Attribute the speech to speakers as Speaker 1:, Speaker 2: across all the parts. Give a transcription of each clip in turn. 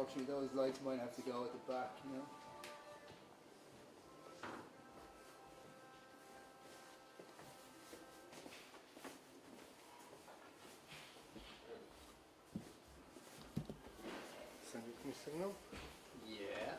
Speaker 1: unfortunately those lights might have to go at the back, you know.
Speaker 2: Send it me signal.
Speaker 1: Yeah.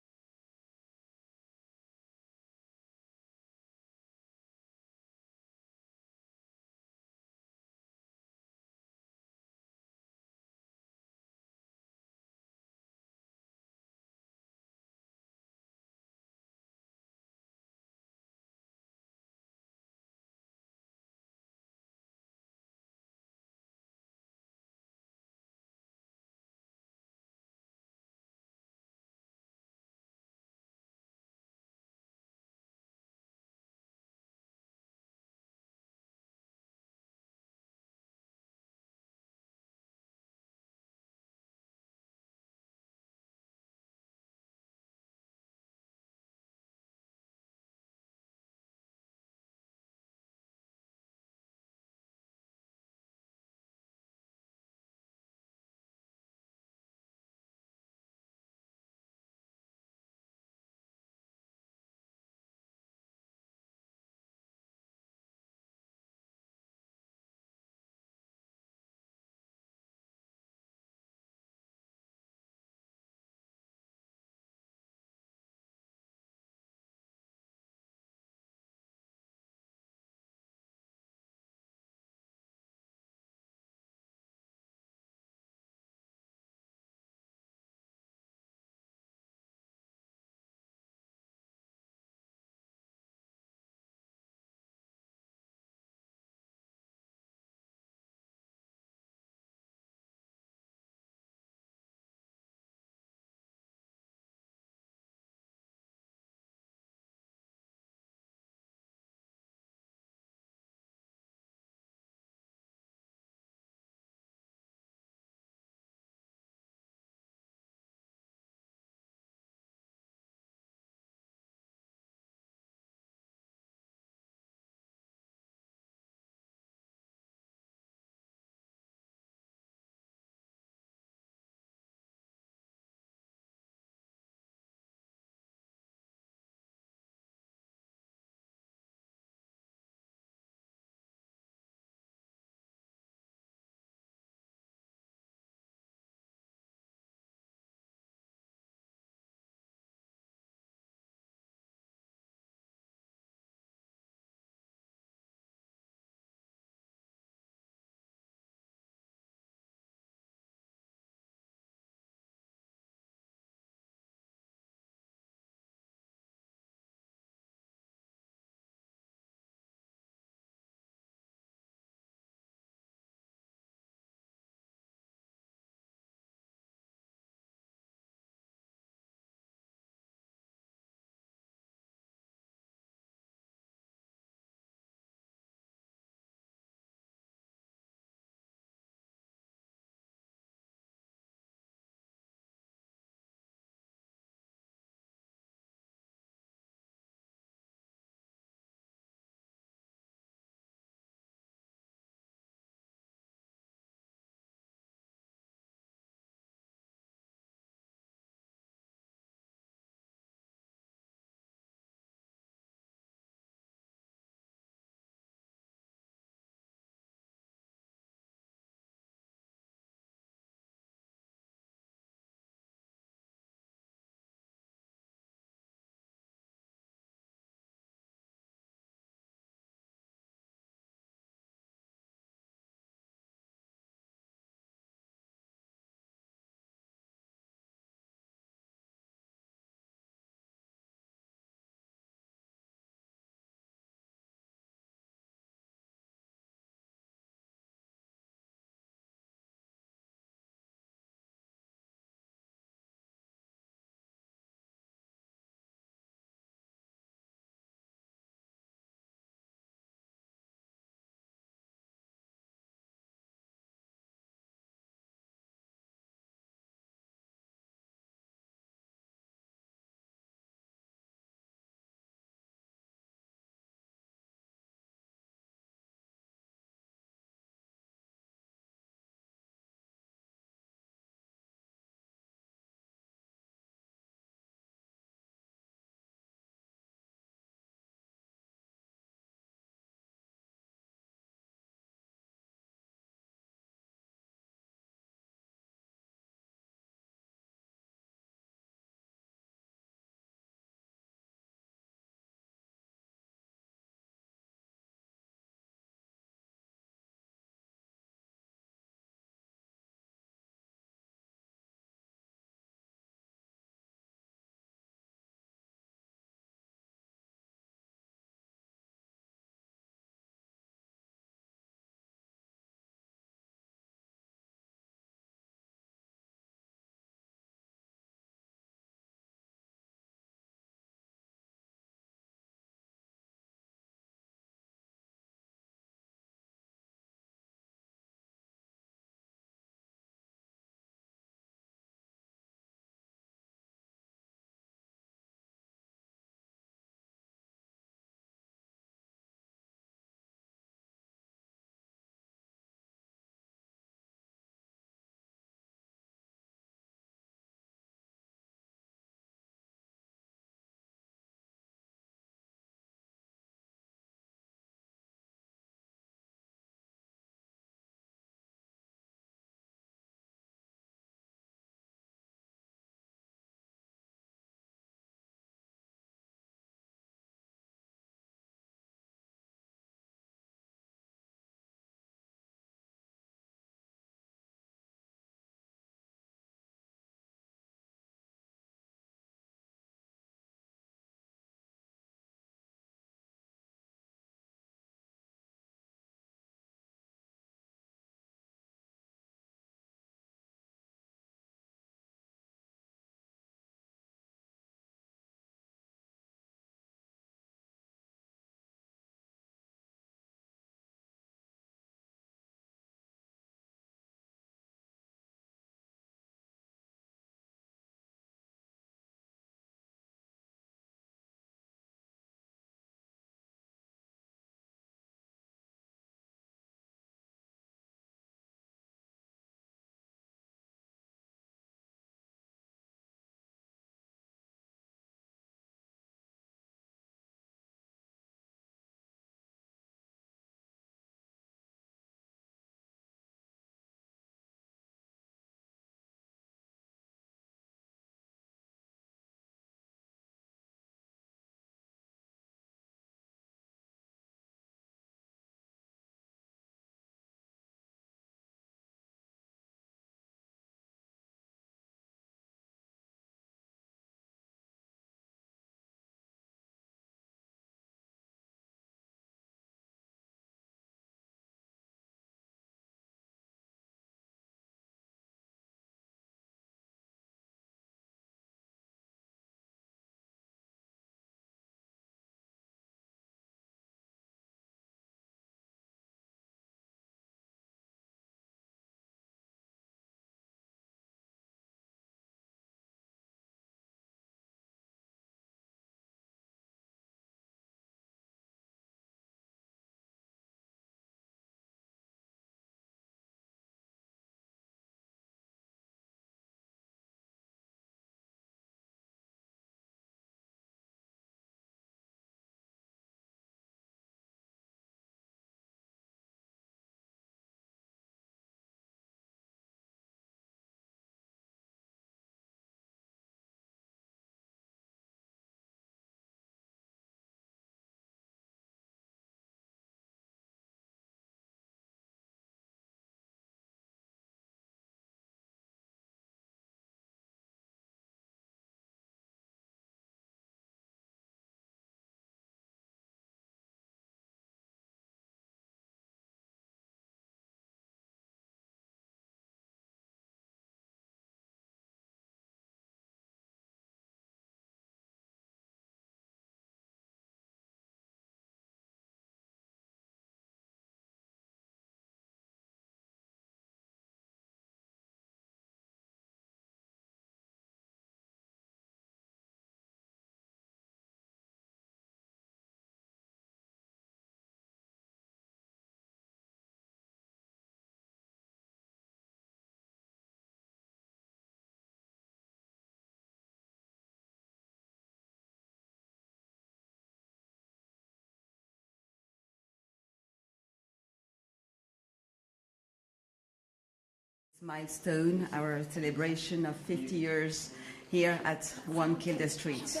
Speaker 2: Milestone, our celebration of 50 years here at 1 Kildare Street.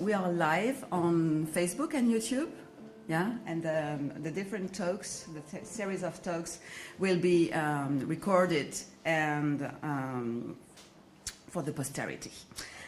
Speaker 2: We are live on Facebook and YouTube, yeah, and the different talks, the series of talks will be recorded and for the posterity.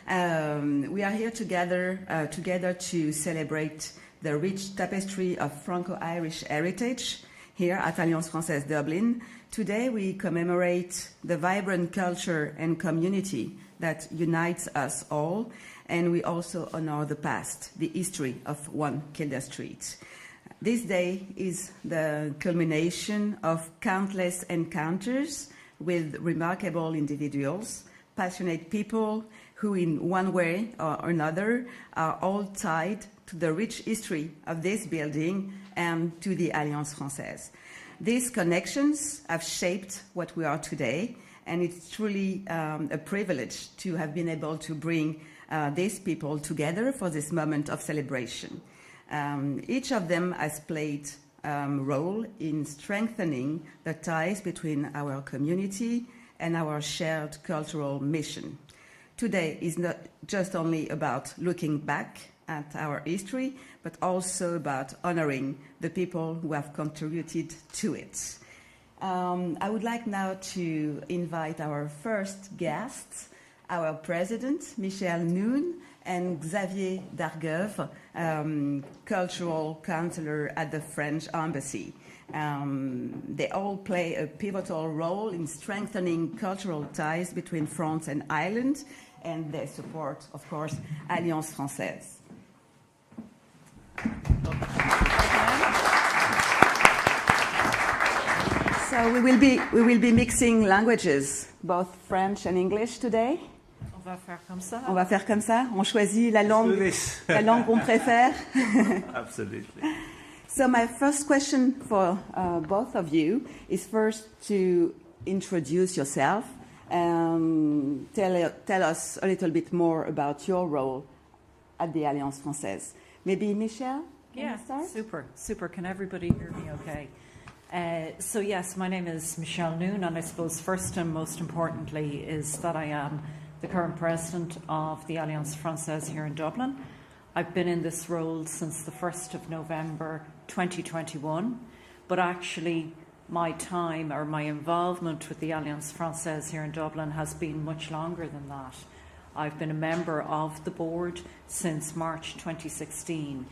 Speaker 2: We are here together to celebrate the rich tapestry of Franco-Irish heritage here at Alliance Française Dublin. Today we commemorate the vibrant culture and community that unites us all, and we also honor the past, the history of 1 Kildare Street. This day is the culmination of countless encounters with remarkable individuals, passionate people who in one way or another are all tied to the rich history of this building and to the Alliance Française. These connections have shaped what we are today, and it's truly a privilege to have been able to bring these people together for this moment of celebration. Each of them has played a role in strengthening the ties between our community and our shared cultural mission. Today is not just only about looking back at our history, but also about honoring the people who have contributed to it. I would like now to invite our first guests, our president, Michel Noon, and Xavier Dargueuvre, cultural counselor at the French Embassy. They all play a pivotal role in strengthening cultural ties between France and Ireland, and they support, of course, Alliance Française. So we will be mixing languages, both French and English today.
Speaker 3: On va faire comme ça.
Speaker 2: On va faire comme ça. On choisit la langue qu'on préfère.
Speaker 4: Absolutely.
Speaker 2: So my first question for both of you is first to introduce yourself and tell us a little bit more about your role at the Alliance Française. Maybe Michel?
Speaker 3: Yeah, super. Can everybody hear me okay? So yes, my name is Michel Noon, and I suppose first and most importantly is that I am the current president of the Alliance Française here in Dublin. I've been in this role since the 1st of November 2021, but actually my time or my involvement with the Alliance Française here in Dublin has been much longer than that. I've been a member of the board since March 2016,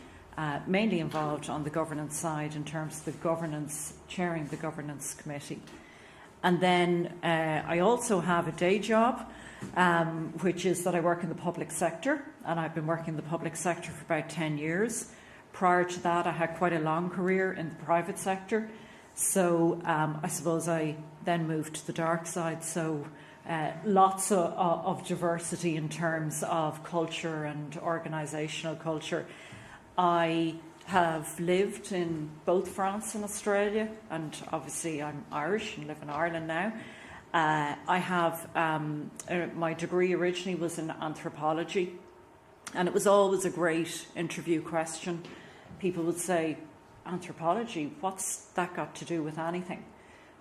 Speaker 3: mainly involved on the governance side in terms of the governance, chairing the governance committee. And then I also have a day job, which is that I work in the public sector, and I've been working in the public sector for about 10 years. Prior to that, I had quite a long career in the private sector. So I suppose I then moved to the dark side. So lots of diversity in terms of culture and organisational culture. I have lived in both France and Australia, and obviously I'm Irish and live in Ireland now. I have my degree originally was in anthropology, and it was always a great interview question. People would say, anthropology, what's that got to do with anything?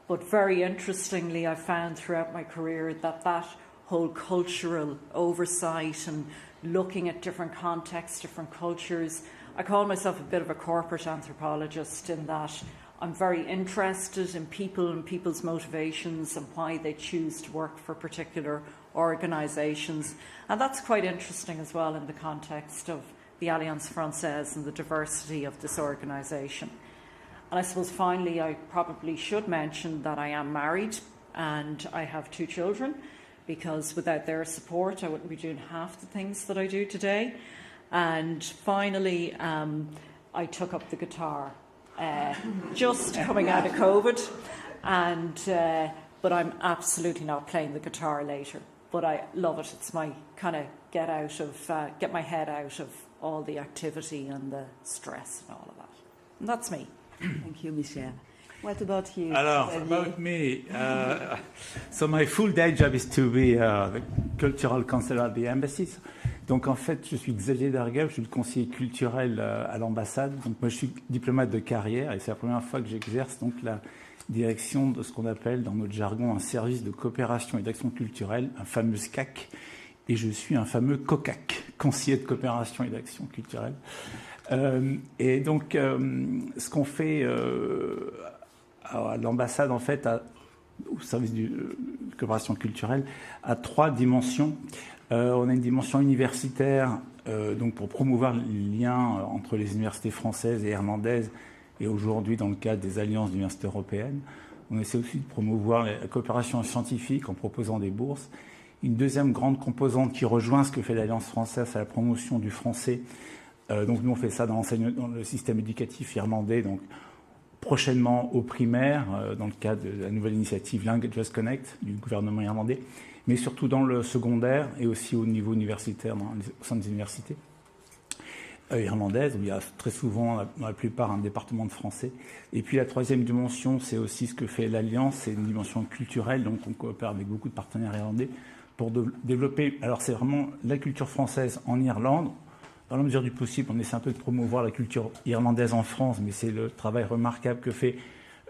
Speaker 3: But very interestingly, I found throughout my career that whole cultural oversight and looking at different contexts, different cultures, I call myself a bit of a corporate anthropologist in that I'm very interested in people and people's motivations and why they choose to work for particular organisations. And that's quite interesting as well in the context of the Alliance Française and the diversity of this organisation. And I suppose finally I probably should mention that I am married and I have 2 children, because without their support I wouldn't be doing half the things that I do today. And finally I took up the guitar just coming out of COVID, and but I'm absolutely not playing the guitar later, but I love it. It's my kind of get my head out of all the activity and the stress and all of that. And that's me.
Speaker 2: Thank you, Michel. What about you?
Speaker 4: Alors, about me, so my full day job is to be the cultural counselor at the embassies. Donc en fait, je suis Xavier Darguel, je suis le conseiller culturel à l'ambassade. Donc moi, je suis diplomate de carrière et c'est la première fois que j'exerce donc la direction de ce qu'on appelle dans notre jargon un service de coopération et d'action culturelle, un fameux SCAC. Et je suis un fameux COCAC, conseiller de coopération et d'action culturelle. Et donc, ce qu'on fait à l'ambassade, en fait, au service de coopération culturelle, a 3 dimensions. On a une dimension universitaire, donc pour promouvoir les liens entre les universités françaises et irlandaises, et aujourd'hui dans le cadre des alliances d'universités européennes. On essaie aussi de promouvoir la coopération scientifique en proposant des bourses. Une deuxième grande composante qui rejoint ce que fait l'Alliance française, c'est la promotion du français. Donc nous on fait ça dans le système éducatif irlandais, donc prochainement au primaire, dans le cadre de la nouvelle initiative Languages Connect du gouvernement irlandais, mais surtout dans le secondaire et aussi au niveau universitaire, au sein des universités irlandaises, où il y a très souvent, dans la plupart, un département de français. Et puis la troisième dimension, c'est aussi ce que fait l'Alliance, c'est une dimension culturelle, donc on coopère avec beaucoup de partenaires irlandais pour développer, alors c'est vraiment la culture française en Irlande. Dans la mesure du possible, on essaie un peu de promouvoir la culture irlandaise en France, mais c'est le travail remarquable que fait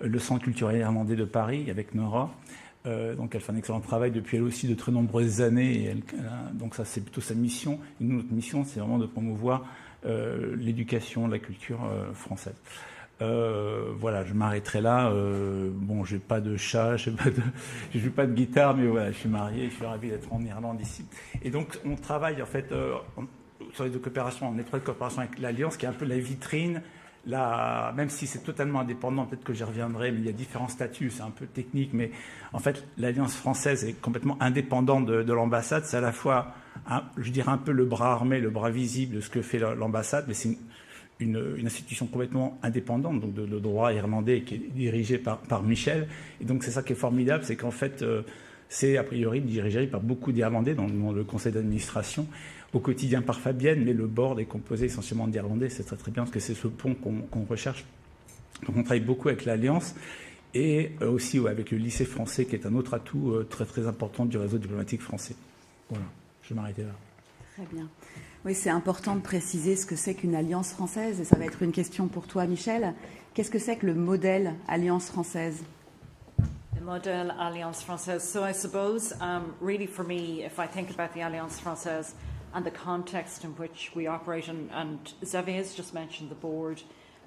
Speaker 4: le Centre culturel irlandais de Paris avec Nora. Donc elle fait un excellent travail depuis elle aussi de très nombreuses années. Et donc ça, c'est plutôt sa mission. Et nous, notre mission, c'est vraiment de promouvoir l'éducation, la culture française. Voilà, je m'arrêterai là. Bon, j'ai pas de chat, je joue pas de guitare, mais voilà, je suis marié, je suis ravi d'être en Irlande ici. Et donc, on travaille en fait sur les coopérations, en étroite coopération avec l'Alliance, qui est un peu la vitrine. Même si c'est totalement indépendant, peut-être que j'y reviendrai, mais il y a différents statuts, c'est un peu technique, mais en fait, l'Alliance française est complètement indépendante de l'ambassade. C'est à la fois, je dirais, un peu le bras armé, le bras visible de ce que fait l'ambassade, mais c'est une institution complètement indépendante, donc de droit irlandais, qui est dirigée par Michel. Et donc, c'est ça qui est formidable, c'est qu'en fait, c'est a priori dirigé par beaucoup d'Irlandais dans le conseil d'administration, au quotidien par Fabienne, mais le board est composé essentiellement d'Irlandais. C'est très très bien parce que c'est ce pont qu'on recherche. Donc on travaille beaucoup avec l'Alliance et aussi avec le lycée français qui est un autre atout très très important du réseau diplomatique français. Voilà, je vais m'arrêter là.
Speaker 2: Très bien. Oui, c'est important de préciser ce que c'est qu'une alliance française et ça va être une question pour toi, Michel. Qu'est-ce que c'est que le modèle Alliance française?
Speaker 3: The model Alliance Française. So I suppose, really for me, if I think about the Alliance Française and the context in which we operate, and Xavier's just mentioned the board,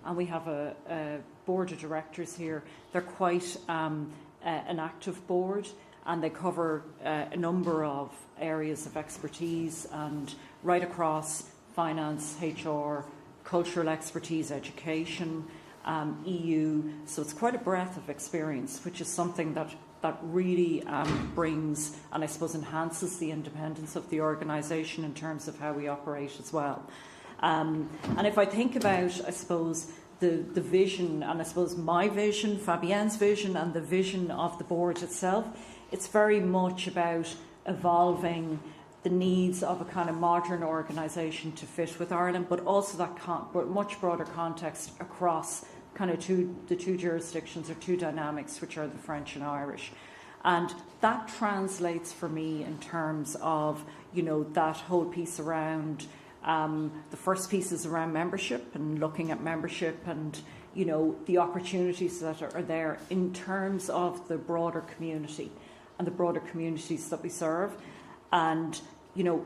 Speaker 3: and we have a board of directors here. They're quite an active board, and they cover a number of areas of expertise, and right across finance, HR, cultural expertise, education, EU. So it's quite a breadth of experience, which is something that really brings and I suppose enhances the independence of the organisation in terms of how we operate as well. And if I think about, I suppose, the vision, and I suppose my vision, Fabienne's vision, and the vision of the board itself, it's very much about evolving the needs of a kind of modern organisation to fit with Ireland, but also that much broader context across kind of the two jurisdictions or two dynamics, which are the French and Irish. And that translates for me in terms of, that whole piece around, the first piece is around membership and looking at membership and, the opportunities that are there in terms of the broader community and the broader communities that we serve. And,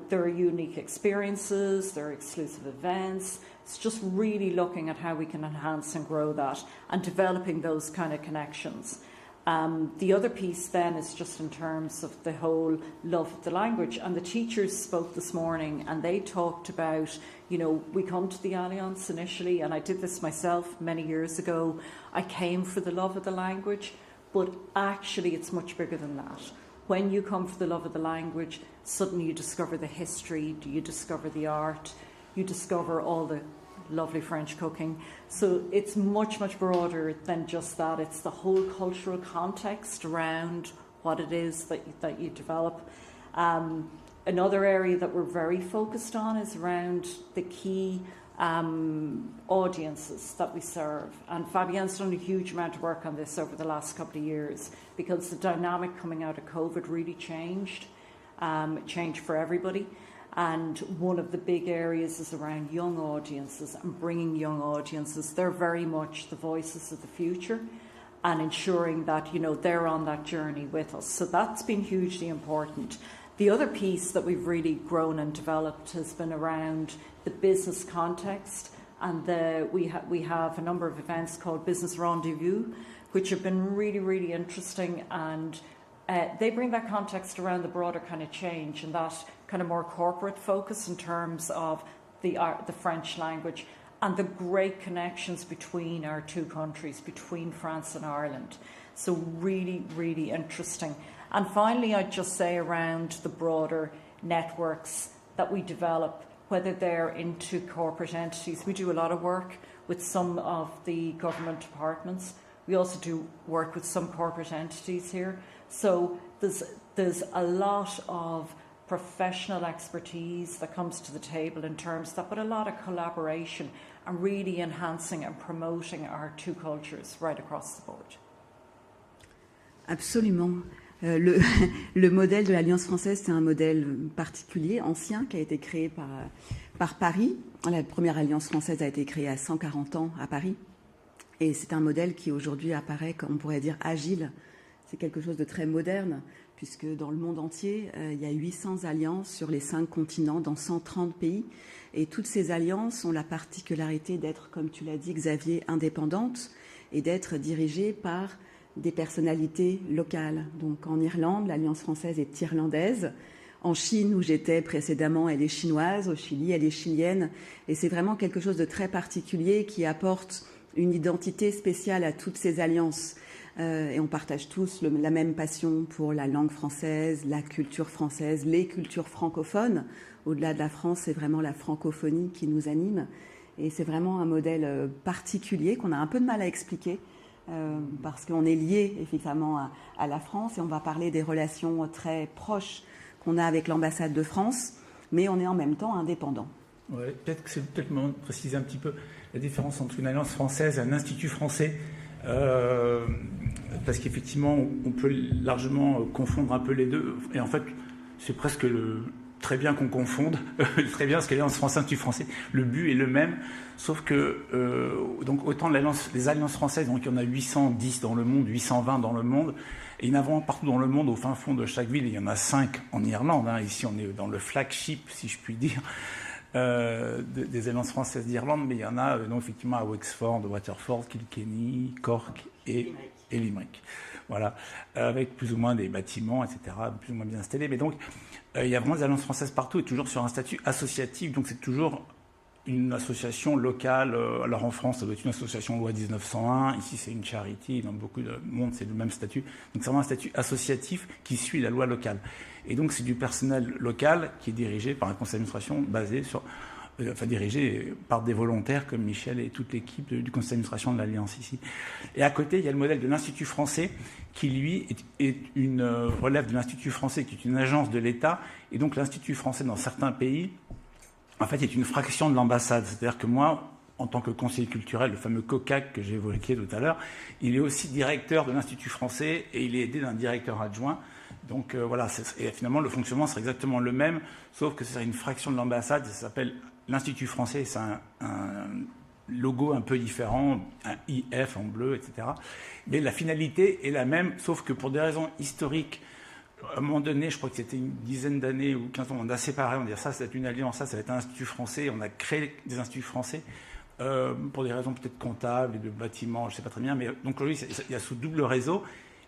Speaker 3: there are unique experiences, there are exclusive events. It's just really looking at how we can enhance and grow that and developing those kind of connections. The other piece then is just in terms of the whole love of the language. And the teachers spoke this morning and they talked about, we come to the Alliance initially, and I did this myself many years ago. I came for the love of the language, but actually it's much bigger than that. When you come for the love of the language, suddenly you discover the history, you discover the art, you discover all the lovely French cooking. So it's much, much broader than just that. It's the whole cultural context around what it is that you develop. Another area that we're very focused on is around the key audiences that we serve. And Fabienne's done a huge amount of work on this over the last couple of years because the dynamic coming out of COVID really changed. It changed for everybody. And one of the big areas is around young audiences and bringing young audiences. They're very much the voices of the future, and ensuring that, you know, they're on that journey with us. So that's been hugely important. The other piece that we've really grown and developed has been around the business context, and we have a number of events called Business Rendezvous, which have been really, really interesting, and they bring that context around the broader kind of change and that kind of more corporate focus in terms of the French language and the great connections between our two countries, between France and Ireland. So really, really interesting. And finally, I'd just say around the broader networks that we develop, whether they're into corporate entities. We do a lot of work with some of the government departments. We also do work with some corporate entities here. So there's a lot of professional expertise that comes to the table in terms of that, but a lot of collaboration and really enhancing and promoting our two cultures right across the board.
Speaker 2: Absolument. Le modèle de l'Alliance française, c'est un modèle particulier, ancien, qui a été créé par Paris. La première Alliance française a été créée à 140 ans à Paris. Et c'est un modèle qui aujourd'hui apparaît, comme on pourrait dire, agile. C'est quelque chose de très moderne, puisque dans le monde entier, il y a 800 alliances sur les 5 continents, dans 130 pays. Et toutes ces alliances ont la particularité d'être, comme tu l'as dit, Xavier, indépendantes et d'être dirigées par des personnalités locales. Donc en Irlande, l'Alliance française est irlandaise. En Chine, où j'étais précédemment, elle est chinoise. Au Chili, elle est chilienne. Et c'est vraiment quelque chose de très particulier qui apporte une identité spéciale à toutes ces alliances. Et on partage tous la même passion pour la langue française, la culture française, les cultures francophones. Au-delà de la France, c'est vraiment la francophonie qui nous anime. Et c'est vraiment un modèle particulier qu'on a un peu de mal à expliquer parce qu'on est lié effectivement à la France et on va parler des relations très proches qu'on a avec l'ambassade de France, mais on est en même temps indépendant.
Speaker 4: Ouais, peut-être que c'est peut-être le moment de préciser un petit peu la différence entre une alliance française et un institut français. Parce qu'effectivement, on peut largement confondre un peu les deux. Et en fait, c'est presque très bien qu'on confonde. Très bien, parce que l'Alliance française et l'Institut français, le but est le même. Sauf que, donc autant les alliances françaises, donc il y en a 810 dans le monde, 820 dans le monde. Et il y en a vraiment partout dans le monde, au fin fond de chaque ville. Il y en a 5 en Irlande. Hein. Ici, on est dans le flagship, si je puis dire. Des alliances françaises d'Irlande, mais il y en a donc, effectivement à Wexford, Waterford, Kilkenny, Cork et Limerick. Voilà, avec plus ou moins des bâtiments, etc., plus ou moins bien installés. Mais donc, il y a vraiment des alliances françaises partout et toujours sur un statut associatif. Donc, c'est toujours une association locale. Alors, en France, ça doit être une association loi 1901. Ici, c'est une charity. Dans beaucoup de monde, c'est le même statut. Donc, c'est vraiment un statut associatif qui suit la loi locale. Et donc, c'est du personnel local qui est dirigé par un conseil d'administration basé sur, dirigé par des volontaires comme Michel et toute l'équipe du conseil d'administration de l'Alliance ici. Et à côté, il y a le modèle de l'Institut français qui, lui, relève de l'Institut français, qui est une agence de l'État. Et donc, l'Institut français, dans certains pays, en fait, est une fraction de l'ambassade. C'est-à-dire que moi, en tant que conseiller culturel, le fameux COCAC que j'ai évoqué tout à l'heure, il est aussi directeur de l'Institut français et il est aidé d'un directeur adjoint. Donc voilà, et finalement le fonctionnement serait exactement le même, sauf que ce serait une fraction de l'ambassade, ça s'appelle l'Institut français, c'est un logo un peu différent, un IF en bleu, etc. Mais la finalité est la même, sauf que pour des raisons historiques, à un moment donné, je crois que c'était une dizaine d'années ou 15 ans, on a séparé, on dit ça c'est une alliance, ça va être un institut français, on a créé des instituts français pour des raisons peut-être comptables et de bâtiments, je ne sais pas très bien, mais donc aujourd'hui il y a ce double réseau,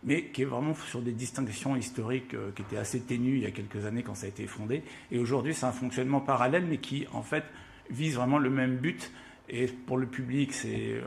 Speaker 4: mais qui est vraiment sur des distinctions historiques qui étaient assez ténues il y a quelques années quand ça a été fondé. Et aujourd'hui, c'est un fonctionnement parallèle, mais qui, en fait, vise vraiment le même but. Et pour le public, c'est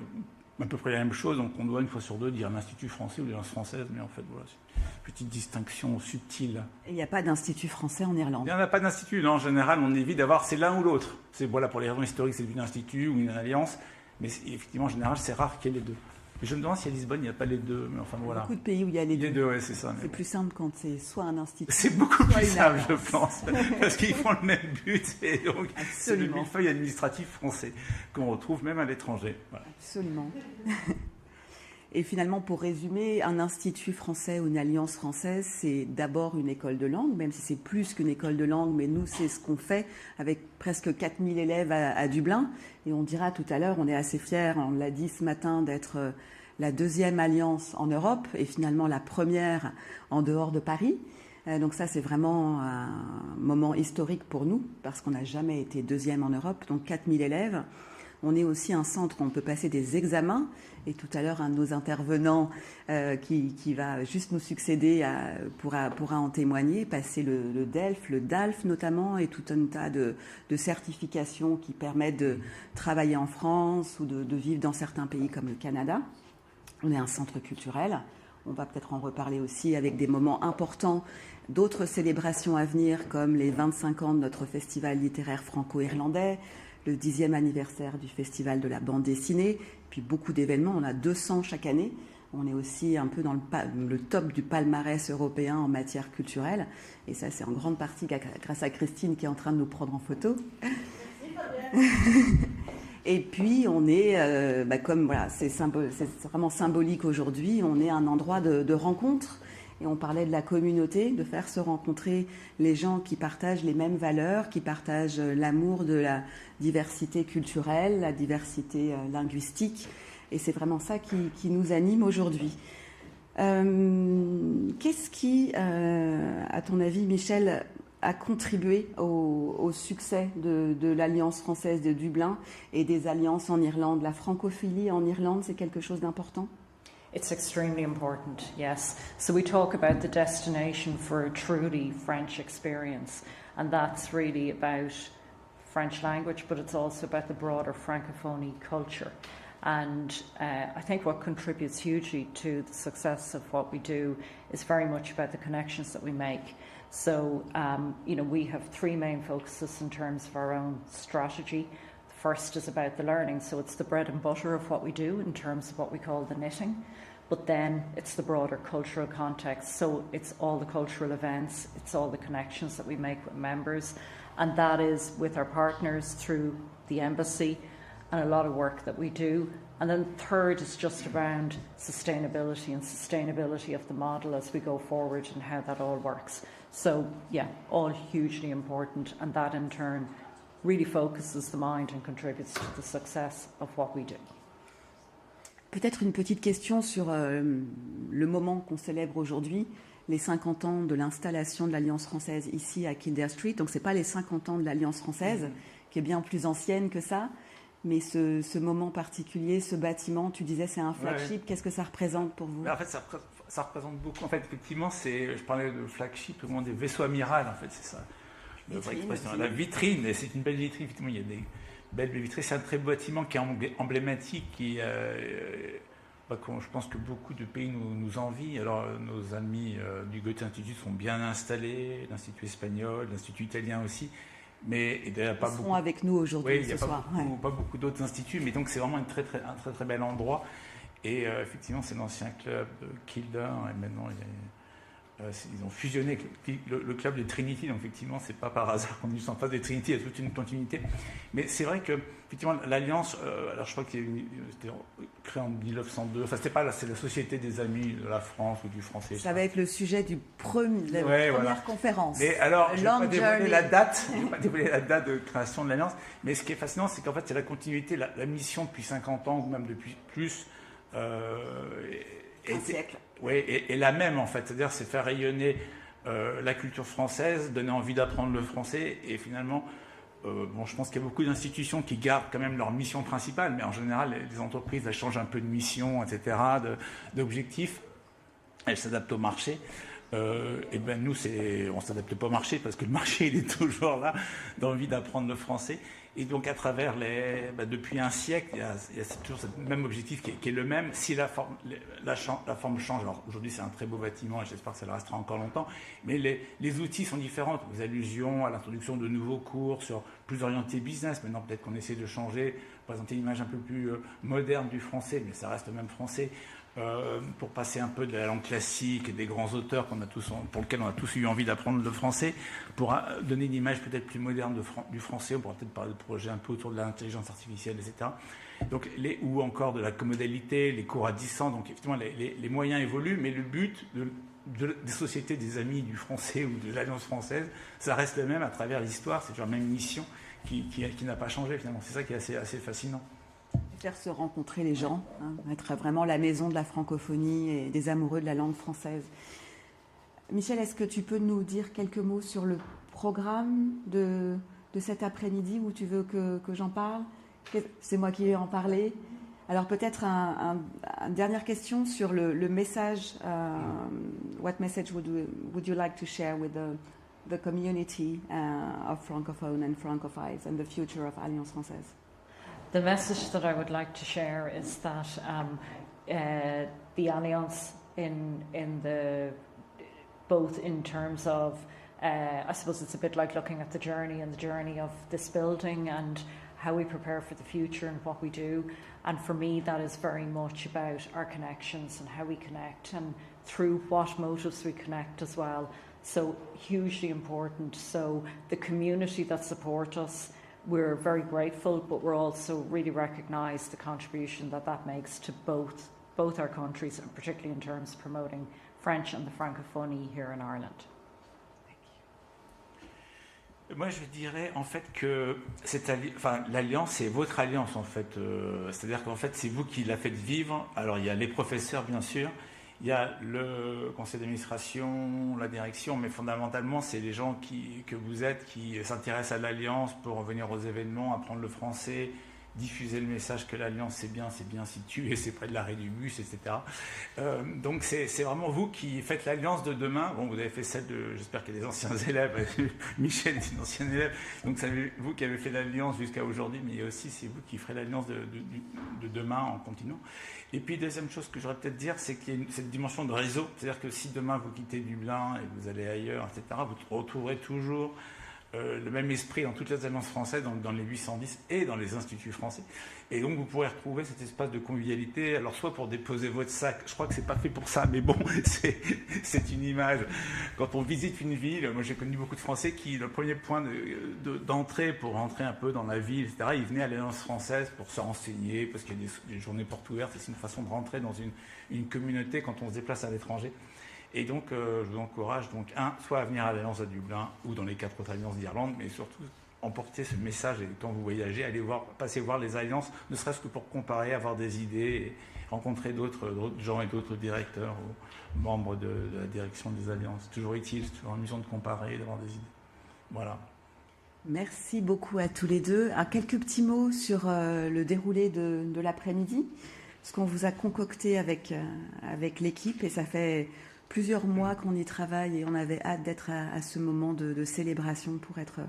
Speaker 4: à peu près la même chose. Donc, on doit, une fois sur deux, dire l'Institut français ou l'Alliance française. Mais en fait, voilà, c'est une petite distinction subtile.
Speaker 2: Et il n'y a pas d'institut français en Irlande.
Speaker 4: Il n'y en a pas d'institut. Non, en général, on évite d'avoir, c'est l'un ou l'autre. C'est, voilà, pour les raisons historiques, c'est une institut ou une alliance. Mais effectivement, en général, c'est rare qu'il y ait les deux. Je me demande si à Lisbonne, il n'y a pas les deux, mais enfin voilà.
Speaker 2: Beaucoup de pays où il y a les deux.
Speaker 4: Les deux, ouais, c'est ça.
Speaker 2: C'est plus simple quand c'est soit un institut.
Speaker 4: C'est beaucoup plus simple, je pense, parce qu'ils font le même but. Et donc, c'est le millefeuille administratif français qu'on retrouve même à l'étranger. Voilà.
Speaker 2: Absolument. Et finalement, pour résumer, un institut français ou une alliance française, c'est d'abord une école de langue, même si c'est plus qu'une école de langue, mais nous, c'est ce qu'on fait avec presque 4000 élèves à Dublin. Et on dira tout à l'heure, on est assez fiers, on l'a dit ce matin, d'être la deuxième alliance en Europe et finalement la première en dehors de Paris. Donc ça, c'est vraiment un moment historique pour nous, parce qu'on n'a jamais été deuxième en Europe, donc 4000 élèves. On est aussi un centre où on peut passer des examens. Et tout à l'heure, un de nos intervenants qui va juste nous succéder pourra en témoigner, passer le DELF, le DALF notamment, et tout un tas de certifications qui permettent de travailler en France ou de vivre dans certains pays comme le Canada. On est un centre culturel. On va peut-être en reparler aussi avec des moments importants, d'autres célébrations à venir, comme les 25 ans de notre festival littéraire franco-irlandais, le 10e anniversaire du festival de la bande dessinée, puis beaucoup d'événements. On a 200 chaque année. On est aussi un peu dans le top du palmarès européen en matière culturelle. Et ça, c'est en grande partie grâce à Christine qui est en train de nous prendre en photo. Et puis, on est, comme voilà, c'est vraiment symbolique aujourd'hui, on est un endroit de rencontre. Et on parlait de la communauté, de faire se rencontrer les gens qui partagent les mêmes valeurs, qui partagent l'amour de la diversité culturelle, la diversité linguistique. Et c'est vraiment ça qui nous anime aujourd'hui. Qu'est-ce qui, à ton avis, Michel, a contribué au succès de l'Alliance française de Dublin et des alliances en Irlande? La francophilie en Irlande, c'est quelque chose d'important?
Speaker 3: It's extremely important, yes. So we talk about the destination for a truly French experience, and that's really about French language, but it's also about the broader Francophonie culture. And I think what contributes hugely to the success of what we do is very much about the connections that we make. So, we have three main focuses in terms of our own strategy. The first is about the learning, so it's the bread and butter of what we do in terms of what we call the knitting. But then it's the broader cultural context, so it's all the cultural events, it's all the connections that we make with members, and that is with our partners through the embassy and a lot of work that we do. And then third is just around sustainability and sustainability of the model as we go forward and how that all works. So yeah, all hugely important, and that in turn really focuses the mind and contributes to the success of what we do.
Speaker 2: Peut-être une petite question sur le moment qu'on célèbre aujourd'hui, les 50 ans de l'installation de l'Alliance française ici à Kildare Street. Donc, ce n'est pas les 50 ans de l'Alliance française, qui est bien plus ancienne que ça, mais ce moment particulier, ce bâtiment, tu disais c'est un flagship. Ouais. Qu'est-ce que ça représente pour vous?
Speaker 4: En fait, ça représente beaucoup. En fait, effectivement, je parlais de flagship, au moment des vaisseaux amiral, en fait, c'est ça. La vitrine, et c'est une belle vitrine, effectivement, il y a des belle vitrée, c'est un très beau bâtiment qui est emblématique, je pense que beaucoup de pays nous envient. Alors nos amis du Goethe Institut sont bien installés, l'Institut espagnol, l'Institut italien aussi, mais il n'y a pas beaucoup. Ils
Speaker 2: seront avec nous aujourd'hui ce soir.
Speaker 4: Pas beaucoup d'autres instituts, mais donc c'est vraiment un très très bel endroit. Et effectivement, c'est l'ancien club de Kildare, et maintenant ils ont fusionné avec le club de Trinity, donc effectivement, c'est pas par hasard qu'on est en face de Trinity, il y a toute une continuité. Mais c'est vrai que, effectivement, l'Alliance, alors je crois que c'était créé en 1902, enfin, c'était pas là, c'est la Société des Amis de la France ou du Français.
Speaker 2: Ça va être le sujet de la première conférence.
Speaker 4: Mais alors, je ne vais pas dévoiler la date, de création de l'Alliance, mais ce qui est fascinant, c'est qu'en fait, c'est la continuité, la mission depuis 50 ans, ou même depuis plus.
Speaker 2: Un siècle.
Speaker 4: Oui, et la même en fait, c'est-à-dire c'est faire rayonner la culture française, donner envie d'apprendre le français, et finalement, je pense qu'il y a beaucoup d'institutions qui gardent quand même leur mission principale, mais en général, les entreprises, elles changent un peu de mission, etc., d'objectifs, elles s'adaptent au marché. Et bien nous, on ne s'adapte pas au marché, parce que le marché, il est toujours là, d'envie d'apprendre le français. Et donc, à travers depuis un siècle, il y a toujours ce même objectif qui est le même. Si la forme change, alors aujourd'hui, c'est un très beau bâtiment et j'espère que ça le restera encore longtemps, mais les outils sont différents. Aux allusions à l'introduction de nouveaux cours sur plus orientés business. Maintenant, peut-être qu'on essaie de changer, présenter une image un peu plus moderne du français, mais ça reste le même français. pour passer un peu de la langue classique et des grands auteurs pour lesquels on a tous eu envie d'apprendre le français, pour donner une image peut-être plus moderne du français. On pourra peut-être parler de projets un peu autour de l'intelligence artificielle, etc. Donc, ou encore de la comodalité, les cours à distance. Donc, effectivement, les moyens évoluent, mais le but des sociétés des amis du français ou de l'Alliance française, ça reste le même à travers l'histoire. C'est toujours la même mission qui n'a pas changé, finalement. C'est ça qui est assez fascinant.
Speaker 2: Faire se rencontrer les gens, être vraiment la maison de la francophonie et des amoureux de la langue française. Michel, est-ce que tu peux nous dire quelques mots sur le programme de cet après-midi où tu veux que j'en parle? C'est moi qui vais en parler. Alors peut-être une dernière question sur le message. What message would you like to share with the community of Francophone and Francophiles and the future of Alliance Française?
Speaker 3: The message that I would like to share is that the Alliance, both in terms of, I suppose it's a bit like looking at the journey of this building and how we prepare for the future and what we do. And for me, that is very much about our connections and how we connect and through what motives we connect as well. So hugely important. So the community that support us, we're very grateful, but we're also really recognise the contribution that makes to both our countries, and particularly in terms of promoting French and the francophonie here in Ireland.
Speaker 4: Moi, je dirais en fait que l'alliance, c'est votre alliance en fait. C'est-à-dire qu'en fait, c'est vous qui la faites vivre. Alors, il y a les professeurs, bien sûr. Il y a le conseil d'administration, la direction, mais fondamentalement, c'est les gens que vous êtes qui s'intéressent à l'Alliance pour venir aux événements, apprendre le français, diffuser le message que l'Alliance, c'est bien situé, c'est près de l'arrêt du bus, etc. Donc, c'est vraiment vous qui faites l'Alliance de demain. Bon, vous avez fait celle j'espère qu'il y a des anciens élèves. Michel est un ancien élève. Donc, c'est vous qui avez fait l'Alliance jusqu'à aujourd'hui, mais aussi, c'est vous qui ferez l'Alliance de demain en continuant. Et puis, deuxième chose que j'aurais peut-être dire, c'est qu'il y a cette dimension de réseau. C'est-à-dire que si demain vous quittez Dublin et vous allez ailleurs, etc., vous retrouverez toujours le même esprit dans toutes les alliances françaises, donc dans les 810 et dans les instituts français. Et donc, vous pourrez retrouver cet espace de convivialité. Alors, soit pour déposer votre sac, je crois que c'est pas fait pour ça, mais bon, c'est une image. Quand on visite une ville, moi j'ai connu beaucoup de Français qui, le premier point d'entrée pour rentrer un peu dans la ville, etc., ils venaient à l'Alliance française pour se renseigner, parce qu'il y a des journées portes ouvertes, et c'est une façon de rentrer dans une communauté quand on se déplace à l'étranger. Et donc, je vous encourage, soit à venir à l'Alliance à Dublin, ou dans les 4 autres alliances d'Irlande, mais surtout emporter ce message, et quand vous voyagez, passer voir les alliances, ne serait-ce que pour comparer, avoir des idées, et rencontrer d'autres gens et d'autres directeurs ou membres de la direction des alliances. C'est toujours utile, c'est toujours amusant de comparer, d'avoir des idées. Voilà.
Speaker 2: Merci beaucoup à tous les deux. Quelques petits mots sur le déroulé de l'après-midi, ce qu'on vous a concocté avec l'équipe, et ça fait plusieurs mois qu'on y travaille et on avait hâte d'être à ce moment de célébration pour être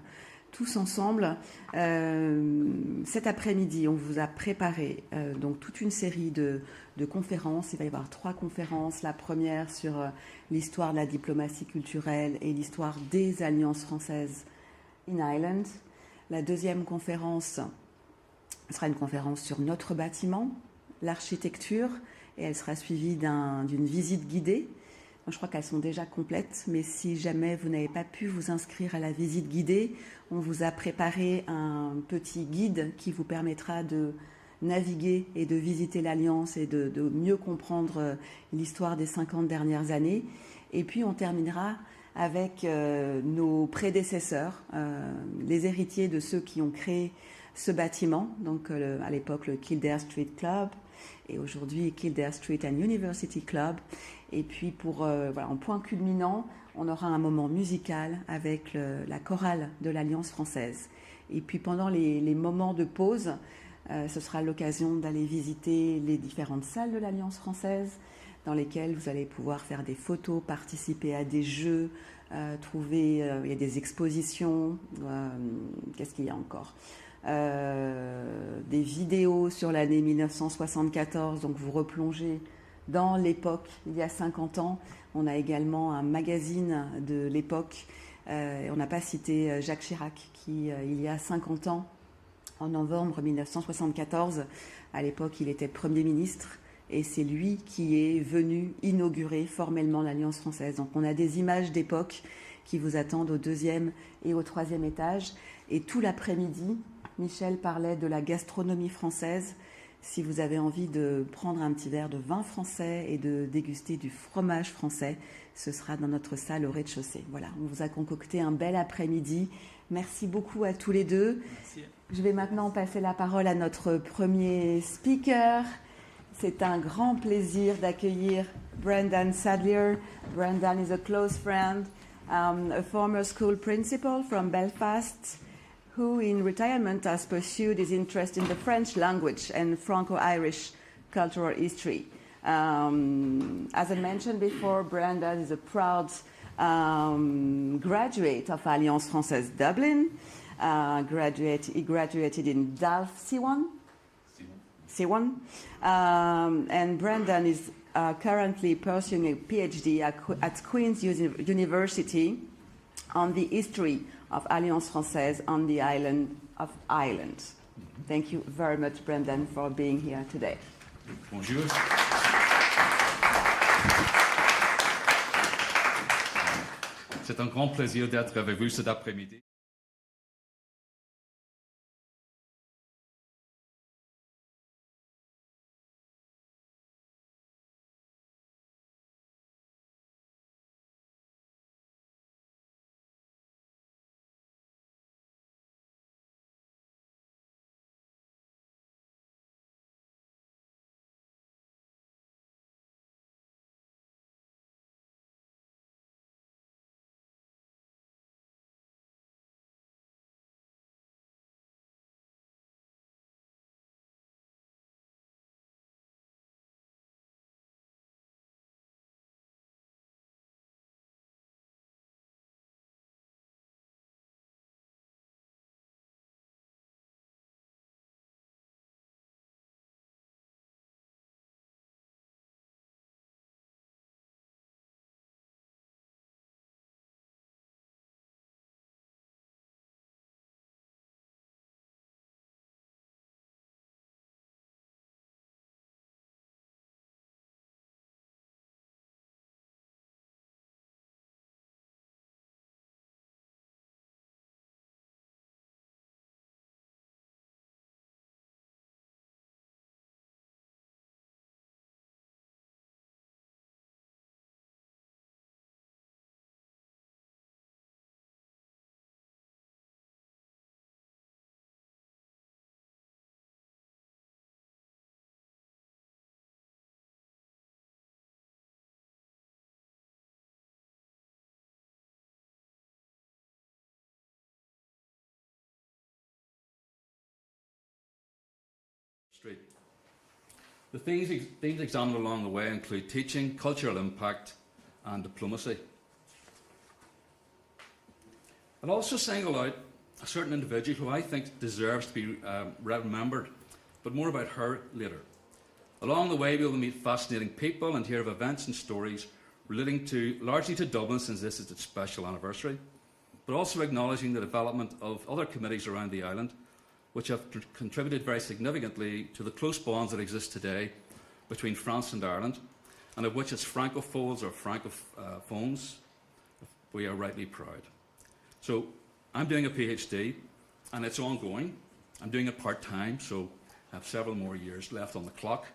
Speaker 2: tous ensemble. Cet après-midi, on vous a préparé donc toute une série de conférences. Il va y avoir 3 conférences. La première sur l'histoire de la diplomatie culturelle et l'histoire des alliances françaises in Ireland. La deuxième conférence sera une conférence sur notre bâtiment, l'architecture, et elle sera suivie d'une visite guidée. Je crois qu'elles sont déjà complètes, mais si jamais vous n'avez pas pu vous inscrire à la visite guidée, on vous a préparé un petit guide qui vous permettra de naviguer et de visiter l'Alliance et de mieux comprendre l'histoire des 50 dernières années. Et puis on terminera avec nos prédécesseurs, les héritiers de ceux qui ont créé ce bâtiment, donc à l'époque le Kildare Street Club, et aujourd'hui Kildare Street and University Club. Et puis en point culminant, on aura un moment musical avec la chorale de l'Alliance française. Et puis pendant les moments de pause, ce sera l'occasion d'aller visiter les différentes salles de l'Alliance française, dans lesquelles vous allez pouvoir faire des photos, participer à des jeux, il y a des expositions, qu'est-ce qu'il y a encore ? Des vidéos sur l'année 1974, donc vous replongez dans l'époque, il y a 50 ans. On a également un magazine de l'époque. On n'a pas cité Jacques Chirac, qui, il y a 50 ans, en novembre 1974, à l'époque, il était Premier ministre. et c'est lui qui est venu inaugurer formellement l'Alliance française. Donc on a des images d'époque qui vous attendent au 2e et au 3e étage. Et tout l'après-midi, Michel parlait de la gastronomie française. Si vous avez envie de prendre un petit verre de vin français et de déguster du fromage français, ce sera dans notre salle au rez-de-chaussée. Voilà, on vous a concocté un bel après-midi. Merci beaucoup à tous les deux.
Speaker 4: Merci.
Speaker 2: Je vais maintenant passer la parole à notre premier speaker. C'est un grand plaisir d'accueillir Brendan Sadlier. Brendan is a close friend, a former school principal from Belfast, who in retirement has pursued his interest in the French language and Franco-Irish cultural history. As I mentioned before, Brendan is a proud graduate of Alliance Française Dublin. He graduated in DALF C1. C1. And Brendan is currently pursuing a PhD at Queen's University on the history of Alliance Française on the island of Ireland. Thank you very much, Brendan, for being here today.
Speaker 5: Bonjour. C'est un grand plaisir d'être avec vous cet après-midi. Street. The themes examined along the way include teaching, cultural impact, and diplomacy. I'll also single out a certain individual who I think deserves to be remembered, but more about her later. Along the way, we will meet fascinating people and hear of events and stories relating largely to Dublin, since this is its special anniversary, but also acknowledging the development of other committees around the island, which have contributed very significantly to the close bonds that exist today between France and Ireland, and of which as Francophones or Francophones, we are rightly proud. So I'm doing a PhD, and it's ongoing. I'm doing it part-time, so I have several more years left on the clock.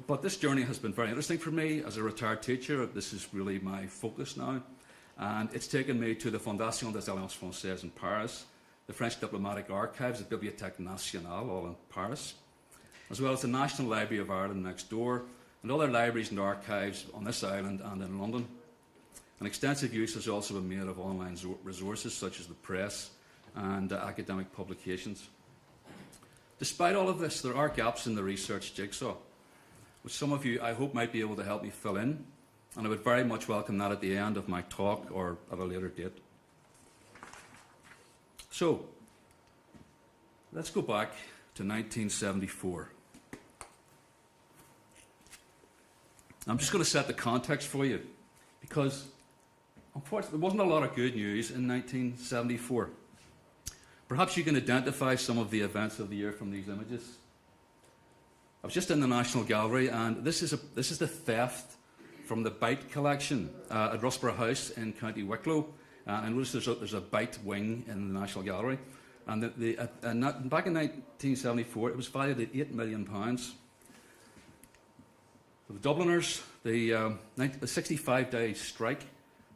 Speaker 5: But this journey has been very interesting for me. As a retired teacher, this is really my focus now, and it's taken me to the Fondation des Alliances Françaises in Paris, the French Diplomatic Archives, the Bibliothèque Nationale, all in Paris, as well as the National Library of Ireland next door, and other libraries and archives on this island and in London. An extensive use has also been made of online resources such as the press and academic publications. Despite all of this, there are gaps in the research jigsaw, which some of you, I hope, might be able to help me fill in, and I would very much welcome that at the end of my talk or at a later date. So, let's go back to 1974. I'm just going to set the context for you, because unfortunately there wasn't a lot of good news in 1974. Perhaps you can identify some of the events of the year from these images. I was just in the National Gallery, and this is the theft from the Bite collection at Rusborough House in County Wicklow. I noticed there's a Bite wing in the National Gallery, and back in 1974 it was valued at £8 million. For the Dubliners, the 65-day strike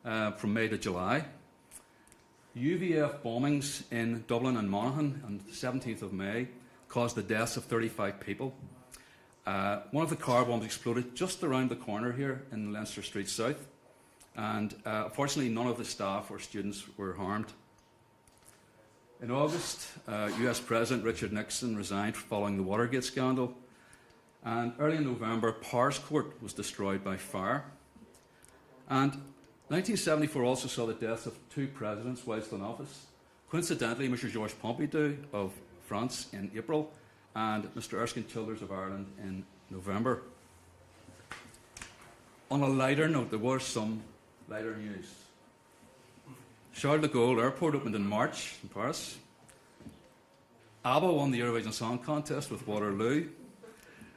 Speaker 5: from May to July, UVF bombings in Dublin and Monaghan on the 17th of May caused the deaths of 35 people. One of the car bombs exploded just around the corner here in Leinster Street South, and fortunately none of the staff or students were harmed. In August, US President Richard Nixon resigned following the Watergate scandal, and early in November, Powerscourt Court was destroyed by fire. And 1974 also saw the deaths of 2 presidents whilst in office. Coincidentally, Mr. Georges Pompidou of France in April, and Mr. Erskine Childers of Ireland in November. On a lighter note, there was some lighter news. Charles de Gaulle Airport opened in March in Paris. ABBA won the Eurovision Song Contest with Waterloo.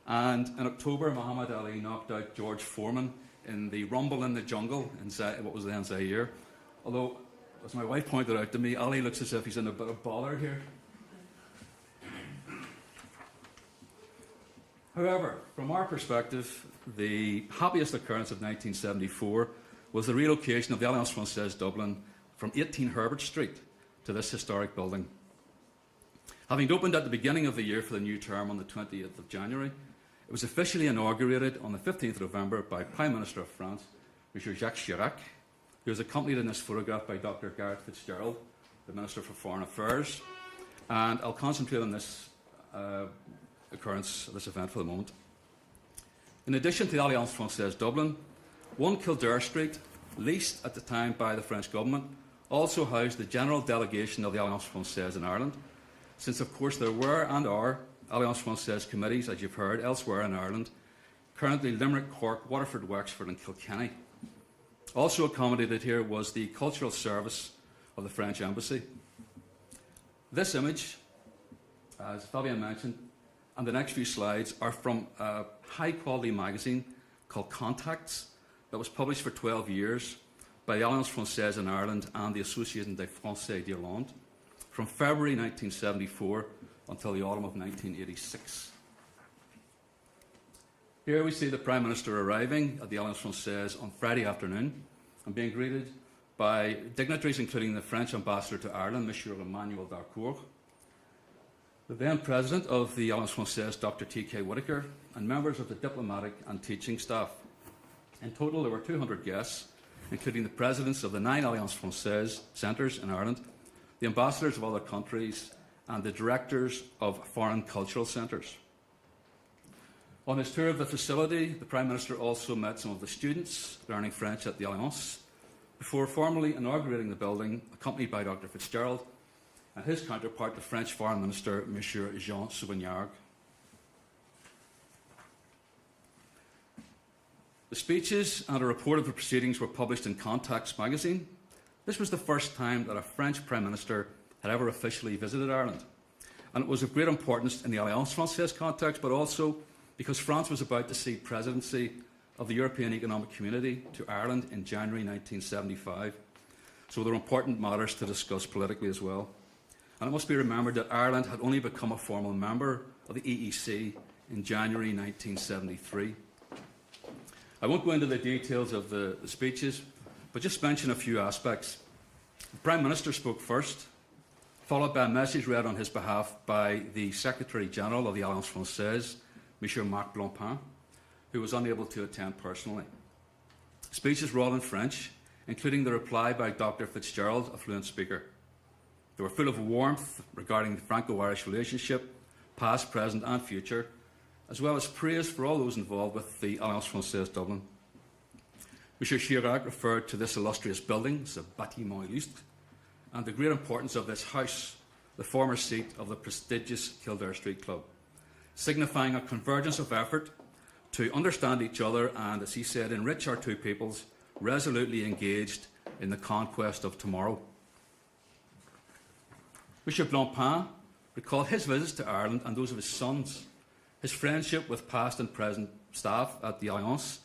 Speaker 5: And in October, Muhammad Ali knocked out George Foreman in the Rumble in the Jungle in what was then Zaire. Although, as my wife pointed out to me, Ali looks as if he's in a bit of bother here. However, from our perspective, the happiest occurrence of 1974 was the relocation of the Alliance Française Dublin from 18 Herbert Street to this historic building. Having opened at the beginning of the year for the new term on the 20th of January, it was officially inaugurated on the 15th of November by Prime Minister of France, Mr. Jacques Chirac, who was accompanied in this photograph by Dr. Gareth Fitzgerald, the Minister for Foreign Affairs. And I'll concentrate on this occurrence, this event for the moment. In addition to the Alliance Française Dublin, 1 Kildare Street, leased at the time by the French government, also housed the general delegation of the Alliance Française in Ireland, since of course there were and are Alliance Française committees, as you've heard, elsewhere in Ireland, currently Limerick, Cork, Waterford, Wexford and Kilkenny. Also accommodated here was the cultural service of the French Embassy. This image, as Fabian mentioned, and the next few slides are from a high-quality magazine called Contacts that was published for 12 years by the Alliance Française in Ireland and the Association des Français d'Irlande from February 1974 until the autumn of 1986. Here we see the Prime Minister arriving at the Alliance Française on Friday afternoon and being greeted by dignitaries including the French Ambassador to Ireland, Monsieur Emmanuel Darcourt, the then President of the Alliance Française, Dr. T.K. Whitaker, and members of the diplomatic and teaching staff. In total, there were 200 guests, including the presidents of the 9 Alliance Française centres in Ireland, the ambassadors of other countries, and the directors of foreign cultural centres. On his tour of the facility, the Prime Minister also met some of the students learning French at the Alliance before formally inaugurating the building, accompanied by Dr. Fitzgerald and his counterpart, the French Foreign Minister, Monsieur Jean Sauvignargues. The speeches and a report of the proceedings were published in Contacts magazine. This was the first time that a French Prime Minister had ever officially visited Ireland. And it was of great importance in the Alliance Française context, but also because France was about to cede presidency of the European Economic Community to Ireland in January 1975. So there were important matters to discuss politically as well. And it must be remembered that Ireland had only become a formal member of the EEC in January 1973. I won't go into the details of the speeches, but just mention a few aspects. The Prime Minister spoke first, followed by a message read on his behalf by the Secretary General of the Alliance Française, Monsieur Marc Blancpain, who was unable to attend personally. Speeches were all in French, including the reply by Dr. Fitzgerald, a fluent speaker. They were full of warmth regarding the Franco-Irish relationship, past, present and future, as well as praise for all those involved with the Alliance Française Dublin. Monsieur Chirac referred to this illustrious building, ce bâtiment illustre, and the great importance of this house, the former seat of the prestigious Kildare Street Club, signifying a convergence of effort to understand each other and, as he said, enrich our two peoples, resolutely engaged in the conquest of tomorrow. Monsieur Blancpain recalled his visits to Ireland and those of his sons, his friendship with past and present staff at the Alliance,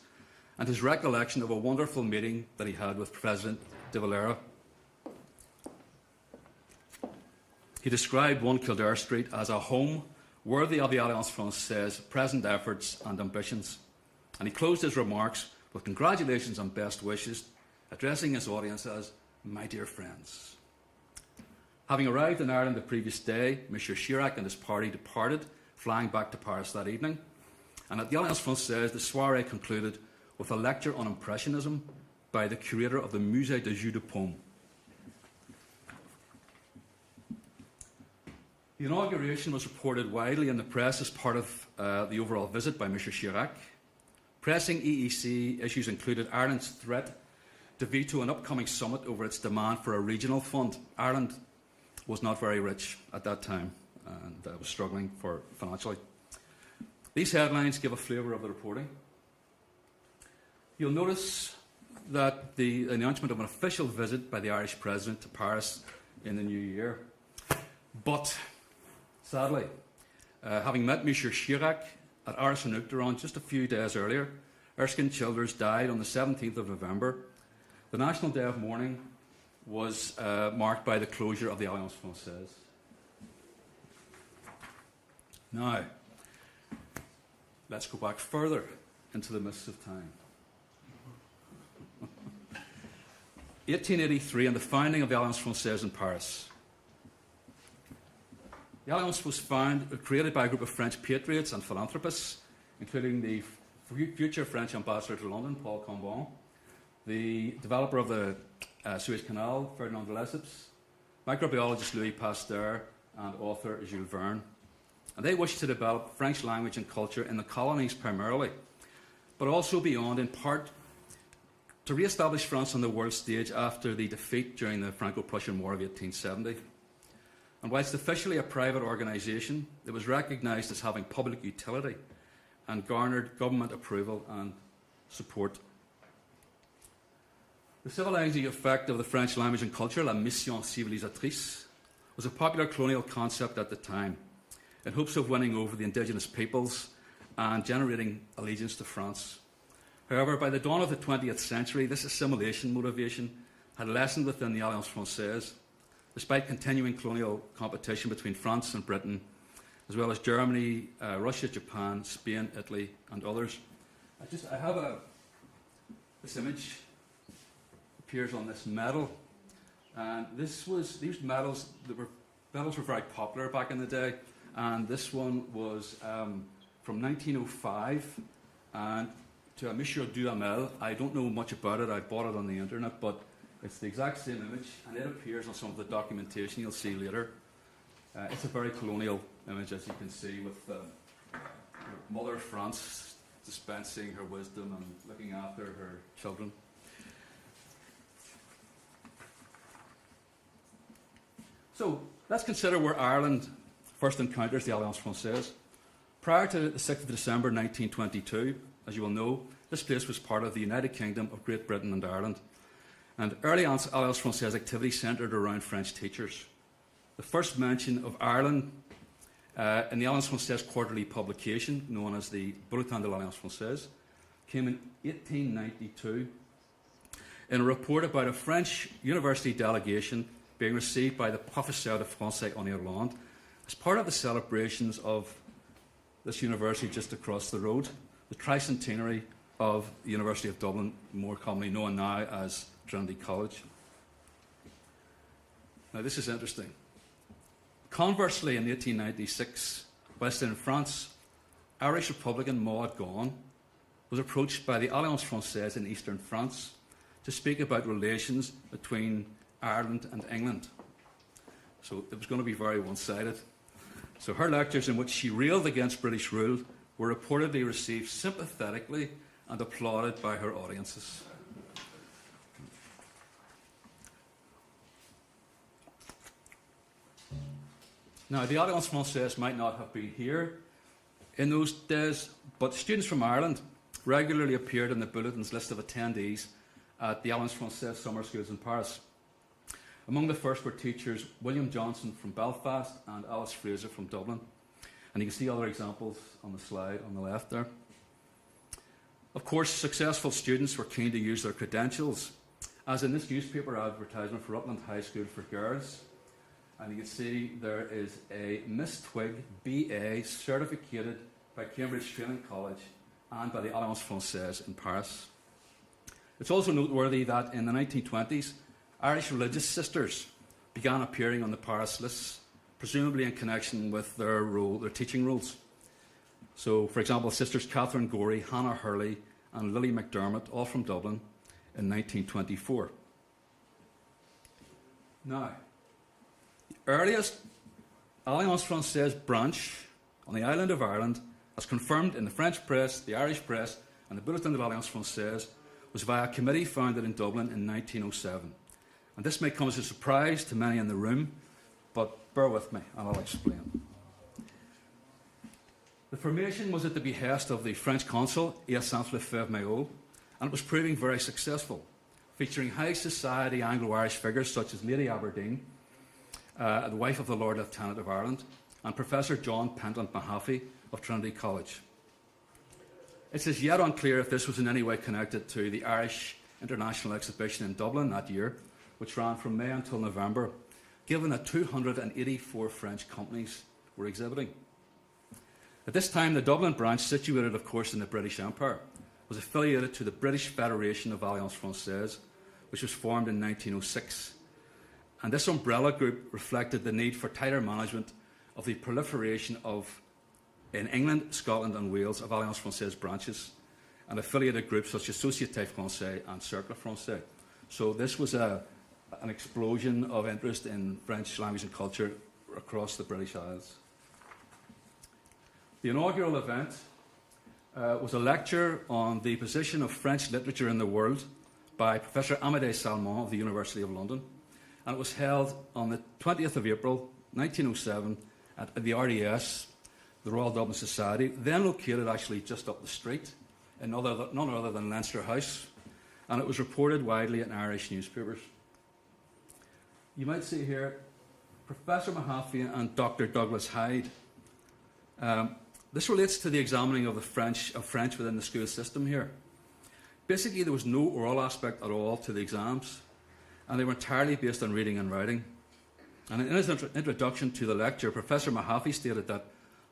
Speaker 5: and his recollection of a wonderful meeting that he had with President de Valera. He described 1 Kildare Street as a home worthy of the Alliance Française present efforts and ambitions, and he closed his remarks with congratulations and best wishes, addressing his audience as "my dear friends." Having arrived in Ireland the previous day, Monsieur Chirac and his party departed, flying back to Paris that evening, and at the Alliance Française, the soirée concluded with a lecture on Impressionism by the curator of the Musée des Jeux de Paume. The inauguration was reported widely in the press as part of the overall visit by Mr Chirac. Pressing EEC issues included Ireland's threat to veto an upcoming summit over its demand for a regional fund. Ireland was not very rich at that time and was struggling financially. These headlines give a flavour of the reporting. You'll notice that the announcement of an official visit by the Irish President to Paris in the new year. But sadly, having met Monsieur Chirac at Arsenouchtaron just a few days earlier, Erskine Childers died on the 17th of November. The National Day of Mourning was marked by the closure of the Alliance Française. Now, let's go back further into the mists of time. 1883 and the founding of the Alliance Française in Paris. The Alliance was created by a group of French patriots and philanthropists, including the future French ambassador to London, Paul Combon, the developer of the Suez Canal, Ferdinand de Lesseps, microbiologist Louis Pasteur, and author Jules Verne. And they wished to develop French language and culture in the colonies primarily, but also beyond, in part to re-establish France on the world stage after the defeat during the Franco-Prussian War of 1870. And whilst officially a private organisation, it was recognised as having public utility and garnered government approval and support. The civilising effect of the French language and culture, la mission civilisatrice, was a popular colonial concept at the time, in hopes of winning over the indigenous peoples and generating allegiance to France. However, by the dawn of the 20th century, this assimilation motivation had lessened within the Alliance Française, despite continuing colonial competition between France and Britain, as well as Germany, Russia, Japan, Spain, Italy, and others. I have this image appears on this medal, and these medals were very popular back in the day, and this one was from 1905, and to a Monsieur Duhamel. I don't know much about it. I bought it on the internet, but it's the exact same image, and it appears on some of the documentation you'll see later. It's a very colonial image, as you can see, with Mother France dispensing her wisdom and looking after her children. So let's consider where Ireland first encounters the Alliance Française. Prior to the 6th of December 1922, as you will know, this place was part of the United Kingdom of Great Britain and Ireland. And early Alliance Française activity centred around French teachers. The first mention of Ireland in the Alliance Française quarterly publication, known as the Bulletin de l'Alliance Française, came in 1892 in a report about a French university delegation being received by the Professeur de Français en Irlande as part of the celebrations of this university just across the road, the tricentenary of the University of Dublin, more commonly known now as Trinity College. Now, this is interesting. Conversely, in 1896, whilst in France, Irish Republican Maud Gonne was approached by the Alliance Française in eastern France to speak about relations between Ireland and England. So it was going to be very one-sided. So her lectures, in which she railed against British rule, were reportedly received sympathetically and applauded by her audiences. Now, the Alliance Française might not have been here in those days, but students from Ireland regularly appeared in the bulletin's list of attendees at the Alliance Française summer schools in Paris. Among the first were teachers William Johnson from Belfast and Alice Fraser from Dublin. And you can see other examples on the slide on the left there. Of course, successful students were keen to use their credentials, as in this newspaper advertisement for Upland High School for Girls. And you can see there is a Miss Twig BA certificated by Cambridge Training College and by the Alliance Française in Paris. It's also noteworthy that in the 1920s, Irish religious sisters began appearing on the Paris lists, presumably in connection with their teaching roles. So, for example, sisters Catherine Gorey, Hannah Hurley, and Lily McDermott, all from Dublin, in 1924. Now, the earliest Alliance Française branch on the island of Ireland, as confirmed in the French press, the Irish press, and the Bulletin de l'Alliance Française, was via a committee founded in Dublin in 1907. And this may come as a surprise to many in the room, but bear with me and I'll explain. The formation was at the behest of the French consul, Hyacinthe Lefebvre-Mayol, and it was proving very successful, featuring high society Anglo-Irish figures such as Lady Aberdeen, the wife of the Lord Lieutenant of Ireland, and Professor John Pentland Mahaffey of Trinity College. It's as yet unclear if this was in any way connected to the Irish International Exhibition in Dublin that year, which ran from May until November, given that 284 French companies were exhibiting. At this time, the Dublin branch, situated, of course, in the British Empire, was affiliated to the British Federation of Alliance Française, which was formed in 1906. And this umbrella group reflected the need for tighter management of the proliferation of, in England, Scotland and Wales, of Alliance Française branches, and affiliated groups such as Société Française and Cercle Français. So this was an explosion of interest in French language and culture across the British Isles. The inaugural event was a lecture on the position of French literature in the world by Professor Amédée Salmon of the University of London, and it was held on the 20th of April 1907 at the RDS, the Royal Dublin Society, then located actually just up the street in none other than Leinster House, and it was reported widely in Irish newspapers. You might see here Professor Mahaffey and Dr. Douglas Hyde. This relates to the examining of French within the school system here. Basically, there was no oral aspect at all to the exams, and they were entirely based on reading and writing. And in his introduction to the lecture, Professor Mahaffey stated that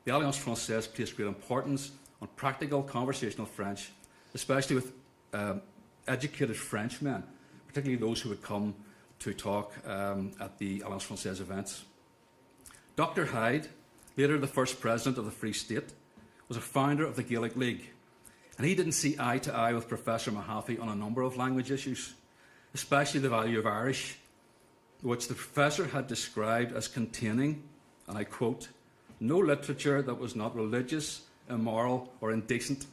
Speaker 5: the Alliance Française placed great importance on practical conversational French, especially with educated Frenchmen, particularly those who would come to talk at the Alliance Française events. Dr. Hyde, later the first president of the Free State, was a founder of the Gaelic League, and he didn't see eye to eye with Professor Mahaffey on a number of language issues, especially the value of Irish, which the professor had described as containing, and I quote, no literature that was not religious, immoral, or indecent.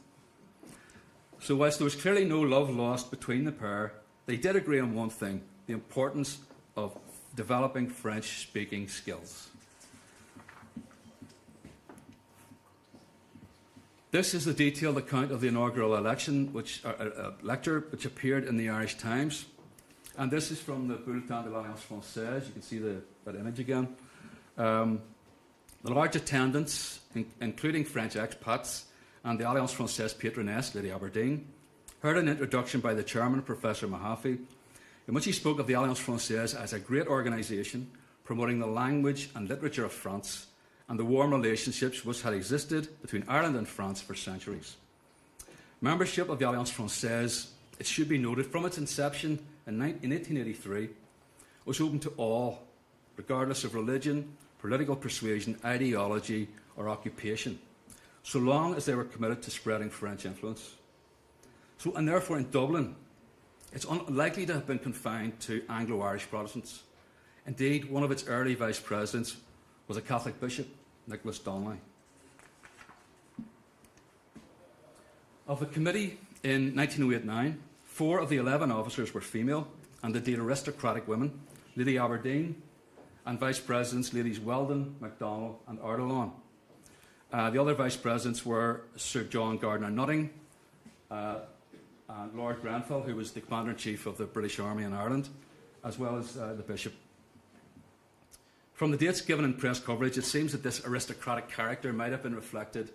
Speaker 5: So whilst there was clearly no love lost between the pair, they did agree on one thing: the importance of developing French-speaking skills. This is the detailed account of the inaugural lecture, which appeared in the Irish Times. And this is from the Bulletin de l'Alliance Française. You can see that image again. The large attendance, including French expats and the Alliance Française patroness, Lady Aberdeen, heard an introduction by the chairman, Professor Mahaffey, in which he spoke of the Alliance Française as a great organisation promoting the language and literature of France and the warm relationships which had existed between Ireland and France for centuries. Membership of the Alliance Française, it should be noted, from its inception in 1883, was open to all, regardless of religion, political persuasion, ideology, or occupation, so long as they were committed to spreading French influence. And therefore in Dublin, it's unlikely to have been confined to Anglo-Irish Protestants. Indeed, one of its early vice presidents was a Catholic bishop, Nicholas Donnelly. Of the committee in 1908-9, 4 of the 11 officers were female, and indeed aristocratic women, Lady Aberdeen, and vice presidents Ladies Weldon, MacDonald, and Ardelon. The other vice presidents were Sir John Gardner-Nutting and Lord Grenfell, who was the Commander-in-Chief of the British Army in Ireland, as well as the Bishop. From the dates given in press coverage, it seems that this aristocratic character might have been reflected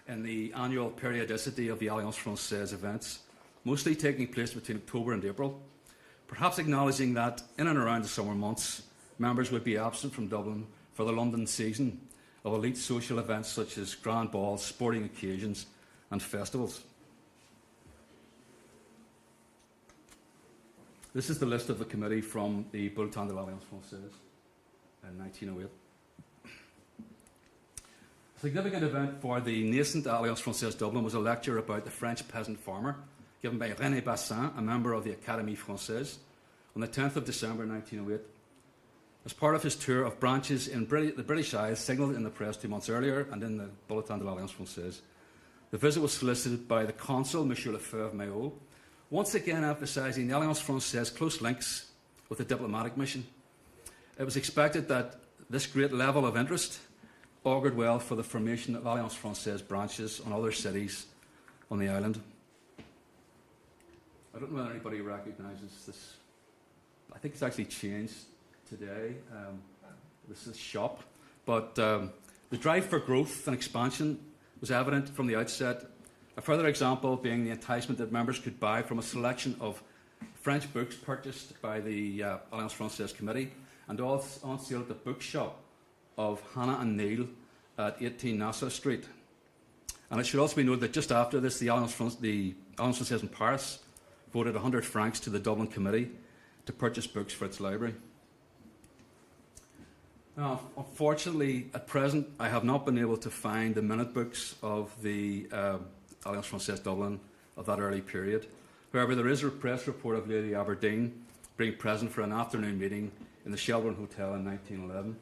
Speaker 5: in the annual periodicity of the Alliance Française events, mostly taking place between October and April, perhaps acknowledging that in and around the summer months, members would be absent from Dublin for the London season of elite social events such as grand balls, sporting occasions and festivals. This is the list of the committee from the Bulletin de l'Alliance Française in 1908. A significant event for the nascent Alliance Française Dublin was a lecture about the French peasant farmer given by René Bassin, a member of the Académie Française, on the 10th of December 1908. As part of his tour of branches in the British Isles, signalled in the press 2 months earlier and in the Bulletin de l'Alliance Française, the visit was solicited by the consul, Monsieur Lefebvre-Maillot, once again emphasising the Alliance Française close links with the diplomatic mission. It was expected that this great level of interest augured well for the formation of Alliance Française branches on other cities on the island. I don't know whether anybody recognises this. I think it's actually changed today. This is shop. But the drive for growth and expansion was evident from the outset. A further example being the enticement that members could buy from a selection of French books purchased by the Alliance Française Committee and all on sale at the bookshop of Hannah and Neil at 18 Nassau Street. And it should also be noted that just after this, the Alliance Française in Paris voted 100 francs to the Dublin Committee to purchase books for its library. Now, unfortunately, at present, I have not been able to find the minute books of the Alliance Française Dublin of that early period. However, there is a press report of Lady Aberdeen being present for an afternoon meeting in the Shelbourne Hotel in 1911.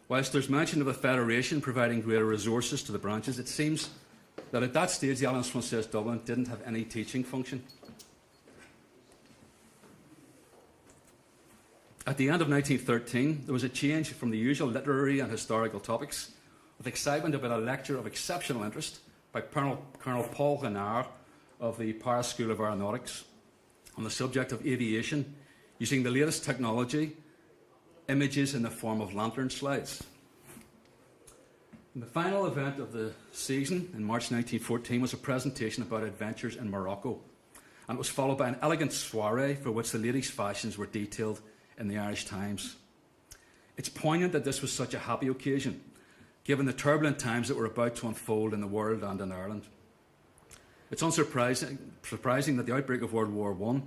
Speaker 5: Whilst there's mention of a federation providing greater resources to the branches, it seems that at that stage the Alliance Française Dublin didn't have any teaching function. At the end of 1913, there was a change from the usual literary and historical topics, with excitement about a lecture of exceptional interest by Colonel Paul Renard of the Paris School of Aeronautics on the subject of aviation, using the latest technology, images in the form of lantern slides. And the final event of the season in March 1914 was a presentation about adventures in Morocco, and it was followed by an elegant soiree for which the ladies' fashions were detailed in the Irish Times. It's poignant that this was such a happy occasion, given the turbulent times that were about to unfold in the world and in Ireland. It's surprising that the outbreak of World War I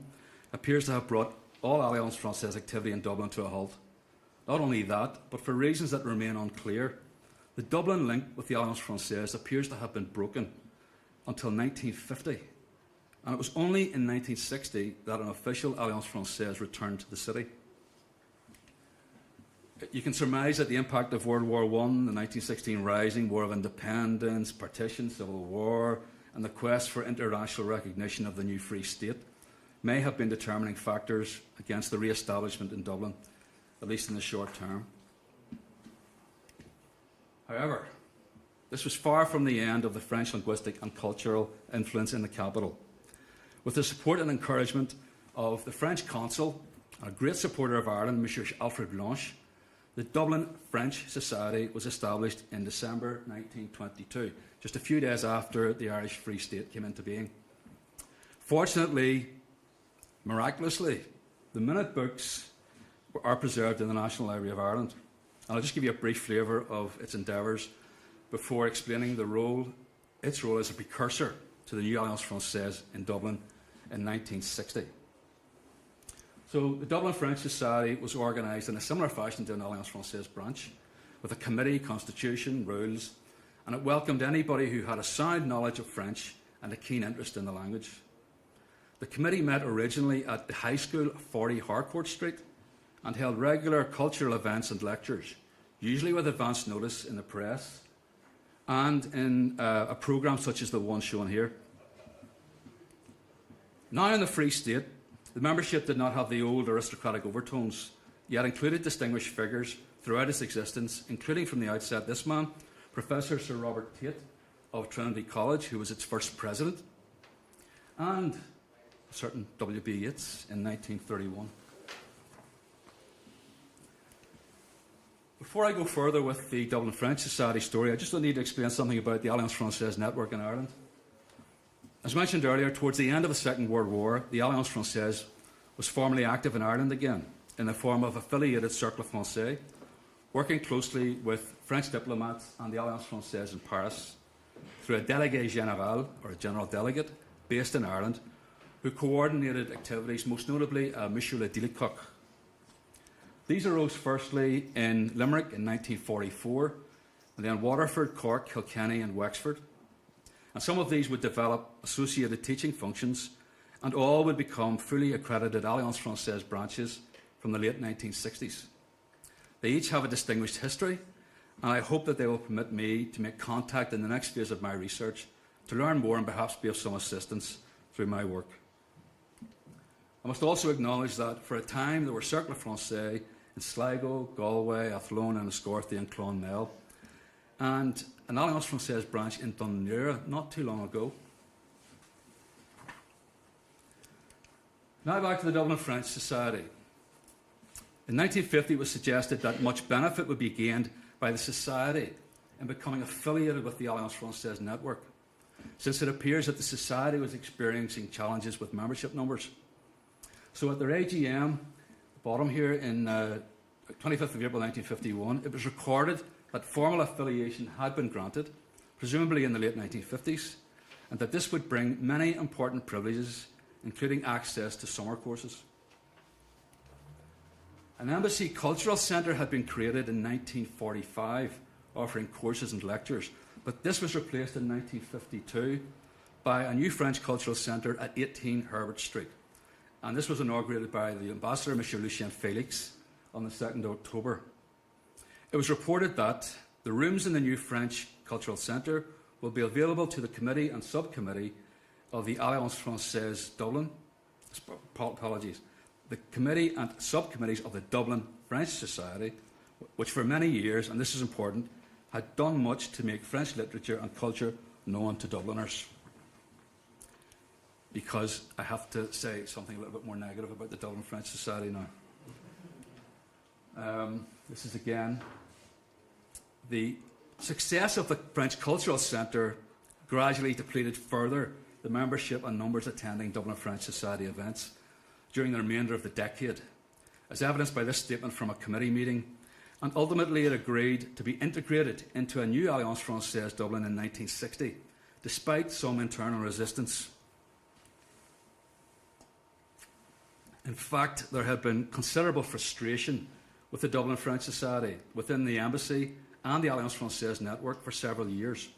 Speaker 5: appears to have brought all Alliance Française activity in Dublin to a halt. Not only that, but for reasons that remain unclear, the Dublin link with the Alliance Française appears to have been broken until 1950, and it was only in 1960 that an official Alliance Française returned to the city. You can surmise that the impact of World War I, the 1916 Rising, War of Independence, Partition, Civil War, and the quest for international recognition of the new Free State may have been determining factors against the re-establishment in Dublin, at least in the short term. However, this was far from the end of the French linguistic and cultural influence in the capital. With the support and encouragement of the French consul, a great supporter of Ireland, Monsieur Alfred Blanche, the Dublin French Society was established in December 1922, just a few days after the Irish Free State came into being. Fortunately, miraculously, the minute books are preserved in the National Library of Ireland. And I'll just give you a brief flavour of its endeavours before explaining its role as a precursor to the new Alliance Française in Dublin in 1960. So the Dublin French Society was organised in a similar fashion to an Alliance Française branch, with a committee, constitution, rules, and it welcomed anybody who had a sound knowledge of French and a keen interest in the language. The committee met originally at the high school, 40 Harcourt Street, and held regular cultural events and lectures, usually with advance notice in the press and in a programme such as the one shown here. Now in the Free State, the membership did not have the old aristocratic overtones, yet included distinguished figures throughout its existence, including from the outset this man, Professor Sir Robert Tate of Trinity College, who was its first president, and a certain W.B. Yeats in 1931. Before I go further with the Dublin French Society story, I just need to explain something about the Alliance Française network in Ireland. As mentioned earlier, towards the end of the Second World War, the Alliance Française was formally active in Ireland again, in the form of affiliated Cercle Français, working closely with French diplomats and the Alliance Française in Paris through a délégué général, or a general delegate, based in Ireland, who coordinated activities, most notably Monsieur le Dilicoq. These arose firstly in Limerick in 1944, and then Waterford, Cork, Kilkenny and Wexford. And some of these would develop associated teaching functions, and all would become fully accredited Alliance Française branches from the late 1960s. They each have a distinguished history, and I hope that they will permit me to make contact in the next phase of my research to learn more and perhaps be of some assistance through my work. I must also acknowledge that for a time there were Cercle Français in Sligo, Galway, Athlone and Escorthy and Clonmel, and an Alliance Française branch in Dunleera not too long ago. Now back to the Dublin French Society. In 1950 it was suggested that much benefit would be gained by the Society in becoming affiliated with the Alliance Française network, since it appears that the Society was experiencing challenges with membership numbers. So at their AGM, bottom here, in 25th of April 1951, it was recorded that formal affiliation had been granted, presumably in the late 1950s, and that this would bring many important privileges, including access to summer courses. An embassy cultural centre had been created in 1945, offering courses and lectures, but this was replaced in 1952 by a new French cultural centre at 18 Herbert Street. And this was inaugurated by the ambassador, Monsieur Lucien Félix, on the 2nd of October. It was reported that the rooms in the new French Cultural Centre will be available to the committee and subcommittee of the Alliance Française Dublin. Apologies. The committee and subcommittees of the Dublin French Society, which for many years, and this is important, had done much to make French literature and culture known to Dubliners. Because I have to say something a little bit more negative about the Dublin French Society now. This is again the success of the French Cultural Centre gradually depleted further the membership and numbers attending Dublin French Society events during the remainder of the decade, as evidenced by this statement from a committee meeting, and ultimately it agreed to be integrated into a new Alliance Française Dublin in 1960, despite some internal resistance. In fact, there had been considerable frustration with the Dublin French Society within the embassy and the Alliance Française network for several years,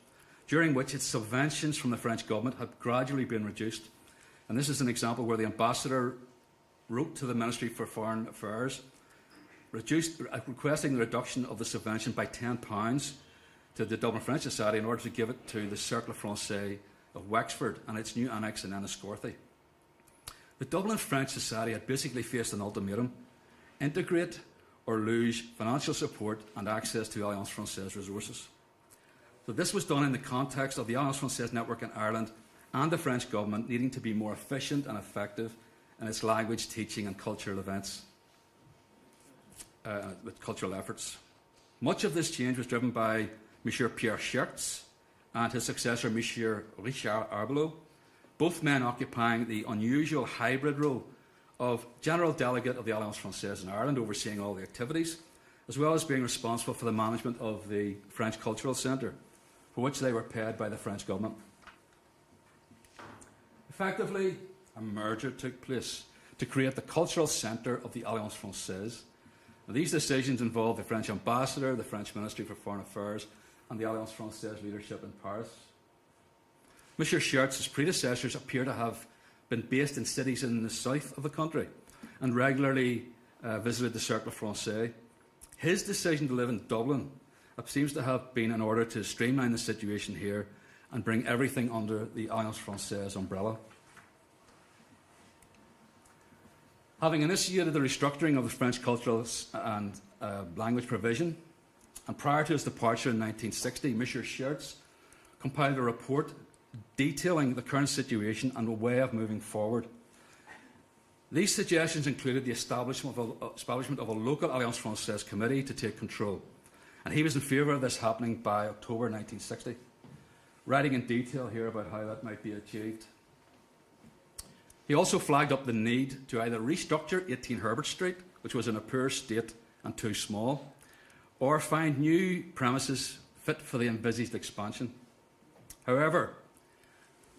Speaker 5: during which its subventions from the French government had gradually been reduced. And this is an example where the ambassador wrote to the Ministry for Foreign Affairs requesting the reduction of the subvention by £10 to the Dublin French Society in order to give it to the Cercle Français of Wexford and its new annex in Enniscorthy. The Dublin French Society had basically faced an ultimatum: integrate or lose financial support and access to Alliance Française resources. So this was done in the context of the Alliance Française network in Ireland and the French government needing to be more efficient and effective in its language, teaching and cultural events, with cultural efforts. Much of this change was driven by Monsieur Pierre Schertz and his successor, Monsieur Richard Arbelot, both men occupying the unusual hybrid role of General Delegate of the Alliance Française in Ireland, overseeing all the activities, as well as being responsible for the management of the French Cultural Centre, for which they were paid by the French government. Effectively, a merger took place to create the Cultural Centre of the Alliance Française. Now, these decisions involved the French ambassador, the French Ministry for Foreign Affairs, and the Alliance Française leadership in Paris. Monsieur Schertz's predecessors appear to have been based in cities in the south of the country and regularly visited the Cercle Français. His decision to live in Dublin seems to have been in order to streamline the situation here and bring everything under the Alliance Française umbrella. Having initiated the restructuring of the French cultural and language provision, and prior to his departure in 1960, Monsieur Schertz compiled a report detailing the current situation and a way of moving forward. These suggestions included the establishment of a local Alliance Française committee to take control, and he was in favour of this happening by October 1960, writing in detail here about how that might be achieved. He also flagged up the need to either restructure 18 Herbert Street, which was in a poor state and too small, or find new premises fit for the envisaged expansion. However,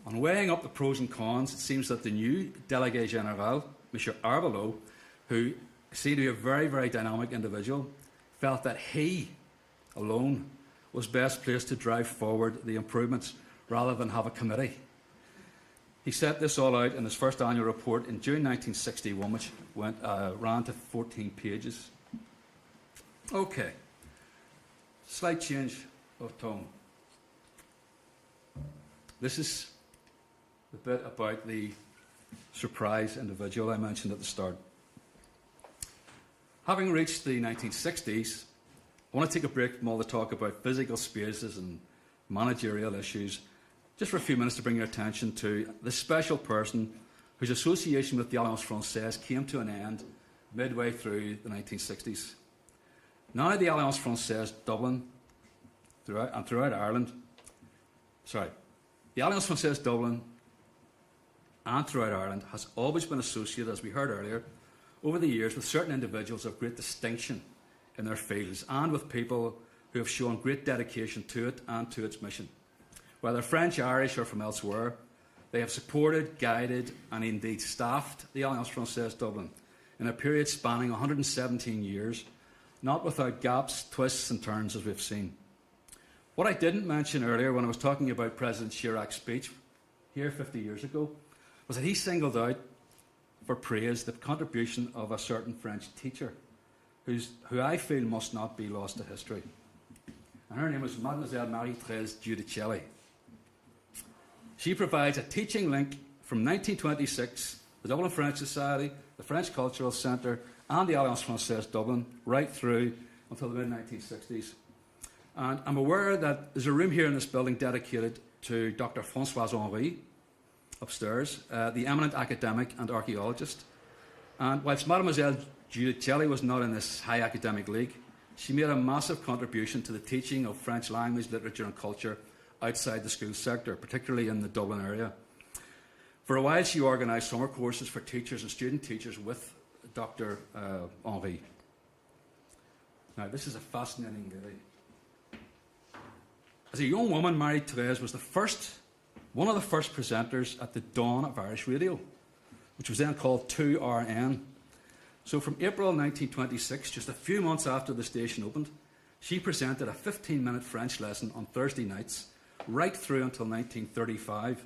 Speaker 5: on weighing up the pros and cons, it seems that the new Délégué Général, Monsieur Arbelot, who seemed to be a very, very dynamic individual, felt that he alone was best placed to drive forward the improvements rather than have a committee. He set this all out in his first annual report in June 1961, which ran to 14 pages. Okay, slight change of tone. This is the bit about the surprise individual I mentioned at the start. Having reached the 1960s, I want to take a break from all the talk about physical spaces and managerial issues, just for a few minutes to bring your attention to this special person whose association with the Alliance Française came to an end midway through the 1960s. Now the Alliance Française Dublin throughout Ireland, the Alliance Française Dublin and throughout Ireland has always been associated, as we heard earlier, over the years with certain individuals of great distinction in their fields and with people who have shown great dedication to it and to its mission. Whether French, Irish or from elsewhere, they have supported, guided and indeed staffed the Alliance Française Dublin in a period spanning 117 years, not without gaps, twists and turns as we've seen. What I didn't mention earlier when I was talking about President Chirac's speech here 50 years ago was that he singled out for praise the contribution of a certain French teacher who I feel must not be lost to history. And her name was Mademoiselle Marie-Thérèse Giudicelli. She provides a teaching link from 1926, the Dublin French Society, the French Cultural Centre and the Alliance Française Dublin, right through until the mid-1960s. And I'm aware that there's a room here in this building dedicated to Dr. Françoise Henry, upstairs, the eminent academic and archaeologist. And whilst Mademoiselle Giudicelli was not in this high academic league, she made a massive contribution to the teaching of French language, literature and culture outside the school sector, particularly in the Dublin area. For a while she organised summer courses for teachers and student teachers with Dr. Henry. Now this is a fascinating lady. As a young woman, Marie-Thérèse was one of the first presenters at the dawn of Irish radio, which was then called 2RN. So from April 1926, just a few months after the station opened, she presented a 15-minute French lesson on Thursday nights, right through until 1935.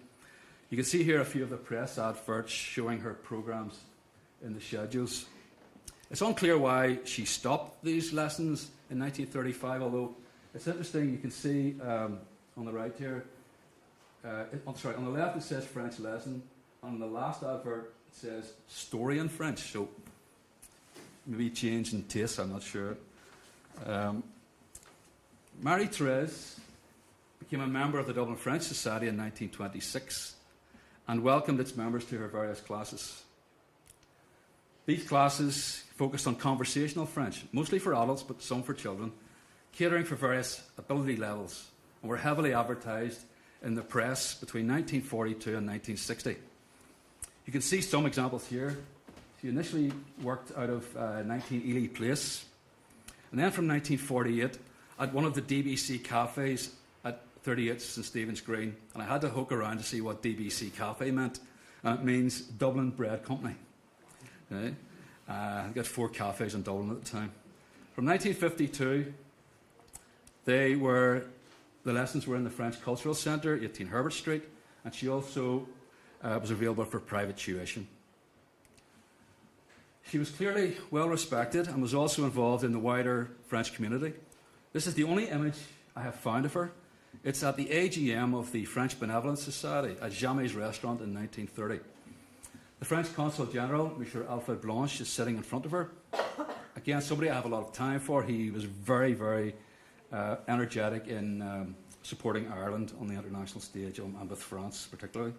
Speaker 5: You can see here a few of the press adverts showing her programmes in the schedules. It's unclear why she stopped these lessons in 1935, although it's interesting, you can see on the right here, on the left it says French lesson, on the last advert it says story in French, so maybe change in taste, I'm not sure. Marie-Thérèse became a member of the Dublin French Society in 1926 and welcomed its members to her various classes. These classes focused on conversational French, mostly for adults but some for children, catering for various ability levels, and were heavily advertised in the press between 1942 and 1960. You can see some examples here. She initially worked out of 19 Ely Place, and then from 1948 at one of the DBC cafes at 38 St Stephen's Green, and I had to hook around to see what DBC Cafe meant, and it means Dublin Bread Company. Okay? I got 4 cafes in Dublin at the time. From 1952, the lessons were in the French Cultural Centre, 18 Herbert Street, and she also was available for private tuition. She was clearly well respected and was also involved in the wider French community. This is the only image I have found of her. It's at the AGM of the French Benevolence Society at Jamais Restaurant in 1930. The French Consul General, Monsieur Alfred Blanche, is sitting in front of her. Again, somebody I have a lot of time for. He was very, very energetic in supporting Ireland on the international stage and with France particularly.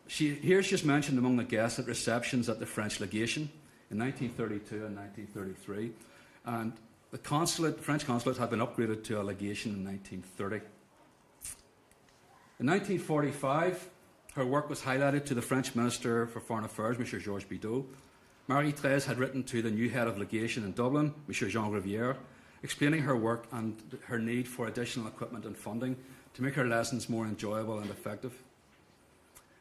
Speaker 5: Here she's mentioned among the guests at receptions at the French legation, in 1932 and 1933, and the French consulate had been upgraded to a legation in 1930. In 1945, her work was highlighted to the French Minister for Foreign Affairs, M. Georges Bidault. Marie-Thérèse had written to the new head of legation in Dublin, M. Jean Rivière, explaining her work and her need for additional equipment and funding to make her lessons more enjoyable and effective.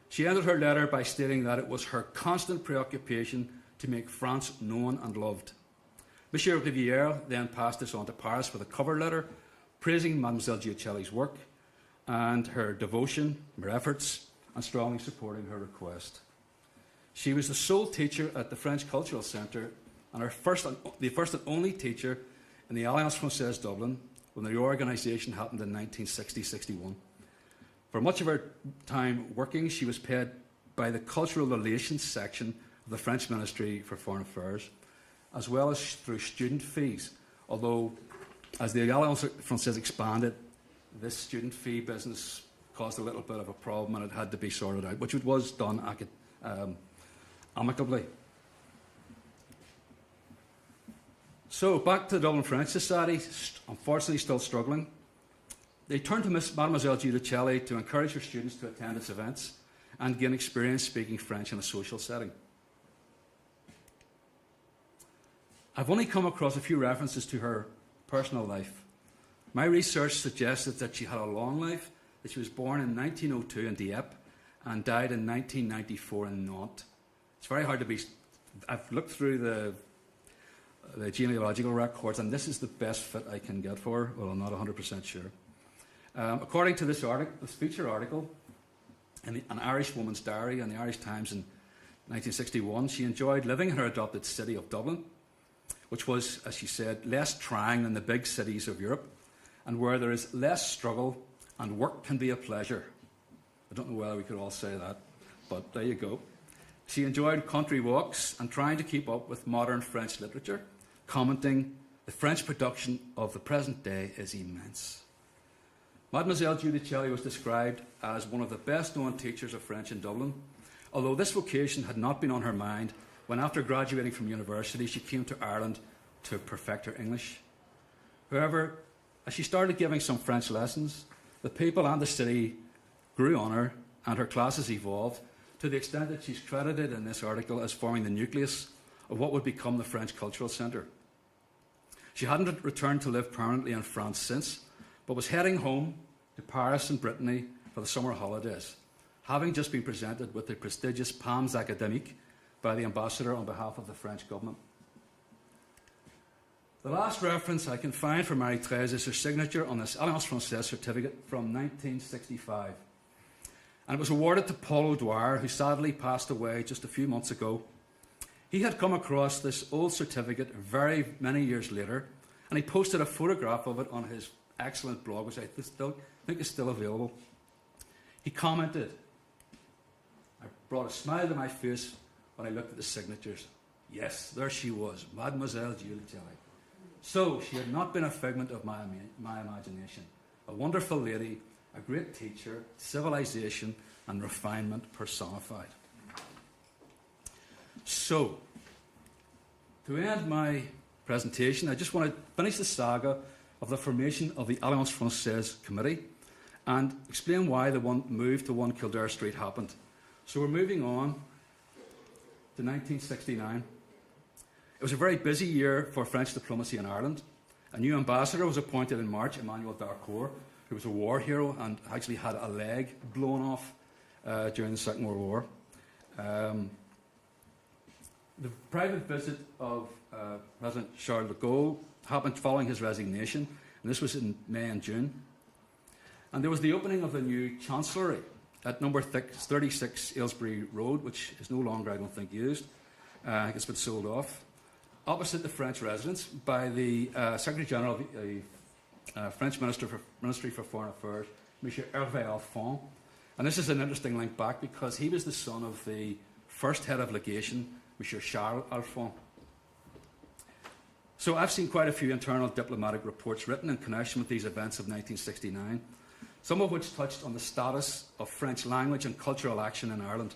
Speaker 5: She ended her letter by stating that it was her constant preoccupation to make France known and loved. M. Rivière then passed this on to Paris with a cover letter praising Mademoiselle Giudicelli's work and her devotion, her efforts, and strongly supporting her request. She was the sole teacher at the French Cultural Centre and the first and only teacher in the Alliance Française Dublin when the reorganisation happened in 1960-61. For much of her time working, she was paid by the Cultural Relations section of the French Ministry for Foreign Affairs, as well as through student fees, although as the Alliance Française expanded, this student fee business caused a little bit of a problem and it had to be sorted out, which it was done amicably. So back to the Dublin French Society, unfortunately still struggling. They turned to Mademoiselle Giudicelli to encourage her students to attend its events and gain experience speaking French in a social setting. I've only come across a few references to her personal life. My research suggested that she had a long life, that she was born in 1902 in Dieppe and died in 1994 in Nantes. It's very hard to be... I've looked through the genealogical records, and this is the best fit I can get for her. Well, I'm not 100% sure. According to this feature article in An Irish Woman's Diary in the Irish Times in 1961, she enjoyed living in her adopted city of Dublin, which was, as she said, less trying than the big cities of Europe, and where there is less struggle and work can be a pleasure. I don't know whether we could all say that, but there you go. She enjoyed country walks and trying to keep up with modern French literature, commenting, "The French production of the present day is immense." Mademoiselle Giudicelli was described as one of the best-known teachers of French in Dublin, although this vocation had not been on her mind when, after graduating from university, she came to Ireland to perfect her English. However, as she started giving some French lessons, the people and the city grew on her, and her classes evolved to the extent that she's credited in this article as forming the nucleus of what would become the French Cultural Centre. She hadn't returned to live permanently in France since, but was heading home to Paris and Brittany for the summer holidays, having just been presented with the prestigious Palmes Académiques by the ambassador on behalf of the French government. The last reference I can find for Marie-Thérèse is her signature on this Alliance Française certificate from 1965. And it was awarded to Paul O'Dwyer, who sadly passed away just a few months ago. He had come across this old certificate very many years later, and he posted a photograph of it on his excellent blog, which I think is still available. He commented, "I brought a smile to my face when I looked at the signatures. Yes, there she was, Mademoiselle Giudicelli. So she had not been a figment of my imagination. A wonderful lady, a great teacher, civilization and refinement personified." So, to end my presentation, I just want to finish the saga of the formation of the Alliance Française Committee and explain why the move to 1 Kildare Street happened. So we're moving on to 1969. It was a very busy year for French diplomacy in Ireland. A new ambassador was appointed in March, Emmanuel Darcourt, who was a war hero and actually had a leg blown off during the Second World War. The private visit of President Charles de Gaulle happened following his resignation, and this was in May and June. And there was the opening of the new Chancellery at number 36 Aylesbury Road, which is no longer, I don't think, used. I think it's been sold off. Opposite the French residence by the Secretary General of the French Ministry for Foreign Affairs, M. Hervé Alphonse. And this is an interesting link back because he was the son of the first head of legation, M. Charles Alphonse. So I've seen quite a few internal diplomatic reports written in connection with these events of 1969, some of which touched on the status of French language and cultural action in Ireland.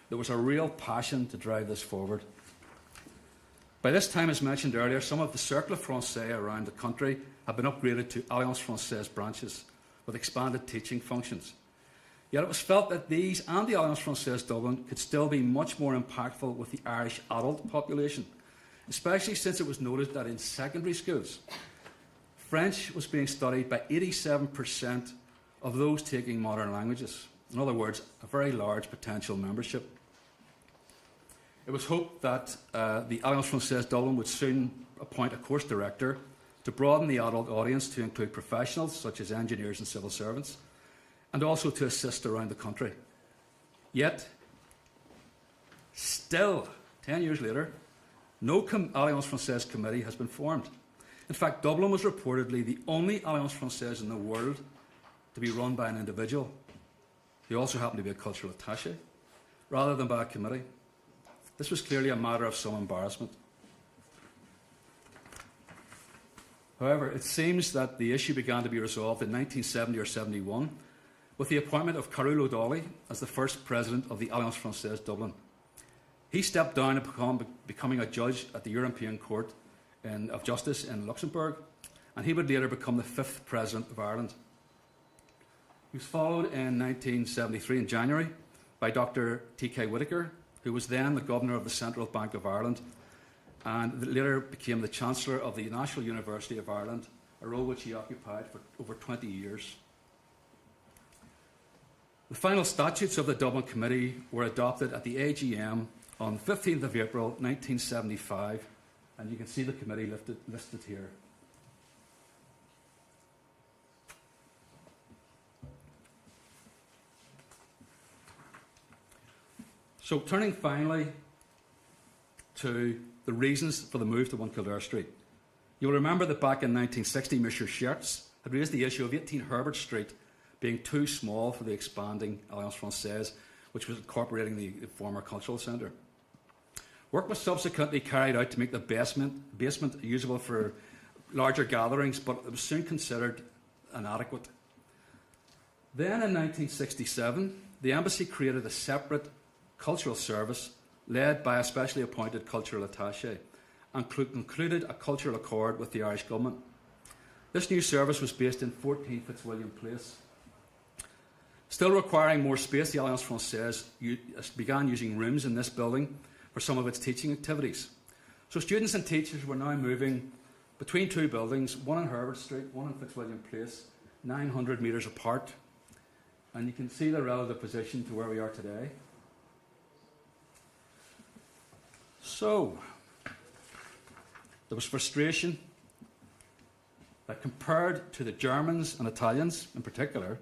Speaker 5: There was a real passion to drive this forward. By this time, as mentioned earlier, some of the Cercle Français around the country have been upgraded to Alliance Française branches with expanded teaching functions. Yet it was felt that these and the Alliance Française Dublin could still be much more impactful with the Irish adult population, especially since it was noted that in secondary schools, French was being studied by 87% of those taking modern languages. In other words, a very large potential membership. It was hoped that the Alliance Française Dublin would soon appoint a course director to broaden the adult audience to include professionals such as engineers and civil servants, and also to assist around the country. Yet, still, 10 years later, no Alliance Française committee has been formed. In fact, Dublin was reportedly the only Alliance Française in the world to be run by an individual who also happened to be a cultural attaché, rather than by a committee. This was clearly a matter of some embarrassment. However, it seems that the issue began to be resolved in 1970 or 71 with the appointment of Carol O'Donnell as the first president of the Alliance Française Dublin. He stepped down and becoming a judge at the European Court of Justice in Luxembourg, and he would later become the fifth president of Ireland. He was followed in 1973 in January by Dr. T.K. Whitaker, who was then the governor of the Central Bank of Ireland, and later became the Chancellor of the National University of Ireland, a role which he occupied for over 20 years. The final statutes of the Dublin Committee were adopted at the AGM on 15th of April 1975, and you can see the committee listed here. So turning finally to the reasons for the move to 1 Kildare Street. You'll remember that back in 1960, Monsieur Schertz had raised the issue of 18 Herbert Street being too small for the expanding Alliance Française, which was incorporating the former cultural centre. Work was subsequently carried out to make the basement usable for larger gatherings, but it was soon considered inadequate. Then in 1967, the embassy created a separate cultural service led by a specially appointed cultural attaché and concluded a cultural accord with the Irish government. This new service was based in 14 Fitzwilliam Place. Still requiring more space, the Alliance Française began using rooms in this building for some of its teaching activities. So students and teachers were now moving between two buildings, one on Herbert Street, one on Fitzwilliam Place, 900 metres apart. And you can see the relative position to where we are today. So, there was frustration that compared to the Germans and Italians in particular,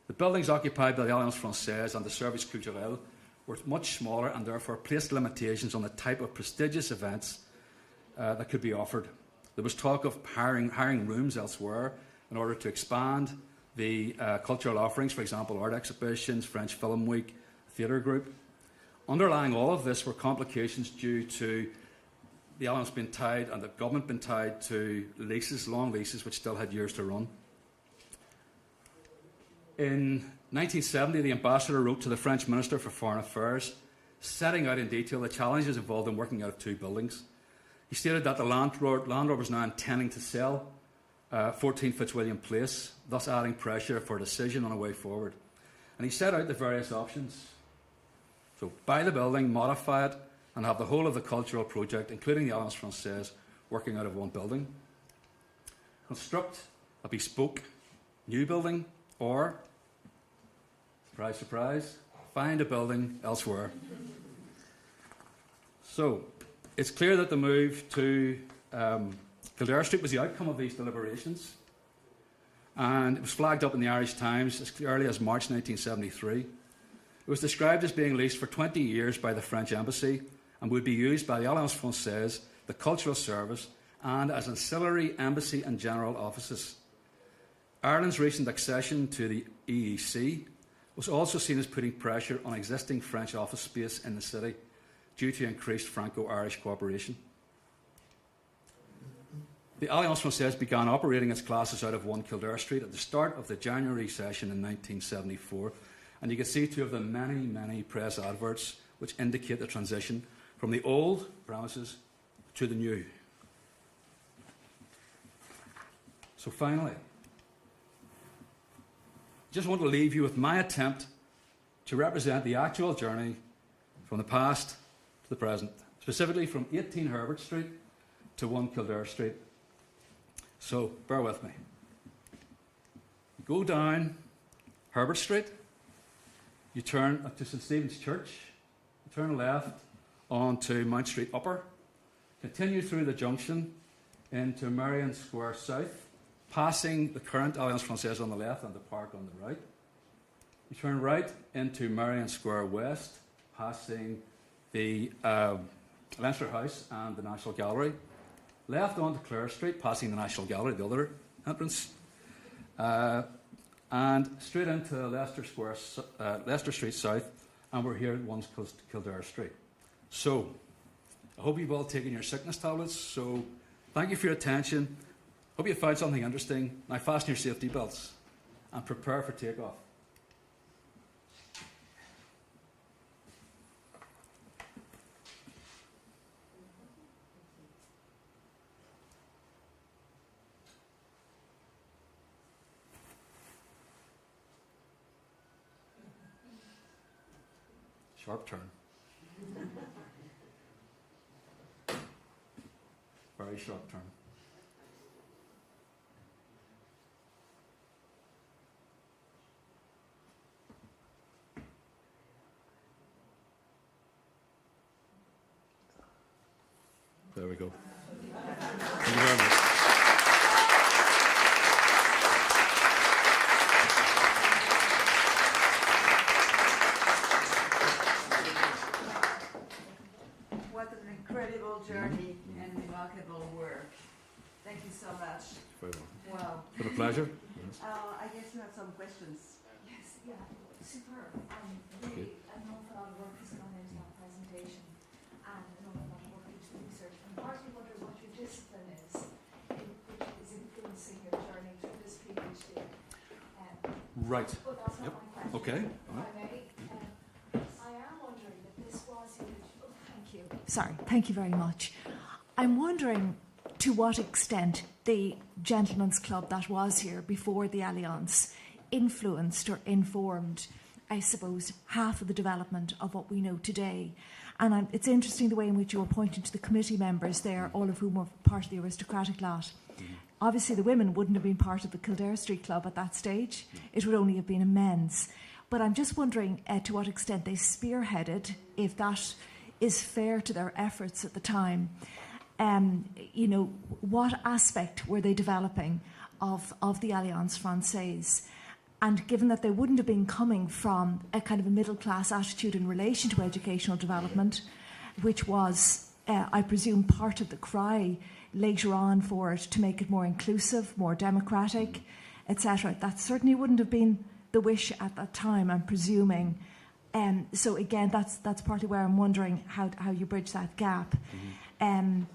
Speaker 5: the buildings occupied by the Alliance Française and the Service Culturel were much smaller and therefore placed limitations on the type of prestigious events that could be offered. There was talk of hiring rooms elsewhere in order to expand the cultural offerings, for example, art exhibitions, French Film Week, theatre group. Underlying all of this were complications due to the Alliance being tied and the government being tied to leases, long leases, which still had years to run. In 1970, the ambassador wrote to the French Minister for Foreign Affairs, setting out in detail the challenges involved in working out of two buildings. He stated that the landlord was now intending to sell 14 Fitzwilliam Place, thus adding pressure for a decision on a way forward. And he set out the various options. So buy the building, modify it, and have the whole of the cultural project, including the Alliance Française, working out of one building. Construct a bespoke new building, or, surprise, surprise, find a building elsewhere. So it's clear that the move to Kildare Street was the outcome of these deliberations, and it was flagged up in the Irish Times as early as March 1973. It was described as being leased for 20 years by the French Embassy and would be used by the Alliance Française, the Cultural Service, and as ancillary embassy and general offices. Ireland's recent accession to the EEC was also seen as putting pressure on existing French office space in the city due to increased Franco-Irish cooperation. The Alliance Française began operating its classes out of 1 Kildare Street at the start of the January session in 1974. And you can see two of the many, many press adverts which indicate the transition from the old premises to the new. So finally, just want to leave you with my attempt to represent the actual journey from the past to the present, specifically from 18 Herbert Street to 1 Kildare Street. So bear with me. Go down Herbert Street, you turn to St Stephen's Church, you turn left onto Mount Street Upper, continue through the junction into Marion Square South, passing the current Alliance Française on the left and the park on the right. You turn right into Marion Square West, passing the Leinster House and the National Gallery. Left onto Clare Street, passing the National Gallery, the other entrance. And straight into Leicester Street South, and we're here at 1 Kildare Street. So, I hope you've all taken your sickness tablets. So, thank you for your attention. Hope you found something interesting. Now fasten your safety belts and prepare for takeoff. Sharp turn. Very sharp turn. There we go. Thank you very much.
Speaker 2: What an incredible journey and remarkable work. Thank you so much.
Speaker 5: Very well.
Speaker 2: Wow.
Speaker 5: It's been a pleasure.
Speaker 2: I guess you have some questions.
Speaker 6: Yes, yeah, superb.
Speaker 5: Okay.
Speaker 6: Really, an awful lot of work has gone into that presentation and an awful lot of work into the research. And partly wonder what your discipline is, which is influencing your journey through this PhD.
Speaker 5: Right.
Speaker 6: But that's not
Speaker 5: Yep.
Speaker 6: my question.
Speaker 5: Okay.
Speaker 6: If I may, I am wondering if this was your... Oh, thank you. Sorry, thank you very much. I'm wondering to what extent the gentlemen's club that was here before the Alliance influenced or informed, I suppose, half of the development of what we know today. And it's interesting the way in which you were pointing to the committee members there, all of whom were part of the aristocratic lot. Obviously, the women wouldn't have been part of the Kildare Street Club at that stage. It would only have been a men's. But I'm just wondering to what extent they spearheaded, if that is fair to their efforts at the time. You know, what aspect were they developing of the Alliance Française? And given that they wouldn't have been coming from a kind of a middle-class attitude in relation to educational development, which was, I presume, part of the cry later on for it to make it more inclusive, more democratic, etc. That certainly wouldn't have been the wish at that time, I'm presuming. So again, that's partly where I'm wondering how you bridge that gap. And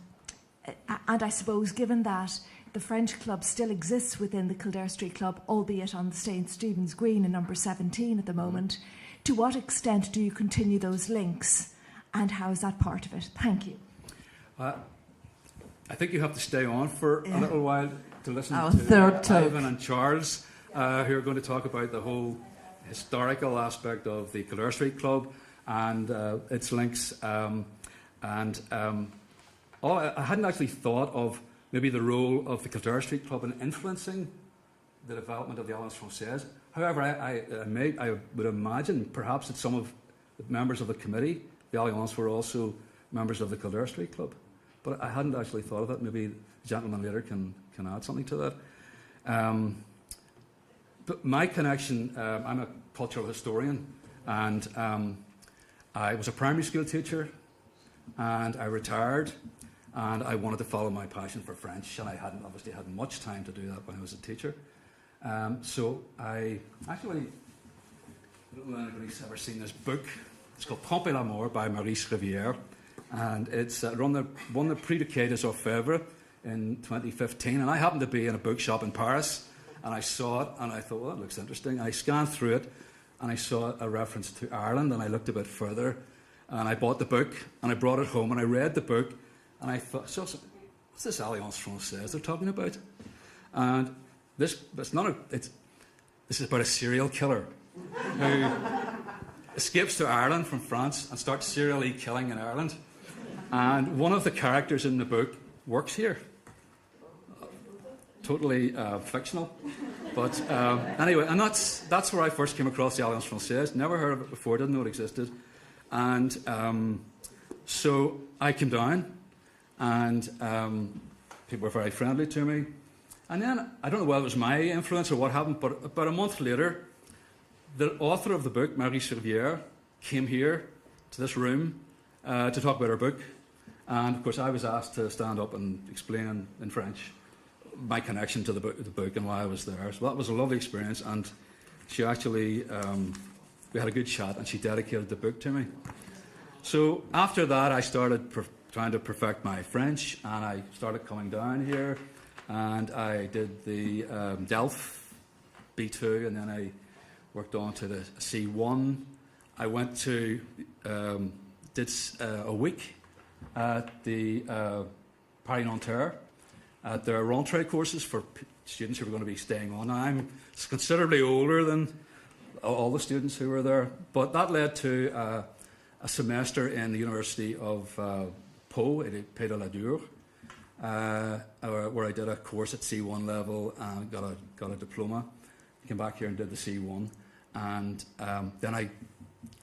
Speaker 6: I suppose, given that the French club still exists within the Kildare Street Club, albeit on St Stephen's Green in number 17 at the moment, to what extent do you continue those links, and how is that part of it? Thank you.
Speaker 5: I think you have to stay on for a little while to listen
Speaker 2: Our
Speaker 5: to
Speaker 2: third talk.
Speaker 5: Ivan and Charles, who are going to talk about the whole historical aspect of the Kildare Street Club and its links. I hadn't actually thought of maybe the role of the Kildare Street Club in influencing the development of the Alliance Française. However, I would imagine perhaps that some of the members of the committee, the Alliance, were also members of the Kildare Street Club. But I hadn't actually thought of that. Maybe the gentleman later can add something to that. But my connection, I'm a cultural historian, and I was a primary school teacher, and I retired, and I wanted to follow my passion for French, and I hadn't obviously had much time to do that when I was a teacher. So I actually, I don't know if anybody's ever seen this book. It's called Pompe l'Amour by Maurice Rivière, and it's won the Prix de Quai des Orfèvres in 2015. And I happened to be in a bookshop in Paris, and I saw it, and I thought, well, that looks interesting. I scanned through it, and I saw a reference to Ireland, and I looked a bit further, and I bought the book, and I brought it home, and I read the book, And I thought, so what's this Alliance Française they're talking about? And this is about a serial killer who escapes to Ireland from France and starts serially killing in Ireland. And one of the characters in the book works here. Totally fictional. But anyway, and that's where I first came across the Alliance Française. Never heard of it before, didn't know it existed. And so I came down, and people were very friendly to me. And then, I don't know whether it was my influence or what happened, but about a month later, the author of the book, Marie Servière, came here to this room to talk about her book. And of course, I was asked to stand up and explain in French my connection to the book and why I was there. So that was a lovely experience. And she actually, we had a good chat, and she dedicated the book to me. So after that, I started trying to perfect my French, and I started coming down here. And I did the Delft B2, and then I worked on to the C1. I went to, did a week at the Paris-Nanterre at their rentrée courses for students who were going to be staying on. Now, I'm considerably older than all the students who were there, but that led to a semester in the University of Pau, at Pays de la Dour, where I did a course at C1 level and got a diploma. Came back here and did the C1, and then I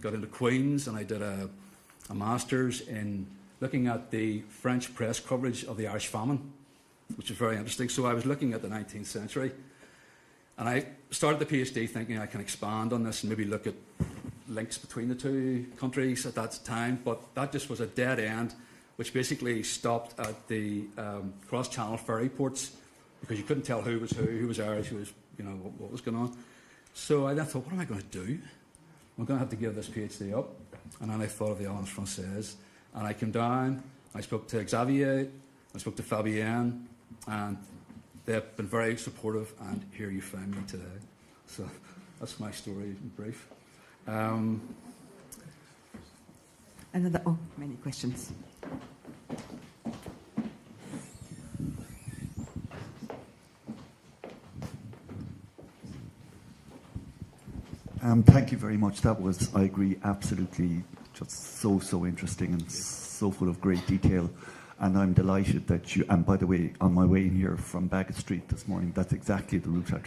Speaker 5: got into Queen's and I did a master's in looking at the French press coverage of the Irish famine, which was very interesting. So I was looking at the 19th century, and I started the PhD thinking I can expand on this and maybe look at links between the two countries at that time, but that just was a dead end, which basically stopped at the cross-channel ferry ports because you couldn't tell who was Irish, who was, what was going on. So I then thought, what am I going to do? I'm going to have to give this PhD up. And then I thought of the Alliance Française, and I came down, I spoke to Xavier, I spoke to Fabienne, and they've been very supportive, and here you find me today. So that's my story in brief.
Speaker 2: Many questions.
Speaker 7: Thank you very much. That was, I agree, absolutely just so interesting and so full of great detail. And I'm delighted that you, and by the way, on my way in here from Bagot Street this morning, that's exactly the route I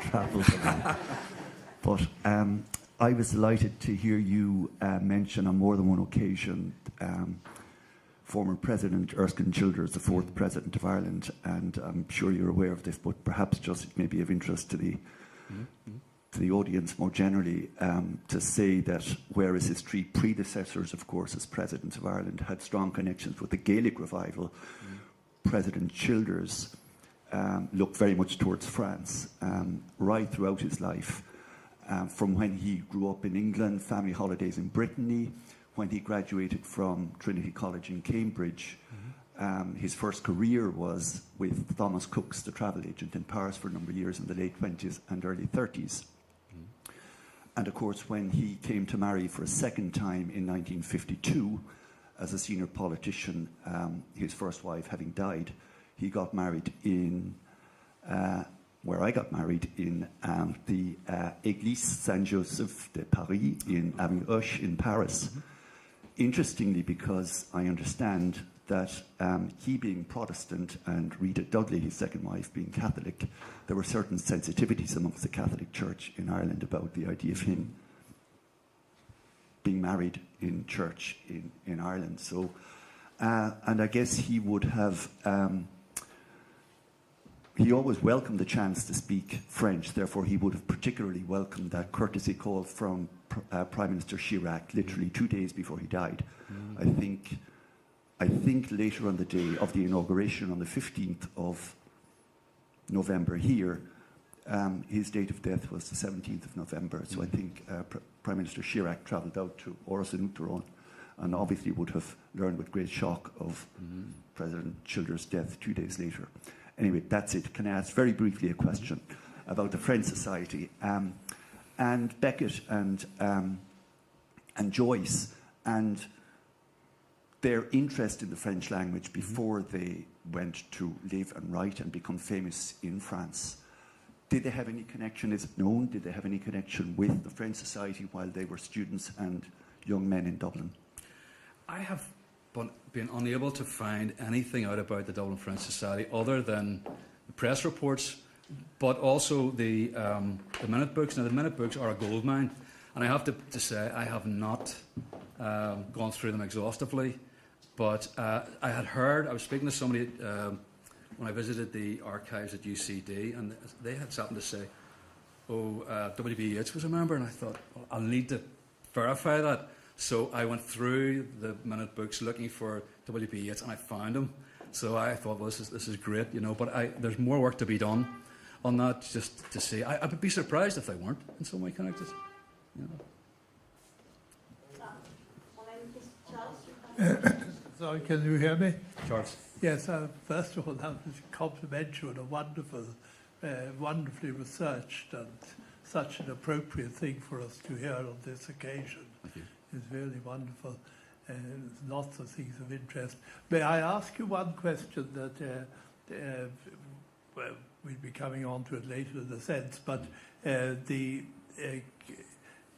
Speaker 7: travelled along. But I was delighted to hear you mention on more than one occasion former President Erskine Childers, the fourth President of Ireland, and I'm sure you're aware of this, but perhaps just it may be of interest to the audience more generally, to say that whereas his three predecessors, of course, as President of Ireland, had strong connections with the Gaelic revival, President Childers looked very much towards France right throughout his life. From when he grew up in England, family holidays in Brittany, when he graduated from Trinity College in Cambridge. His first career was with Thomas Cook's, the travel agent in Paris, for a number of years in the late 20s and early 30s. And of course, when he came to marry for a second time in 1952, as a senior politician, his first wife having died, he got married in where I got married, in the Église Saint-Joseph de Paris in Avenue Hoche in Paris. Interestingly, because I understand that he being Protestant and Rita Dudley, his second wife, being Catholic, there were certain sensitivities amongst the Catholic Church in Ireland about the idea of him being married in church in Ireland. So, and I guess he would have... he always welcomed the chance to speak French, therefore he would have particularly welcomed that courtesy call from Prime Minister Chirac literally 2 days before he died. I think later on the day of the inauguration on the 15th of November here, his date of death was the 17th of November, so I think Prime Minister Chirac travelled out to Oras and Uachtaráin and obviously would have learned with great shock of President Childers' death 2 days later. Anyway, that's it. Can I ask very briefly a question about the Friends Society? And Beckett and Joyce, and their interest in the French language before they went to live and write and become famous in France. Did they have any connection? Is it known? Did they have any connection with the French Society while they were students and young men in Dublin?
Speaker 5: I have been unable to find anything out about the Dublin French Society other than the press reports, but also the minute books. Now, the minute books are a goldmine, and I have to say I have not gone through them exhaustively, but I had heard, I was speaking to somebody when I visited the archives at UCD, and they had something to say, W.B. Yeats was a member, and I thought, well, I'll need to verify that. So I went through the minute books looking for W.B. Yeats, and I found him. So I thought, well, this is great, you know, but there's more work to be done on that, just to see. I would be surprised if they weren't in some way connected. You know.
Speaker 8: Sorry, can you hear me?
Speaker 5: Charles.
Speaker 8: Yes, first of all, that was a compliment you on a wonderful, wonderfully researched and such an appropriate thing for us to hear on this occasion.
Speaker 5: Thank you.
Speaker 8: It's really wonderful. Lots of things of interest. May I ask you one question that well, we'll be coming on to it later in a sense, but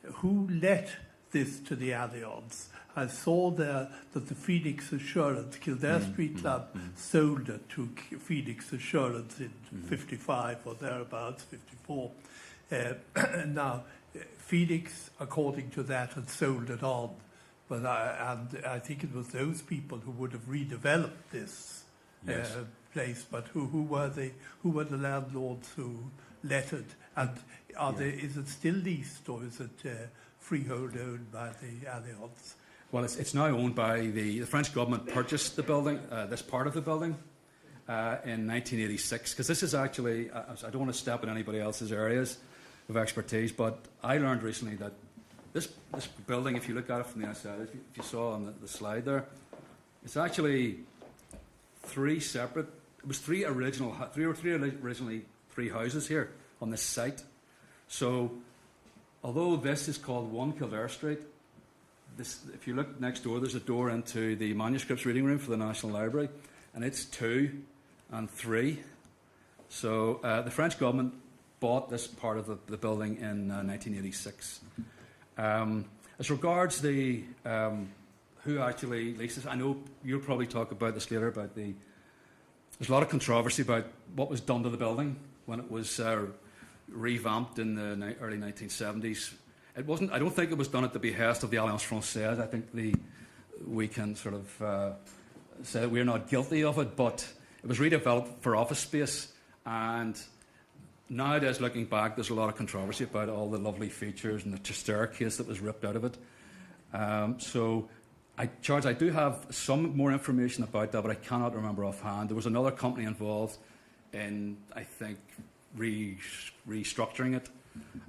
Speaker 8: who let this to the Alliance? I saw there that the Phoenix Assurance, Kildare Street Club, sold it to Phoenix Assurance in 55 or thereabouts, 54. Now, Phoenix, according to that, had sold it on. But I think it was those people who would have redeveloped this place. But who were they? Who were the landlords who let it? And is it still leased, or is it freehold owned by the Alliance?
Speaker 5: Well, it's now owned by the French government. Purchased the building, this part of the building, in 1986. Because this is actually, I don't want to step in anybody else's areas of expertise, but I learned recently that this building, if you look at it from the outside, if you saw on the slide there, it's actually three originally three houses here on this site. So, although this is called 1 Kildare Street, if you look next door, there's a door into the manuscripts reading room for the National Library, and it's 2 and 3. So the French government bought this part of the building in 1986. As regards the who actually leases, I know you'll probably talk about this later, about there's a lot of controversy about what was done to the building when it was revamped in the early 1970s. It wasn't. I don't think it was done at the behest of the Alliance Française. I think we can sort of say that we're not guilty of it, but it was redeveloped for office space. And nowadays, looking back, there's a lot of controversy about all the lovely features and the staircase that was ripped out of it. Charles, I do have some more information about that, but I cannot remember offhand. There was another company involved in, I think, restructuring it,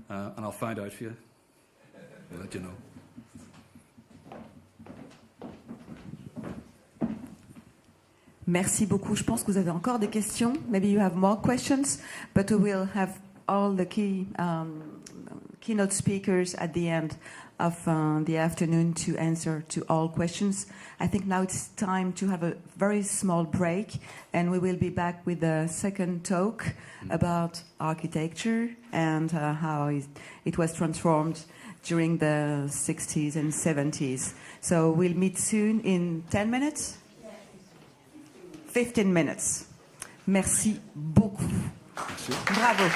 Speaker 5: and I'll find out for you. I'll let you know.
Speaker 2: Merci beaucoup. Je pense que vous avez encore des questions. Maybe you have more questions, but we will have all the keynote speakers at the end of the afternoon to answer to all questions. I think now it's time to have a very small break, and we will be back with the second talk about architecture and how it was transformed during the 60s and 70s. So we'll meet soon in 10 minutes? 15 minutes. Merci beaucoup.
Speaker 5: Merci.
Speaker 2: Bravo.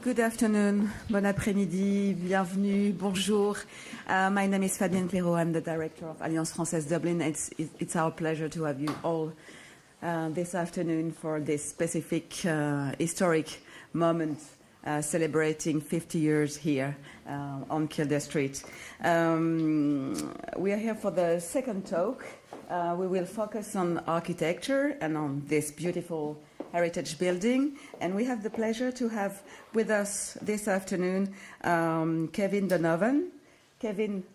Speaker 2: Good afternoon, bon après-midi, bienvenue, bonjour. My name is Fabienne Clairaut. I'm the director of Alliance Française Dublin. It's our pleasure to have you all this afternoon for this specific historic moment celebrating 50 years here on Kildare Street. We are here for the second talk. We will focus on architecture and on this beautiful heritage building, and we have the pleasure to have with us this afternoon Kevin Donovan. Kevin,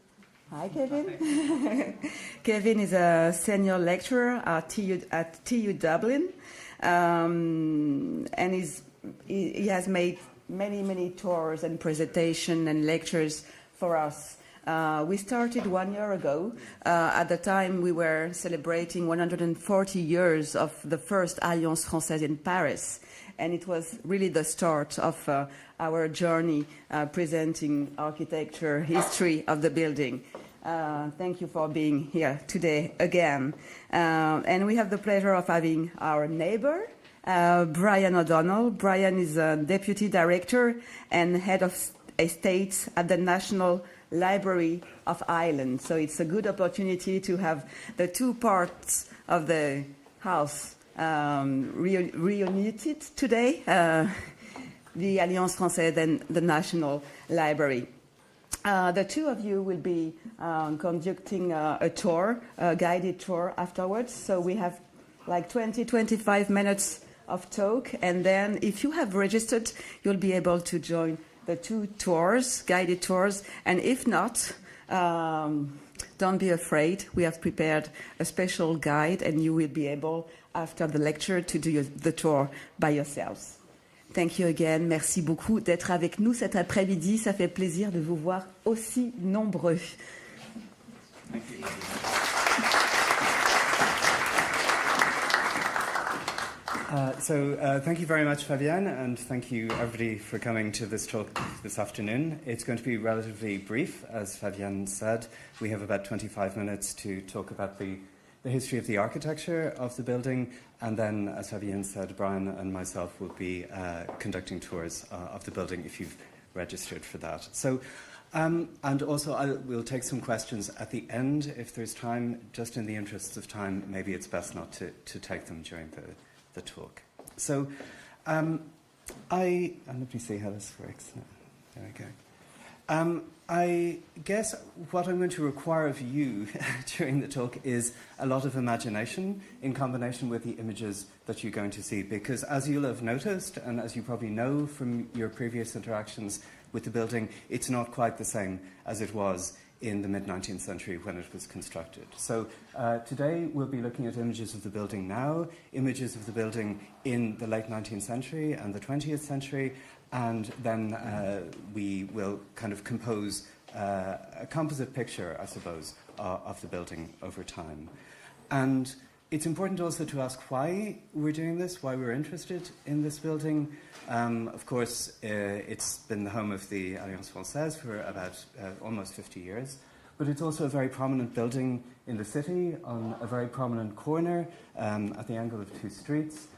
Speaker 2: hi Kevin. Kevin is a senior lecturer at TU Dublin, and he has made many tours and presentations and lectures for us. We started 1 year ago. At the time, we were celebrating 140 years of the first Alliance Française in Paris, and it was really the start of our journey presenting architecture, history of the building. Thank you for being here today again. And we have the pleasure of having our neighbor, Brian O'Donnell. Brian is a deputy director and head of estates at the National Library of Ireland. So it's a good opportunity to have the two parts of the house reunited today, the Alliance Française and the National Library. The two of you will be conducting a tour, a guided tour afterwards. So we have like 20-25 minutes of talk, and then if you have registered, you'll be able to join the two tours, guided tours, and if not, don't be afraid. We have prepared a special guide, and you will be able, after the lecture, to do the tour by yourselves. Thank you again. Merci beaucoup d'être avec nous cet après-midi. Ça fait plaisir de vous voir aussi nombreux.
Speaker 9: Thank you. Thank you very much, Fabienne, and thank you, everybody, for coming to this talk this afternoon. It's going to be relatively brief, as Fabienne said. We have about 25 minutes to talk about the history of the architecture of the building, and then, as Fabienne said, Brian and myself will be conducting tours of the building if you've registered for that. And also, we'll take some questions at the end if there's time. Just in the interests of time, maybe it's best not to take them during the talk. So, let me see how this works. There we go. I guess what I'm going to require of you during the talk is a lot of imagination in combination with the images that you're going to see, because as you'll have noticed, and as you probably know from your previous interactions with the building, it's not quite the same as it was in the mid-19th century when it was constructed. So today we'll be looking at images of the building now, images of the building in the late 19th century and the 20th century, and then we will kind of compose a composite picture, I suppose, of the building over time. And it's important also to ask why we're doing this, why we're interested in this building. Of course, it's been the home of the Alliance Française for about almost 50 years, but it's also a very prominent building in the city on a very prominent corner at the angle of two streets.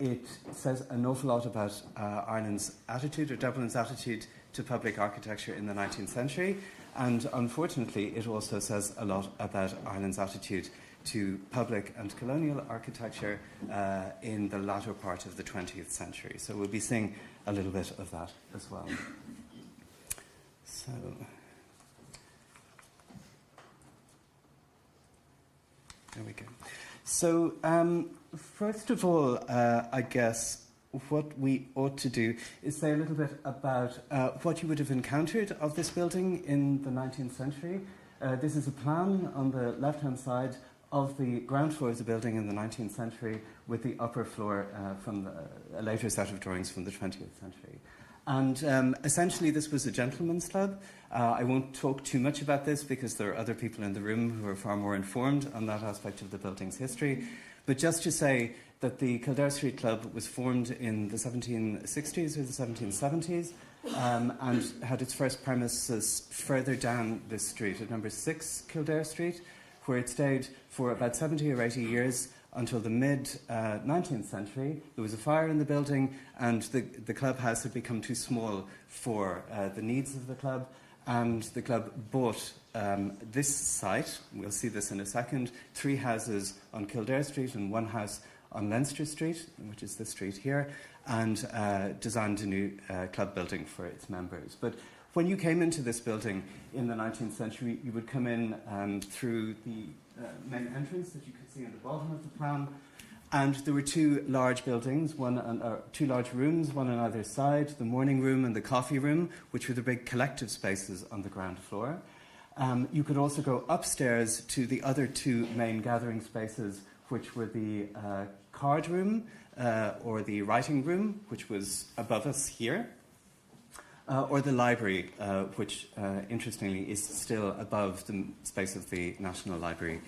Speaker 9: It says an awful lot about Ireland's attitude, or Dublin's attitude, to public architecture in the 19th century, and unfortunately it also says a lot about Ireland's attitude to public and colonial architecture in the latter part of the 20th century. So we'll be seeing a little bit of that as well. So, there we go. So, first of all, I guess what we ought to do is say a little bit about what you would have encountered of this building in the 19th century. This is a plan on the left-hand side of the ground floor of the building in the 19th century, with the upper floor from a later set of drawings from the 20th century. And essentially this was a gentleman's club. I won't talk too much about this because there are other people in the room who are far more informed on that aspect of the building's history. But just to say that the Kildare Street Club was formed in the 1760s or the 1770s and had its first premises further down this street at number 6 Kildare Street, where it stayed for about 70 or 80 years until the mid-19th century. There was a fire in the building, and the clubhouse had become too small for the needs of the club, and the club bought this site. We'll see this in a second. 3 houses on Kildare Street and 1 house on Leinster Street, which is this street here, and designed a new club building for its members. But when you came into this building in the 19th century, you would come in through the main entrance that you could see on the bottom of the plan, and there were 2 large buildings, 2 large rooms, one on either side, the morning room and the coffee room, which were the big collective spaces on the ground floor. You could also go upstairs to the other 2 main gathering spaces, which were the card room or the writing room, which was above us here, or the library, which interestingly is still above the space of the National Library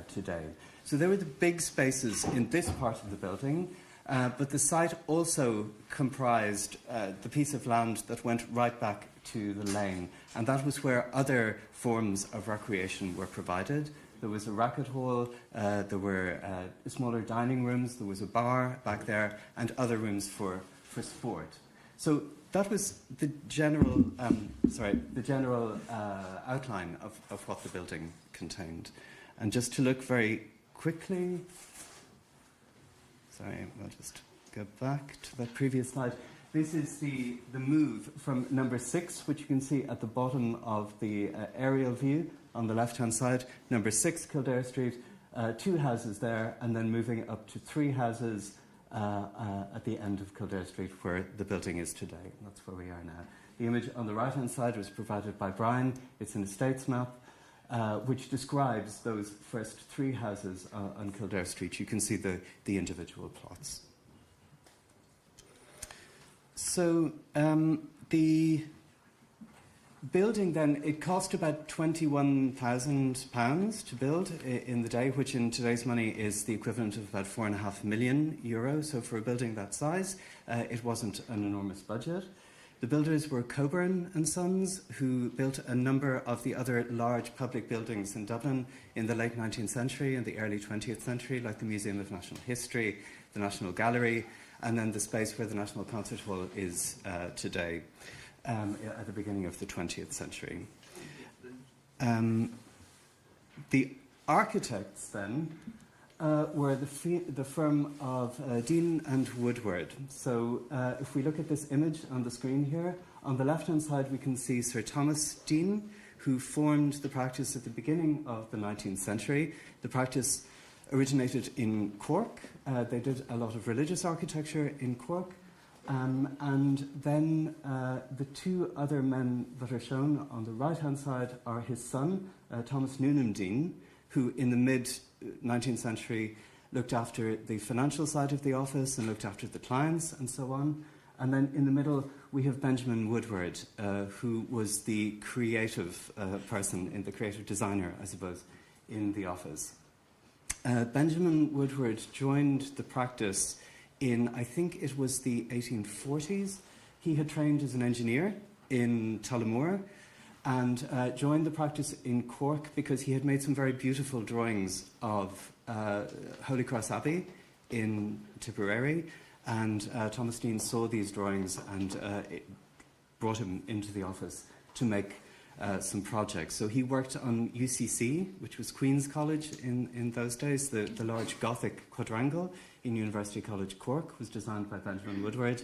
Speaker 9: today. So there were the big spaces in this part of the building, but the site also comprised the piece of land that went right back to the lane, and that was where other forms of recreation were provided. There was a racket hall, there were smaller dining rooms, there was a bar back there, and other rooms for sport. So that was the general outline of what the building contained. And just to look very quickly, I'll just go back to that previous slide. This is the move from number 6, which you can see at the bottom of the aerial view on the left-hand side. Number 6, Kildare Street, 2 houses there, and then moving up to 3 houses at the end of Kildare Street, where the building is today. And that's where we are now. The image on the right-hand side was provided by Brian. It's an estates map, which describes those first 3 houses on Kildare Street. You can see the individual plots. So the building then, it cost about £21,000 to build in the day, which in today's money is the equivalent of about €4.5 million. So for a building that size, it wasn't an enormous budget. The builders were Coburn and Sons, who built a number of the other large public buildings in Dublin in the late 19th century and the early 20th century, like the Museum of National History, the National Gallery, and then the space where the National Concert Hall is today, at the beginning of the 20th century. The architects then were the firm of Dean and Woodward. So if we look at this image on the screen here, on the left-hand side we can see Sir Thomas Dean, who formed the practice at the beginning of the 19th century. The practice originated in Cork. They did a lot of religious architecture in Cork. And then the 2 other men that are shown on the right-hand side are his son, Thomas Newnham Dean, who in the mid-19th century looked after the financial side of the office and looked after the clients and so on. And then in the middle we have Benjamin Woodward, who was the creative person, the creative designer, I suppose, in the office. Benjamin Woodward joined the practice in, I think it was the 1840s. He had trained as an engineer in Tullamore and joined the practice in Cork because he had made some very beautiful drawings of Holy Cross Abbey in Tipperary, and Thomas Dean saw these drawings and it brought him into the office to make some projects. So he worked on UCC, which was Queen's College in those days. The large Gothic quadrangle in University College Cork was designed by Benjamin Woodward.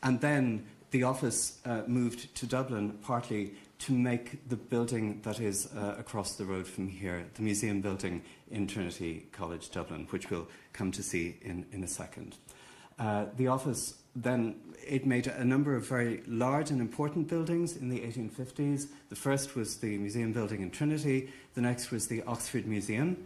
Speaker 9: And then the office moved to Dublin partly to make the building that is across the road from here, the museum building in Trinity College Dublin, which we'll come to see in a second. The office then, it made a number of very large and important buildings in the 1850s. The first was the museum building in Trinity. The next was the Oxford Museum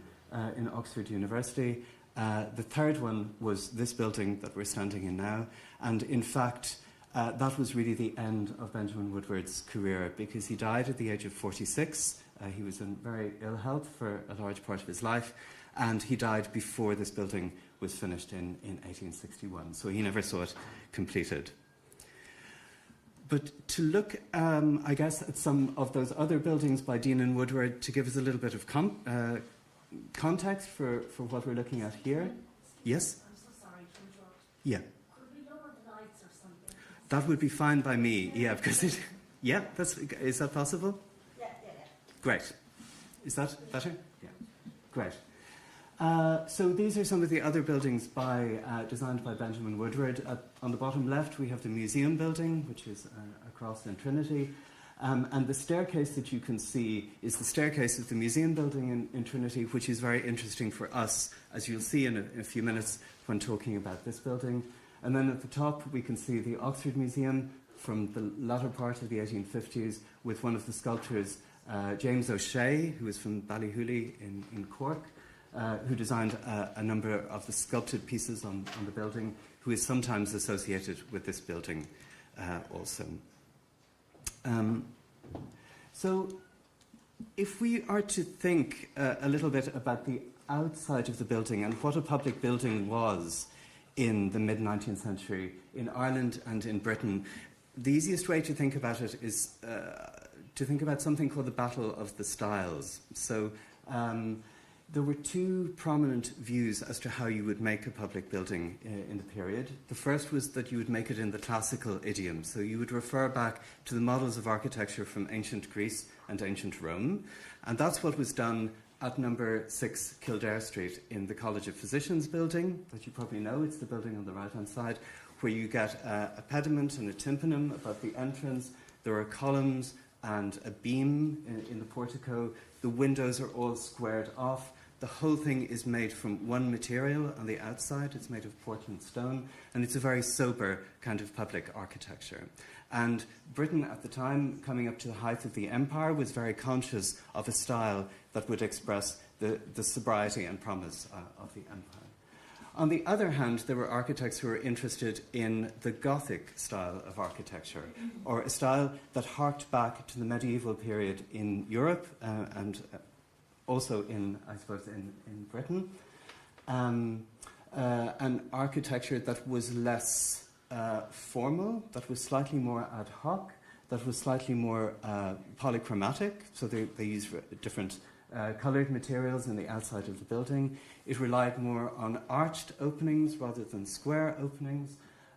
Speaker 9: in Oxford University. The third one was this building that we're standing in now. And in fact, that was really the end of Benjamin Woodward's career because he died at the age of 46. He was in very ill health for a large part of his life. And he died before this building was finished in 1861. So he never saw it completed. But to look, I guess, at some of those other buildings by Dean and Woodward to give us a little bit of context for what we're looking at here. Yes?
Speaker 10: I'm so sorry to interrupt.
Speaker 9: Yeah.
Speaker 10: Could we lower the lights or something?
Speaker 9: That would be fine by me, yeah, because it... Yeah, is that possible?
Speaker 10: Yeah.
Speaker 9: Great. Is that better? Yeah. Great. So these are some of the other buildings designed by Benjamin Woodward. On the bottom left, we have the museum building, which is across in Trinity. And the staircase that you can see is the staircase of the museum building in Trinity, which is very interesting for us, as you'll see in a few minutes when talking about this building. And then at the top, we can see the Oxford Museum from the latter part of the 1850s with one of the sculptors, James O'Shea, who is from Ballyhooly in Cork, who designed a number of the sculpted pieces on the building, who is sometimes associated with this building also. So if we are to think a little bit about the outside of the building and what a public building was in the mid-19th century in Ireland and in Britain, the easiest way to think about it is to think about something called the Battle of the Styles. So there were two prominent views as to how you would make a public building in the period. The first was that you would make it in the classical idiom. So you would refer back to the models of architecture from ancient Greece and ancient Rome. And that's what was done at number 6 Kildare Street in the College of Physicians building, that you probably know. It's the building on the right-hand side, where you get a pediment and a tympanum above the entrance. There are columns and a beam in the portico. The windows are all squared off. The whole thing is made from one material on the outside. It's made of Portland stone, and it's a very sober kind of public architecture. And Britain at the time, coming up to the height of the empire, was very conscious of a style that would express the sobriety and promise of the empire. On the other hand, there were architects who were interested in the Gothic style of architecture, or a style that harked back to the medieval period in Europe and also in Britain. An architecture that was less formal, that was slightly more ad hoc, that was slightly more polychromatic, so they used different coloured materials in the outside of the building. It relied more on arched openings rather than square openings.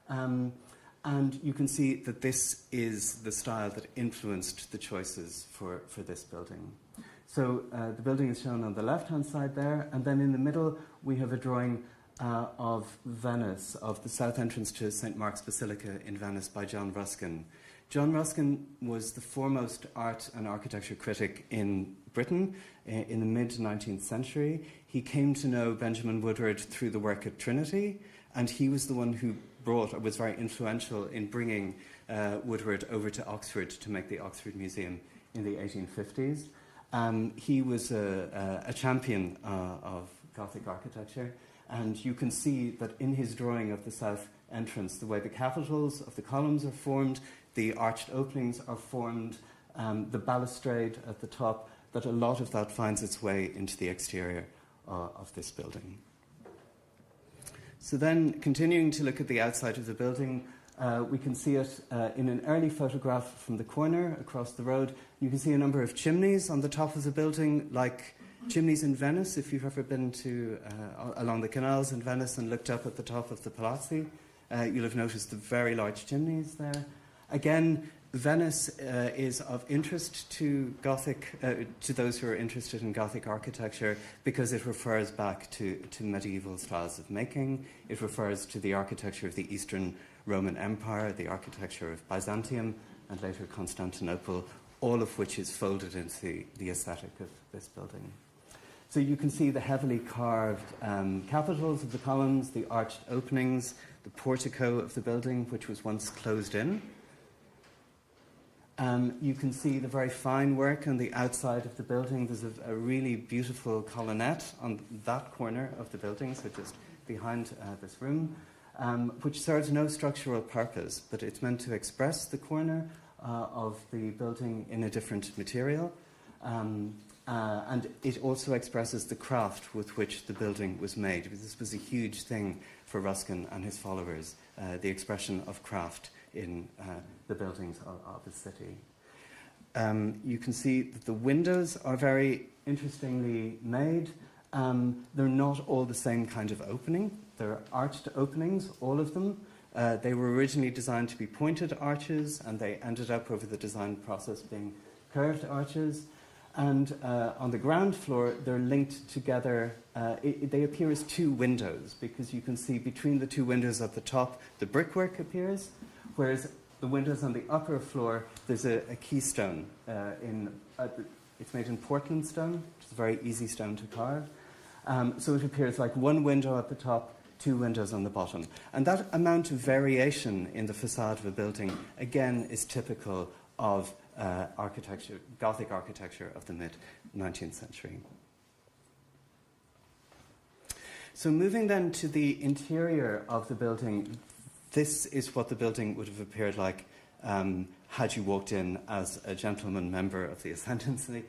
Speaker 9: And you can see that this is the style that influenced the choices for this building. So the building is shown on the left-hand side there, and then in the middle we have a drawing of Venice, of the south entrance to St. Mark's Basilica in Venice by John Ruskin. John Ruskin was the foremost art and architecture critic in Britain in the mid-19th century. He came to know Benjamin Woodward through the work at Trinity, and he was the one who was very influential in bringing Woodward over to Oxford to make the Oxford Museum in the 1850s. He was a champion of Gothic architecture, and you can see that in his drawing of the south entrance, the way the capitals of the columns are formed, the arched openings are formed, the balustrade at the top, that a lot of that finds its way into the exterior of this building. So then, continuing to look at the outside of the building, we can see it in an early photograph from the corner across the road. You can see a number of chimneys on the top of the building, like chimneys in Venice. If you've ever been along the canals in Venice and looked up at the top of the palazzi, you'll have noticed the very large chimneys there. Again, Venice is of interest to to those who are interested in Gothic architecture, because it refers back to medieval styles of making. It refers to the architecture of the Eastern Roman Empire, the architecture of Byzantium, and later Constantinople, all of which is folded into the aesthetic of this building. So you can see the heavily carved capitals of the columns, the arched openings, the portico of the building, which was once closed in. You can see the very fine work on the outside of the building. There's a really beautiful colonnette on that corner of the building, so just behind this room, which serves no structural purpose, but it's meant to express the corner of the building in a different material. And it also expresses the craft with which the building was made. This was a huge thing for Ruskin and his followers, the expression of craft in the buildings of the city. You can see that the windows are very interestingly made. They're not all the same kind of opening. They're arched openings, all of them. They were originally designed to be pointed arches, and they ended up over the design process being curved arches. And on the ground floor, they're linked together. They appear as two windows, because you can see between the two windows at the top, the brickwork appears, whereas the windows on the upper floor, there's a keystone. It's made in Portland stone, which is a very easy stone to carve. So it appears like one window at the top, two windows on the bottom. And that amount of variation in the facade of a building, again, is typical of architecture, Gothic architecture of the mid-19th century. So moving then to the interior of the building, this is what the building would have appeared like had you walked in as a gentleman member of the Ascendancy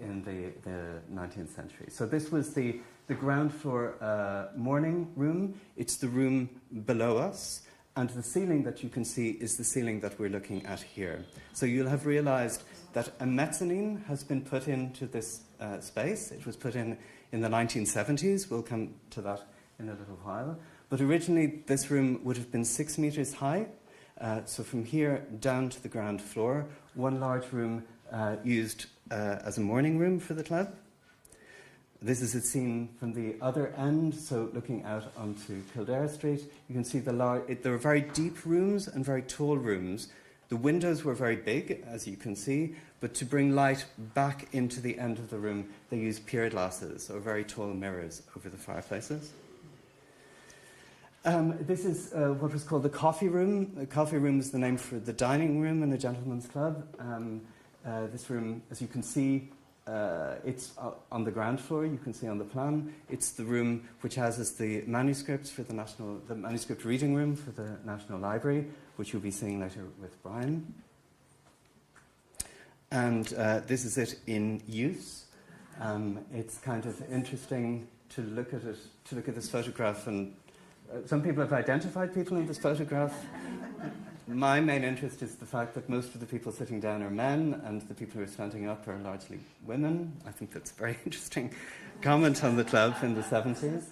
Speaker 9: in the 19th century. So this was the ground floor morning room. It's the room below us. And the ceiling that you can see is the ceiling that we're looking at here. So you'll have realized that a mezzanine has been put into this space. It was put in the 1970s. We'll come to that in a little while. But originally, this room would have been 6 meters high. So from here down to the ground floor, one large room used as a morning room for the club. This is a scene from the other end, so looking out onto Kildare Street. You can see there were very deep rooms and very tall rooms. The windows were very big, as you can see, but to bring light back into the end of the room, they used pier glasses, or very tall mirrors over the fireplaces. This is what was called the coffee room. The coffee room is the name for the dining room in a gentleman's club. This room, as you can see, it's on the ground floor. You can see on the plan. It's the room which houses the manuscripts for the manuscript reading room for the National Library, which you'll be seeing later with Brian. And this is it in use. It's kind of interesting to look at it, to look at this photograph, and some people have identified people in this photograph. My main interest is the fact that most of the people sitting down are men, and the people who are standing up are largely women. I think that's a very interesting comment on the club in the 70s.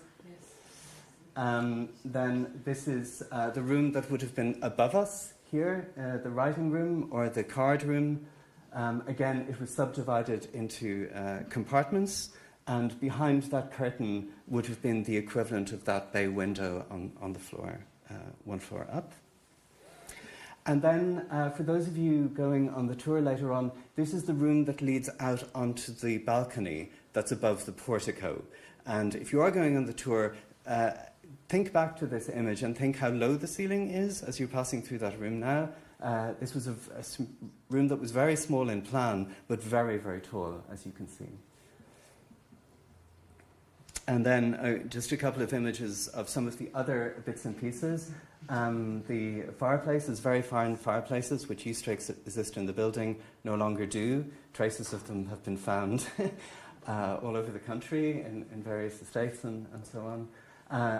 Speaker 9: Then this is the room that would have been above us here, the writing room or the card room. Again, it was subdivided into compartments, and behind that curtain would have been the equivalent of that bay window on the floor, one floor up. And then, for those of you going on the tour later on, this is the room that leads out onto the balcony that's above the portico. And if you are going on the tour, think back to this image and think how low the ceiling is as you're passing through that room now. This was a room that was very small in plan, but very, very tall, as you can see. And then just a couple of images of some of the other bits and pieces. The fireplaces, very fine fireplaces, which used to exist in the building, no longer do. Traces of them have been found all over the country in various estates and so on.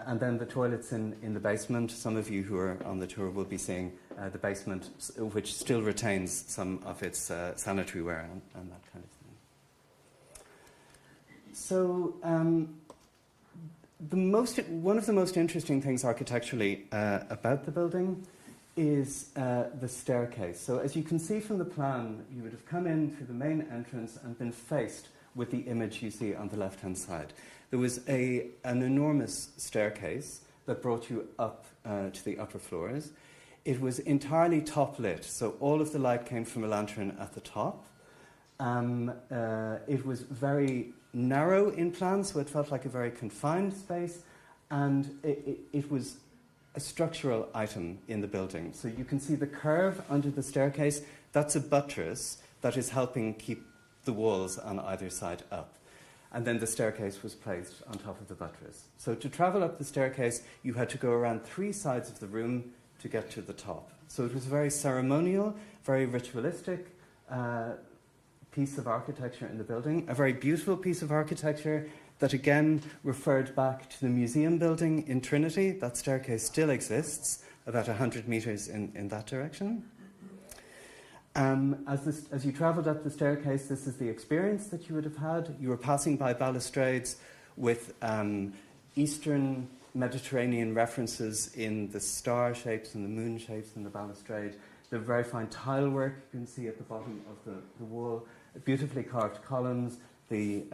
Speaker 9: And then the toilets in the basement. Some of you who are on the tour will be seeing the basement, which still retains some of its sanitary ware and that kind of thing. So one of the most interesting things architecturally about the building is the staircase. So as you can see from the plan, you would have come in through the main entrance and been faced with the image you see on the left-hand side. There was an enormous staircase that brought you up to the upper floors. It was entirely top-lit, so all of the light came from a lantern at the top. It was very narrow in plan, so it felt like a very confined space, and it was a structural item in the building. So you can see the curve under the staircase. That's a buttress that is helping keep the walls on either side up. And then the staircase was placed on top of the buttress. So to travel up the staircase, you had to go around 3 sides of the room to get to the top. So it was a very ceremonial, very ritualistic piece of architecture in the building, a very beautiful piece of architecture that again referred back to the museum building in Trinity. That staircase still exists, about 100 metres in that direction. As you travelled up the staircase, this is the experience that you would have had. You were passing by balustrades with Eastern Mediterranean references in the star shapes and the moon shapes and the balustrade. The very fine tile work you can see at the bottom of the wall, beautifully carved columns, the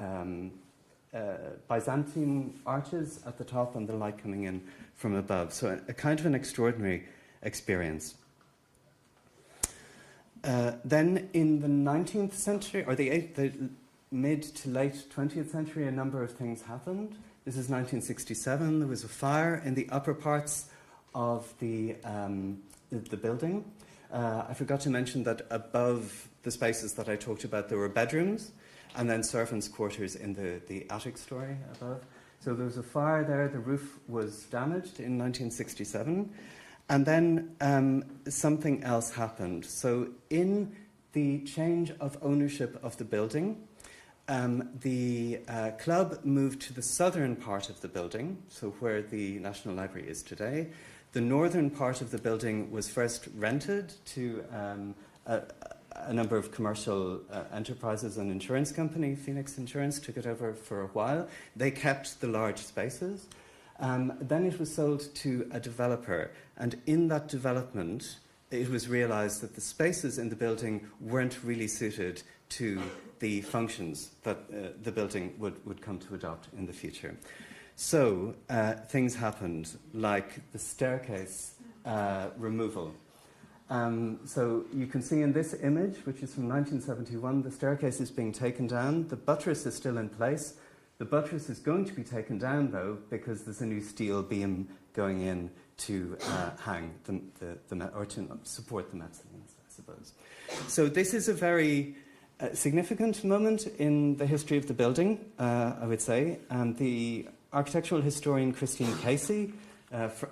Speaker 9: Byzantine arches at the top and the light coming in from above. So a kind of an extraordinary experience. Then in the 19th century, or the mid to late 20th century, a number of things happened. This is 1967. There was a fire in the upper parts of the building. I forgot to mention that above the spaces that I talked about, there were bedrooms and then servants' quarters in the attic story above. So there was a fire there. The roof was damaged in 1967. And then something else happened. So in the change of ownership of the building, the club moved to the southern part of the building, so where the National Library is today. The northern part of the building was first rented to a number of commercial enterprises. An insurance company, Phoenix Insurance, took it over for a while. They kept the large spaces. Then it was sold to a developer, and in that development, it was realized that the spaces in the building weren't really suited to the functions that the building would come to adopt in the future. So things happened, like the staircase removal. So you can see in this image, which is from 1971, the staircase is being taken down. The buttress is still in place. The buttress is going to be taken down, though, because there's a new steel beam going in to hang or to support the mezzanines, I suppose. So this is a very significant moment in the history of the building, I would say. And the architectural historian Christine Casey,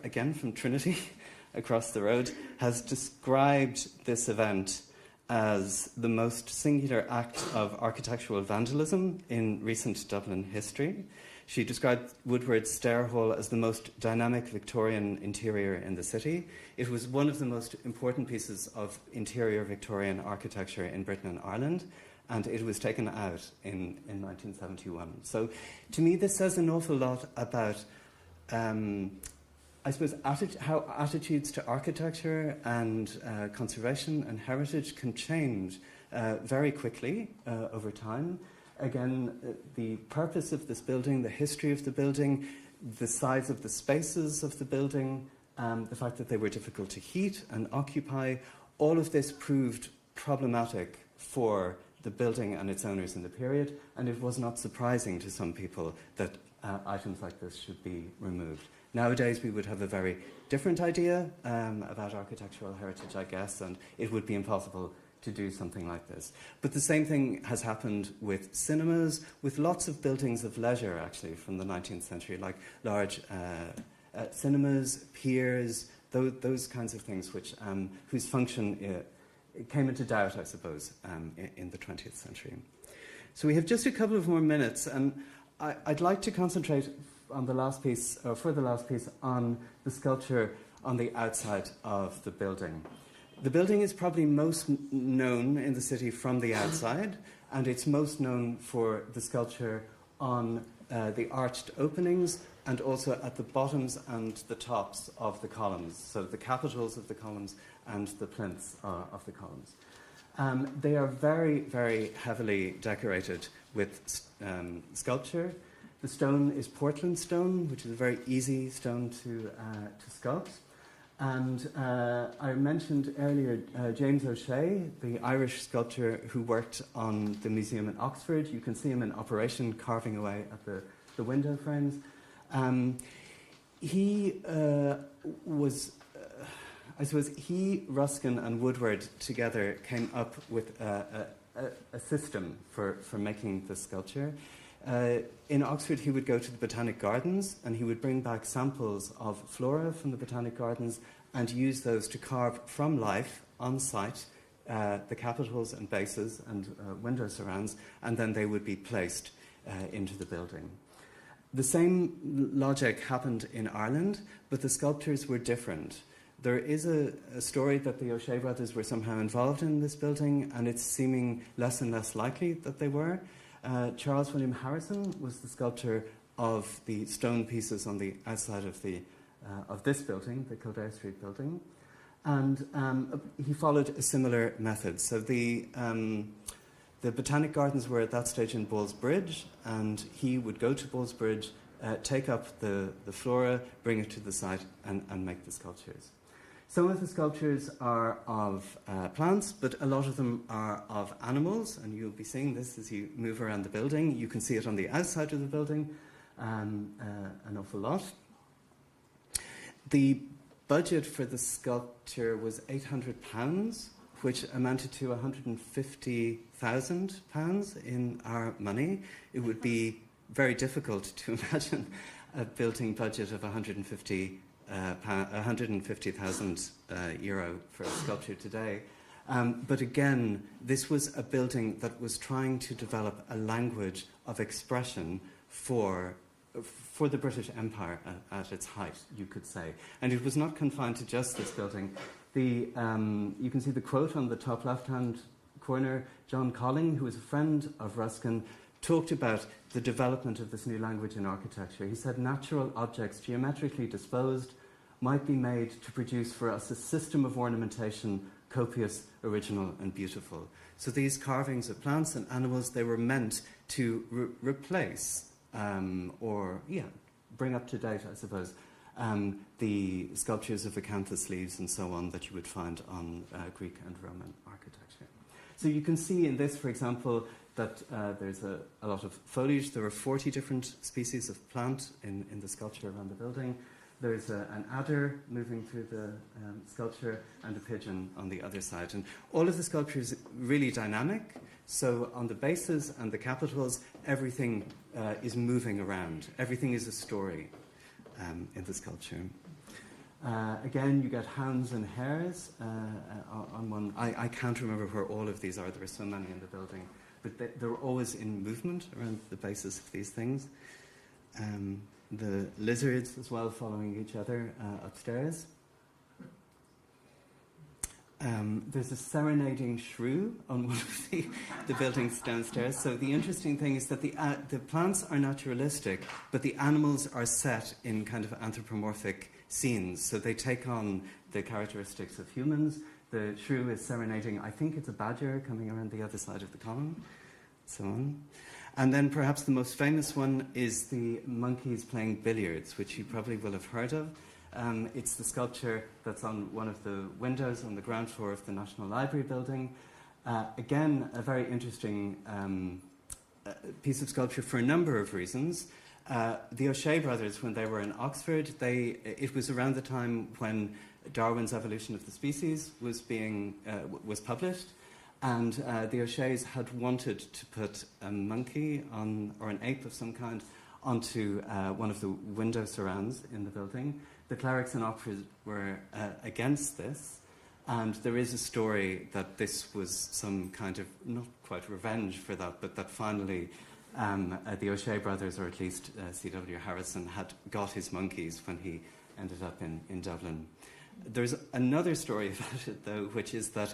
Speaker 9: again from Trinity, across the road, has described this event as the most singular act of architectural vandalism in recent Dublin history. She described Woodward's stair hall as the most dynamic Victorian interior in the city. It was one of the most important pieces of interior Victorian architecture in Britain and Ireland, and it was taken out in 1971. So to me, this says an awful lot about I suppose how attitudes to architecture and conservation and heritage can change very quickly over time. Again, the purpose of this building, the history of the building, the size of the spaces of the building, the fact that they were difficult to heat and occupy, all of this proved problematic for the building and its owners in the period, and it was not surprising to some people that items like this should be removed. Nowadays, we would have a very different idea about architectural heritage, I guess, and it would be impossible to do something like this. But the same thing has happened with cinemas, with lots of buildings of leisure, actually, from the 19th century, like large cinemas, piers, those kinds of things, whose function came into doubt, I suppose, in the 20th century. So we have just a couple of more minutes, and I'd like to concentrate on the last piece, or for the last piece, on the sculpture on the outside of the building. The building is probably most known in the city from the outside, and it's most known for the sculpture on the arched openings and also at the bottoms and the tops of the columns, so the capitals of the columns and the plinths of the columns. They are very, very heavily decorated with sculpture. The stone is Portland stone, which is a very easy stone to sculpt. And I mentioned earlier James O'Shea, the Irish sculptor who worked on the museum in Oxford. You can see him in operation carving away at the window frames. He was, I suppose, Ruskin and Woodward together came up with a system for making the sculpture. In Oxford, he would go to the Botanic Gardens and he would bring back samples of flora from the Botanic Gardens and use those to carve from life on site the capitals and bases and window surrounds, and then they would be placed into the building. The same logic happened in Ireland, but the sculptures were different. There is a story that the O'Shea brothers were somehow involved in this building, and it's seeming less and less likely that they were. Charles William Harrison was the sculptor of the stone pieces on the outside of this building, the Kildare Street building. And he followed a similar method. So the Botanic Gardens were at that stage in Ballsbridge, and he would go to Ballsbridge, take up the flora, bring it to the site, and make the sculptures. Some of the sculptures are of plants, but a lot of them are of animals, and you'll be seeing this as you move around the building. You can see it on the outside of the building an awful lot. The budget for the sculpture was £800, which amounted to £150,000 in our money. It would be very difficult to imagine a building budget of €150,000 for a sculpture today. But again, this was a building that was trying to develop a language of expression for the British Empire at its height, you could say. And it was not confined to just this building. You can see the quote on the top left-hand corner. John Colling, who was a friend of Ruskin, talked about the development of this new language in architecture. He said, natural objects, geometrically disposed, might be made to produce for us a system of ornamentation, copious, original, and beautiful. So these carvings of plants and animals, they were meant to replace bring up to date, I suppose, the sculptures of acanthus leaves and so on that you would find on Greek and Roman architecture. So you can see in this, for example, that there's a lot of foliage. There are 40 different species of plant in the sculpture around the building. There's an adder moving through the sculpture and a pigeon on the other side. And all of the sculpture is really dynamic. So on the bases and the capitals, everything is moving around. Everything is a story in the sculpture. Again, you get hounds and hares on one. I can't remember where all of these are. There are so many in the building. But they're always in movement around the bases of these things. The lizards as well following each other upstairs. There's a serenading shrew on one of the buildings downstairs. So the interesting thing is that the plants are naturalistic, but the animals are set in kind of anthropomorphic scenes. So they take on the characteristics of humans. The shrew is serenading, I think it's a badger coming around the other side of the column, so on. And then perhaps the most famous one is the monkeys playing billiards, which you probably will have heard of. It's the sculpture that's on one of the windows on the ground floor of the National Library building. Again, a very interesting piece of sculpture for a number of reasons. The O'Shea brothers, when they were in Oxford, it was around the time when Darwin's Evolution of the Species was published, and the O'Sheas had wanted to put a monkey or an ape of some kind onto one of the window surrounds in the building. The clerics and operatives were against this, and there is a story that this was some kind of, not quite revenge for that, but that finally the O'Shea brothers, or at least C.W. Harrison, had got his monkeys when he ended up in Dublin. There's another story about it, though, which is that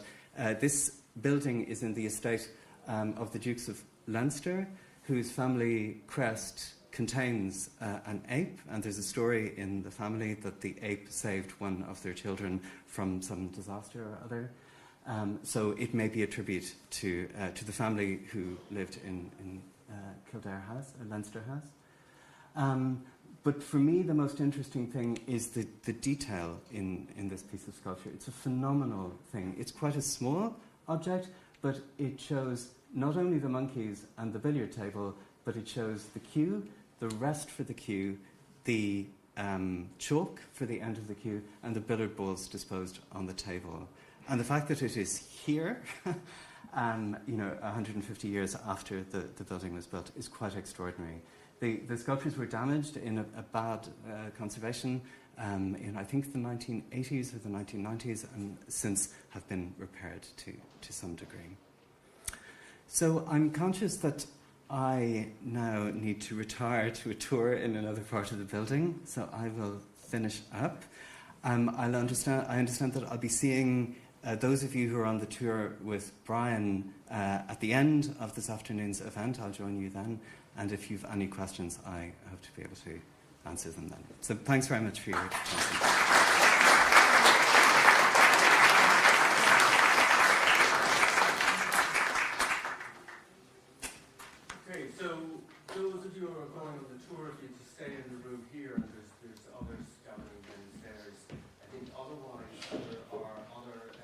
Speaker 9: this building is in the estate of the Dukes of Leinster, whose family crest contains an ape, and there's a story in the family that the ape saved one of their children from some disaster or other. So it may be a tribute to the family who lived in Kildare House, or Leinster House. But for me, the most interesting thing is the detail in this piece of sculpture. It's a phenomenal thing. It's quite a small object, but it shows not only the monkeys and the billiard table, but it shows the cue, the rest for the cue, the chalk for the end of the cue, and the billiard balls disposed on the table. And the fact that it is here, 150 years after the building was built, is quite extraordinary. The sculptures were damaged in a bad conservation in, I think, the 1980s or the 1990s, and since have been repaired to some degree. So I'm conscious that I now need to retire to a tour in another part of the building, so I will finish up. I understand that I'll be seeing those of you who are on the tour with Brian at the end of this afternoon's event. I'll join you then. And if you've any questions, I hope to be able to answer them then. So thanks very much for your attention.
Speaker 11: Okay, so those of you who are going on the tour, if you to stay in the room here, and there's others gathering downstairs. I think otherwise there are other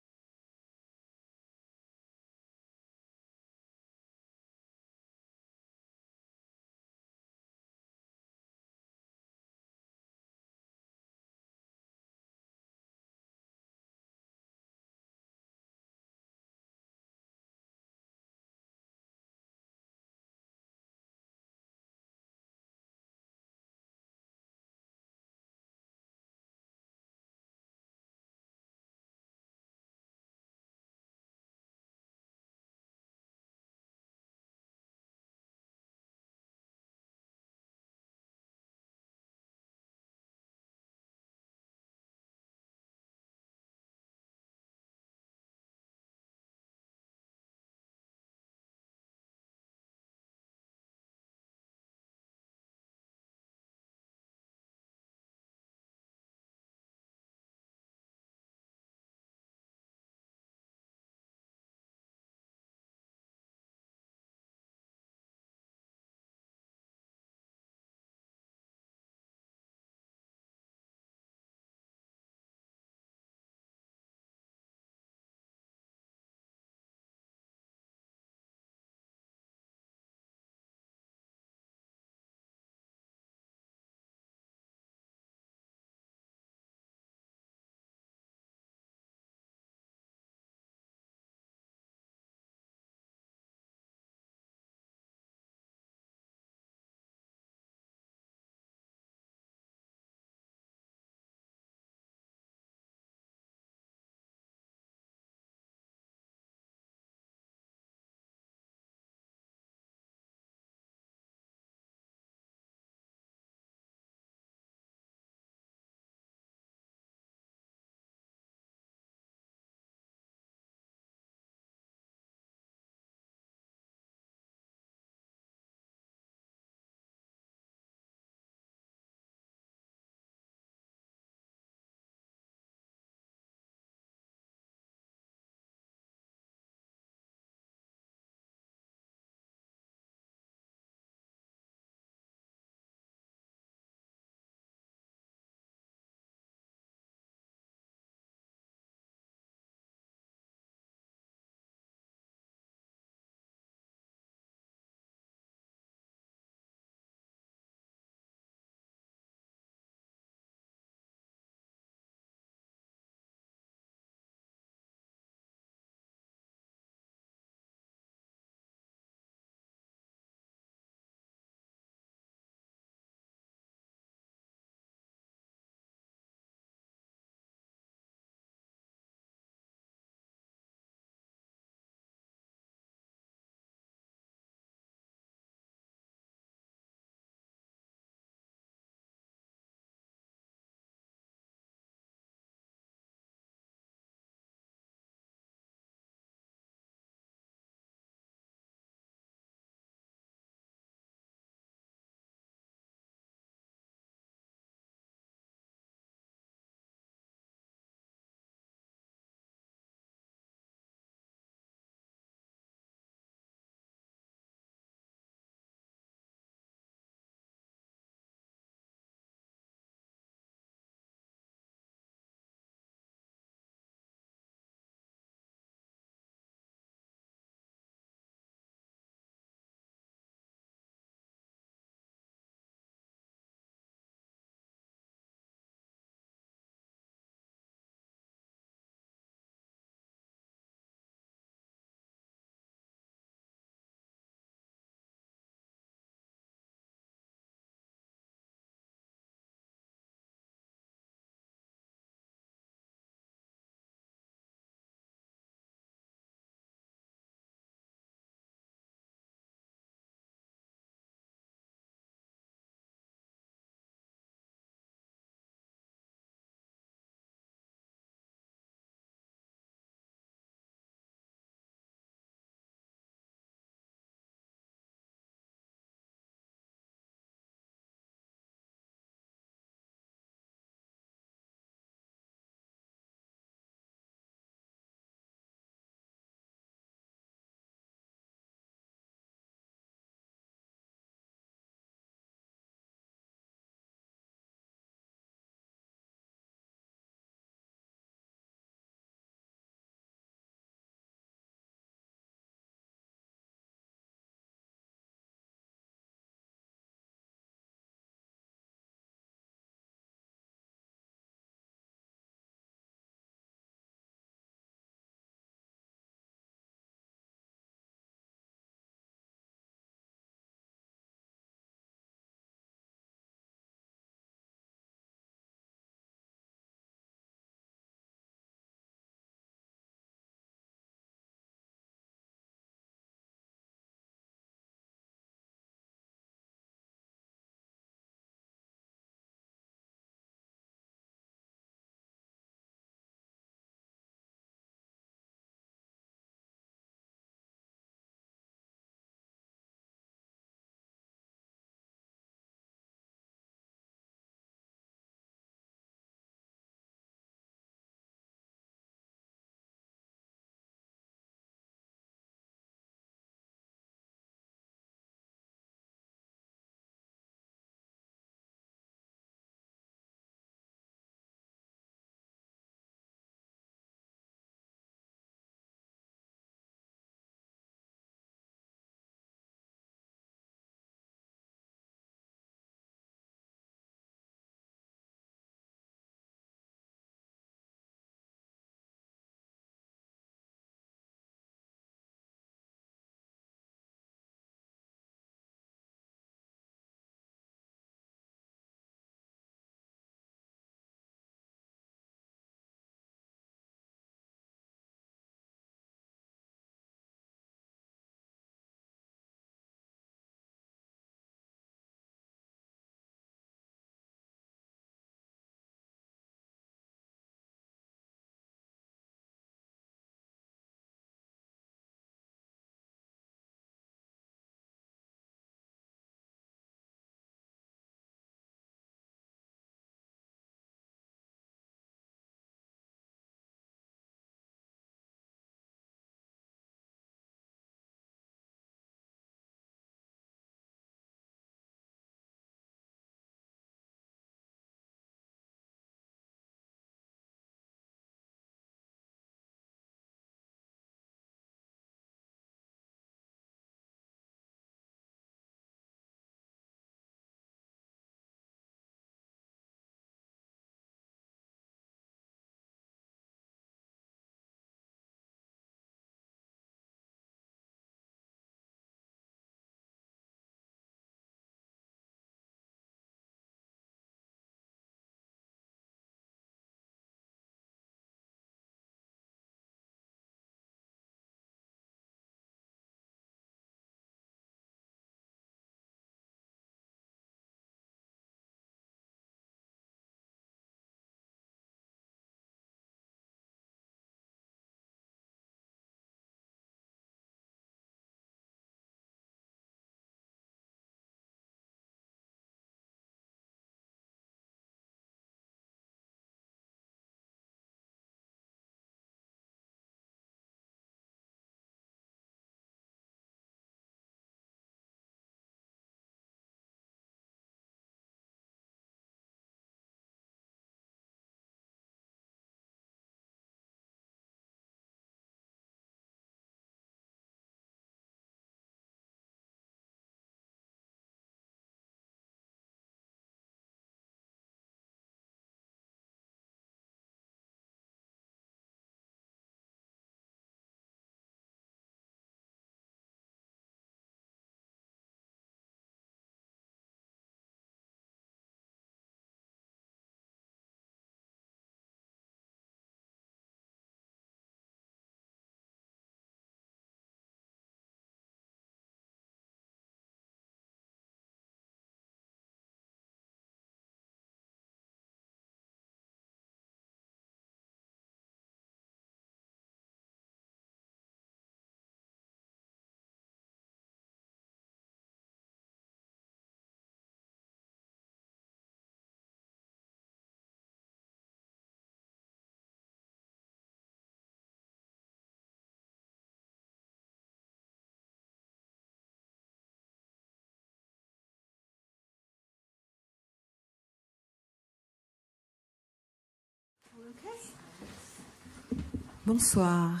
Speaker 2: Bonsoir.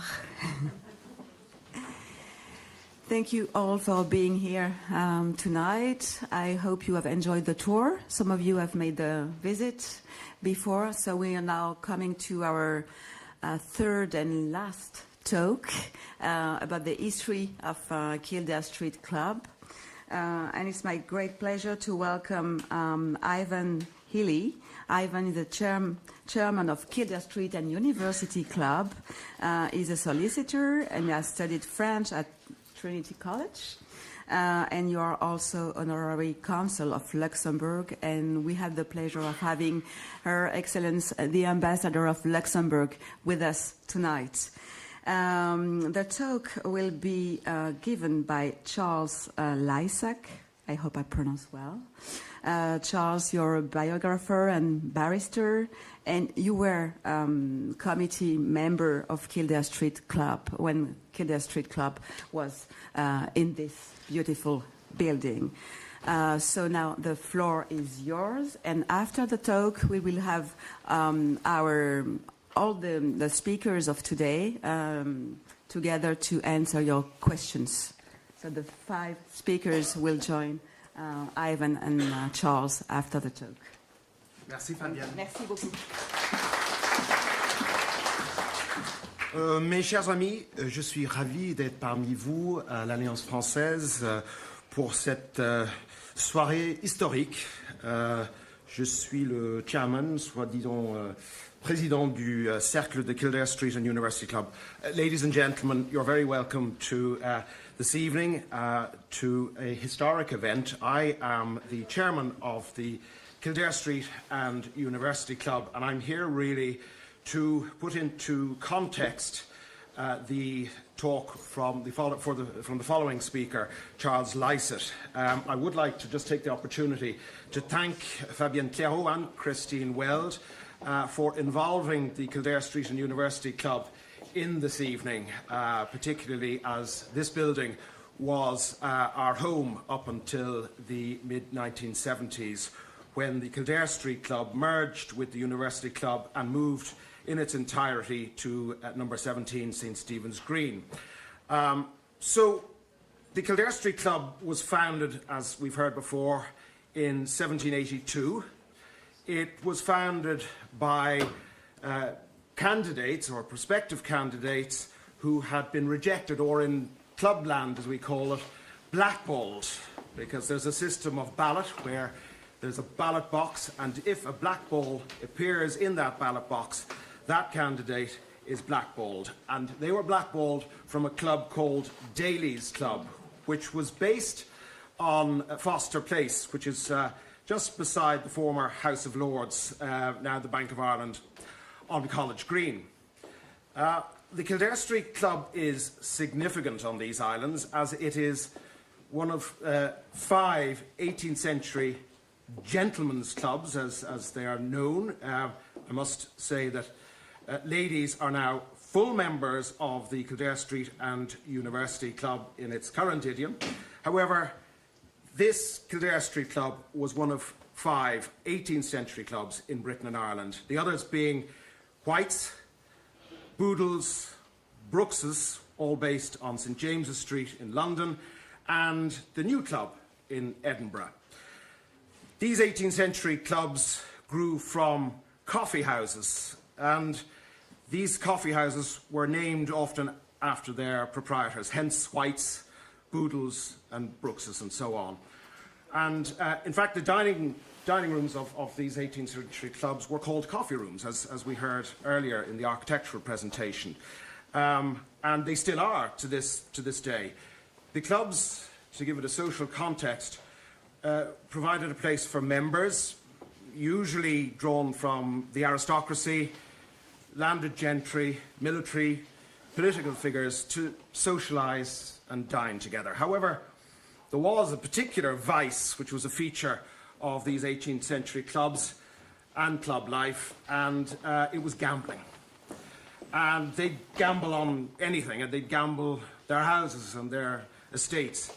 Speaker 2: Thank you all for being here tonight. I hope you have enjoyed the tour. Some of you have made the visit before, so we are now coming to our third and last talk about the history of Kildare Street Club. And it's my great pleasure to welcome Ivan Healy. Ivan is the chairman of Kildare Street and University Club. He's a solicitor and has studied French at Trinity College. And you are also honorary consul of Luxembourg. And we had the pleasure of having Her Excellence, the Ambassador of Luxembourg, with us tonight. The talk will be given by Charles Lysak. I hope I pronounce well. Charles, you're a biographer and barrister, and you were committee member of Kildare Street Club when Kildare Street Club was in this beautiful building. So now the floor is yours, and after the talk we will have all the speakers of today together to answer your questions. So the 5 speakers will join Ivan and Charles after the talk.
Speaker 12: Merci Fabienne.
Speaker 2: Merci beaucoup.
Speaker 12: Mes chers amis, je suis ravi d'être parmi vous à l'Alliance Française pour cette soirée historique. Je suis le chairman, soit disons président du cercle de Kildare Street and University Club. Ladies and gentlemen, you're very welcome to this evening to a historic event. I am the chairman of the Kildare Street and University Club, and I'm here really to put into context the talk from the following speaker, Charles Lysak. I would like to just take the opportunity to thank Fabienne Clairaut and Christine Weld for involving the Kildare Street and University Club in this evening, particularly as this building was our home up until the mid-1970s, when the Kildare Street Club merged with the University Club and moved in its entirety to number 17 St. Stephen's Green. So the Kildare Street Club was founded, as we've heard before, in 1782. It was founded by candidates or prospective candidates who had been rejected, or in clubland as we call it, blackballed, because there's a system of ballot where there's a ballot box, and if a black ball appears in that ballot box, that candidate is blackballed. And they were blackballed from a club called Daly's Club, which was based on Foster Place, which is just beside the former House of Lords, now the Bank of Ireland, on College Green. The Kildare Street Club is significant on these islands, as it is one of 5 18th century gentlemen's clubs, as they are known. I must say that ladies are now full members of the Kildare Street and University Club in its current idiom. However, this Kildare Street Club was one of 5 18th century clubs in Britain and Ireland, the others being White's, Boodle's, Brooks's, all based on St James's Street in London, and the New Club in Edinburgh. These 18th century clubs grew from coffee houses, and these coffee houses were named often after their proprietors, hence White's, Boodle's and Brooks's and so on. And in fact, the dining rooms of these 18th century clubs were called coffee rooms, as we heard earlier in the architectural presentation. And they still are to this day. The clubs, to give it a social context, provided a place for members, usually drawn from the aristocracy, landed gentry, military, political figures, to socialise and dine together. However, there was a particular vice which was a feature of these 18th century clubs and club life, and it was gambling. And they'd gamble on anything, and they'd gamble their houses and their estates.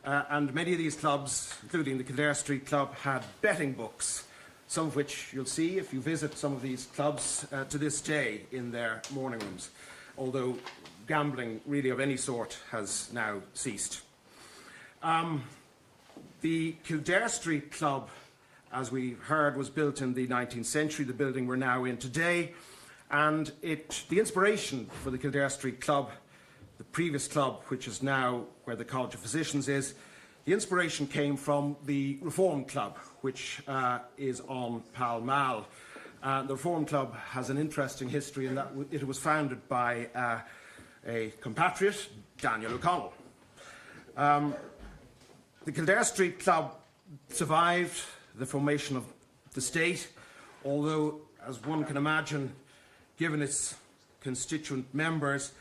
Speaker 12: And many of these clubs, including the Kildare Street Club, had betting books some of which you'll see if you visit some of these clubs to this day in their morning rooms, although gambling really of any sort has now ceased. The Kildare Street Club, as we heard, was built in the 19th century, the building we're now in today, and the inspiration for the Kildare Street Club, the previous club, which is now where the College of Physicians is, the inspiration came from the Reform Club, which is on Pall Mall. The Reform Club has an interesting history in that it was founded by a compatriot, Daniel O'Connell. The Kildare Street Club survived the formation of the state, although, as one can imagine, given its constituent members,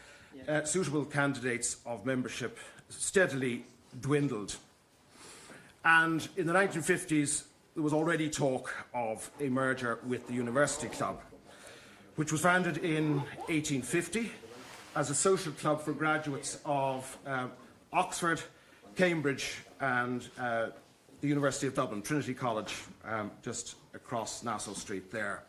Speaker 12: suitable candidates of membership steadily dwindled. And in the 1950s, there was already talk of a merger with the University Club, which was founded in 1850 as a social club for graduates of Oxford, Cambridge and the University of Dublin, Trinity College, just across Nassau Street there.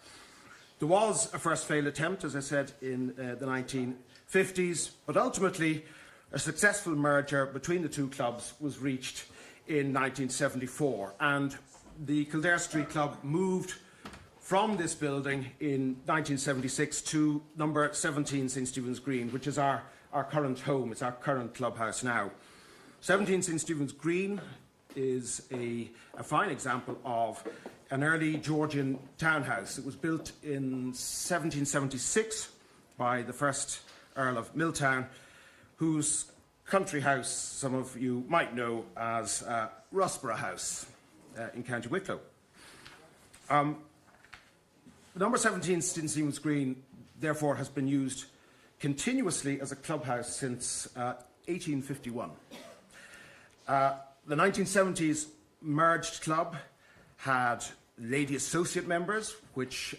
Speaker 12: There was a first failed attempt, as I said, in the 1950s, but ultimately a successful merger between the two clubs was reached in 1974, and the Kildare Street Club moved from this building in 1976 to number 17 St Stephen's Green, which is our current home. It's our current clubhouse now. 17 St Stephen's Green is a fine example of an early Georgian townhouse. It was built in 1776 by the first Earl of Milltown, whose country house some of you might know as Rusborough House in County Wicklow. Number 17 St Stephen's Green, therefore, has been used continuously as a clubhouse since 1851. The 1970s merged club had lady associate members, which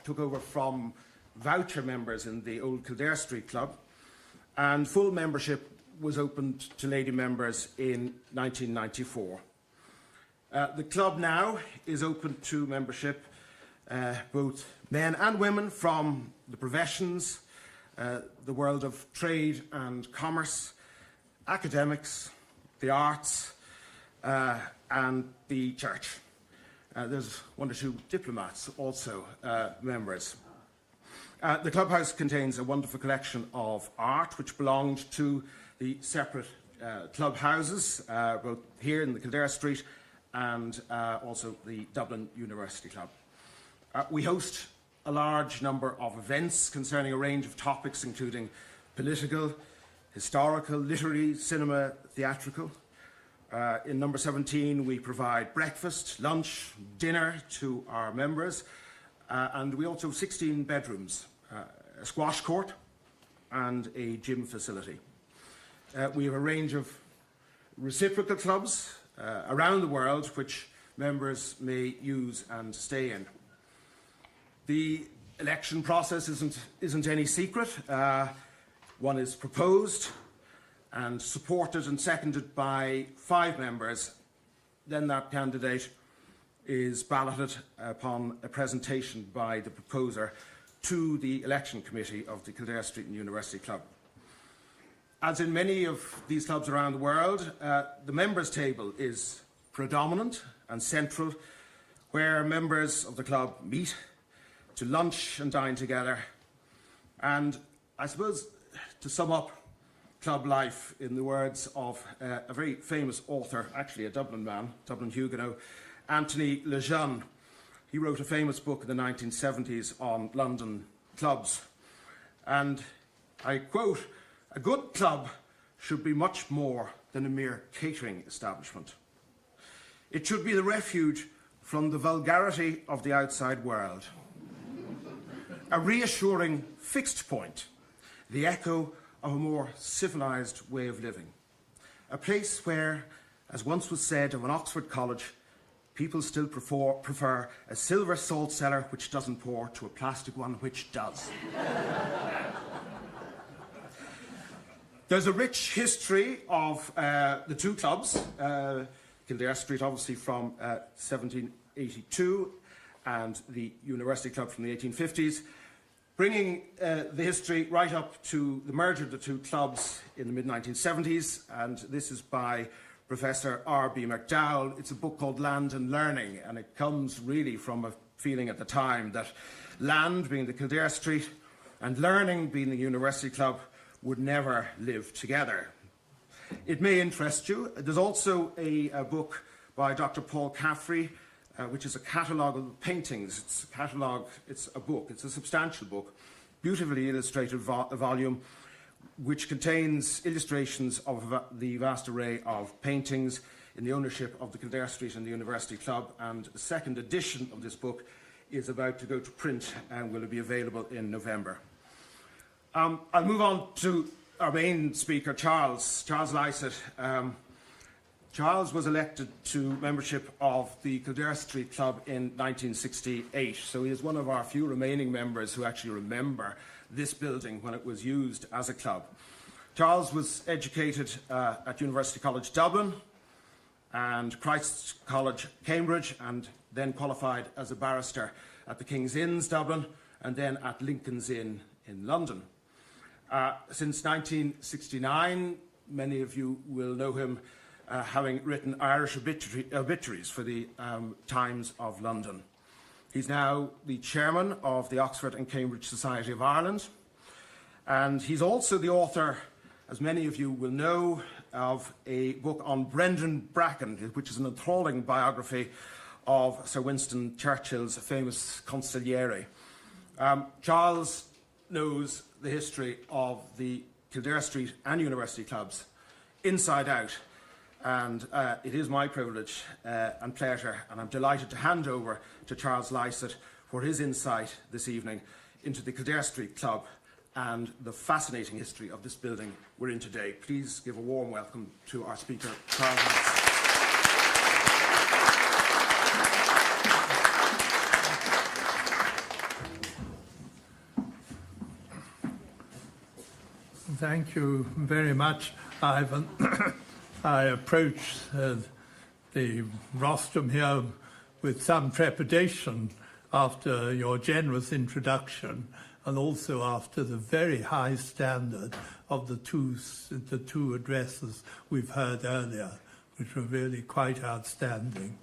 Speaker 12: took over from voucher members in the old Kildare Street Club, and full membership was opened to lady members in 1994. The club now is open to membership, both men and women from the professions, the world of trade and commerce, academics, the arts, and the church. There's one or two diplomats also members. The clubhouse contains a wonderful collection of art which belonged to the separate clubhouses, both here in the Kildare Street and also the Dublin University Club. We host a large number of events concerning a range of topics, including political, historical, literary, cinema, theatrical. In number 17, we provide breakfast, lunch, dinner to our members, and we also have 16 bedrooms, a squash court, and a gym facility. We have a range of reciprocal clubs around the world which members may use and stay in. The election process isn't any secret. One is proposed and supported and seconded by 5 members. Then that candidate is balloted upon a presentation by the proposer to the election committee of the Kildare Street and University Club. As in many of these clubs around the world, the members' table is predominant and central, where members of the club meet to lunch and dine together. And I suppose, to sum up club life in the words of a very famous author, actually a Dublin man, Dublin Huguenot, Anthony Lejeune. He wrote a famous book in the 1970s on London clubs. And I quote, "A good club should be much more than a mere catering establishment. It should be the refuge from the vulgarity of the outside world. A reassuring fixed point, the echo of a more civilised way of living. A place where, as once was said of an Oxford college, people still prefer a silver salt cellar which doesn't pour to a plastic one which does." There's a rich history of the two clubs, Kildare Street obviously from 1782, and the University Club from the 1850s, bringing the history right up to the merger of the two clubs in the mid-1970s, and this is by Professor R.B. McDowell. It's a book called Land and Learning, and it comes really from a feeling at the time that land, being the Kildare Street, and learning, being the University Club, would never live together. It may interest you. There's also a book by Dr. Paul Caffrey, which is a catalogue of paintings. It's a catalogue, it's a book, it's a substantial book, beautifully illustrated volume, which contains illustrations of the vast array of paintings in the ownership of the Kildare Street and the University Club, and the second edition of this book is about to go to print and will be available in November. I'll move on to our main speaker, Charles Lycett. Charles was elected to membership of the Kildare Street Club in 1968, so he is one of our few remaining members who actually remember this building when it was used as a club. Charles was educated at University College Dublin and Christ's College Cambridge, and then qualified as a barrister at the King's Inns Dublin and then at Lincoln's Inn in London. Since 1969, many of you will know him having written Irish obituaries for the Times of London. He's now the chairman of the Oxford and Cambridge Society of Ireland, and he's also the author, as many of you will know, of a book on Brendan Bracken, which is an enthralling biography of Sir Winston Churchill's famous consigliere. Charles knows the history of the Kildare Street and University Clubs inside out, and it is my privilege and pleasure, and I'm delighted to hand over to Charles Lycett for his insight this evening into the Kildare Street Club and the fascinating history of this building we're in today. Please give a warm welcome to our speaker, Charles Lycett.
Speaker 8: Thank you very much, Ivan. I approached the rostrum here with some trepidation after your generous introduction, and also after the very high standard of the two addresses we've heard earlier, which were really quite outstanding,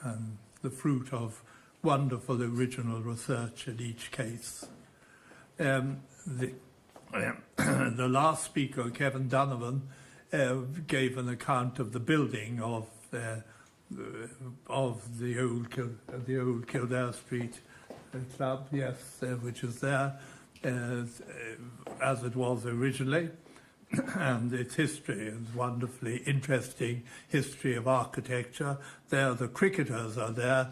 Speaker 8: and the fruit of wonderful original research in each case. The last speaker, Kevin Donovan, gave an account of the building of the old Kildare Street Club, yes, which is there as it was originally, and its history is wonderfully interesting history of architecture. There, the cricketers are there.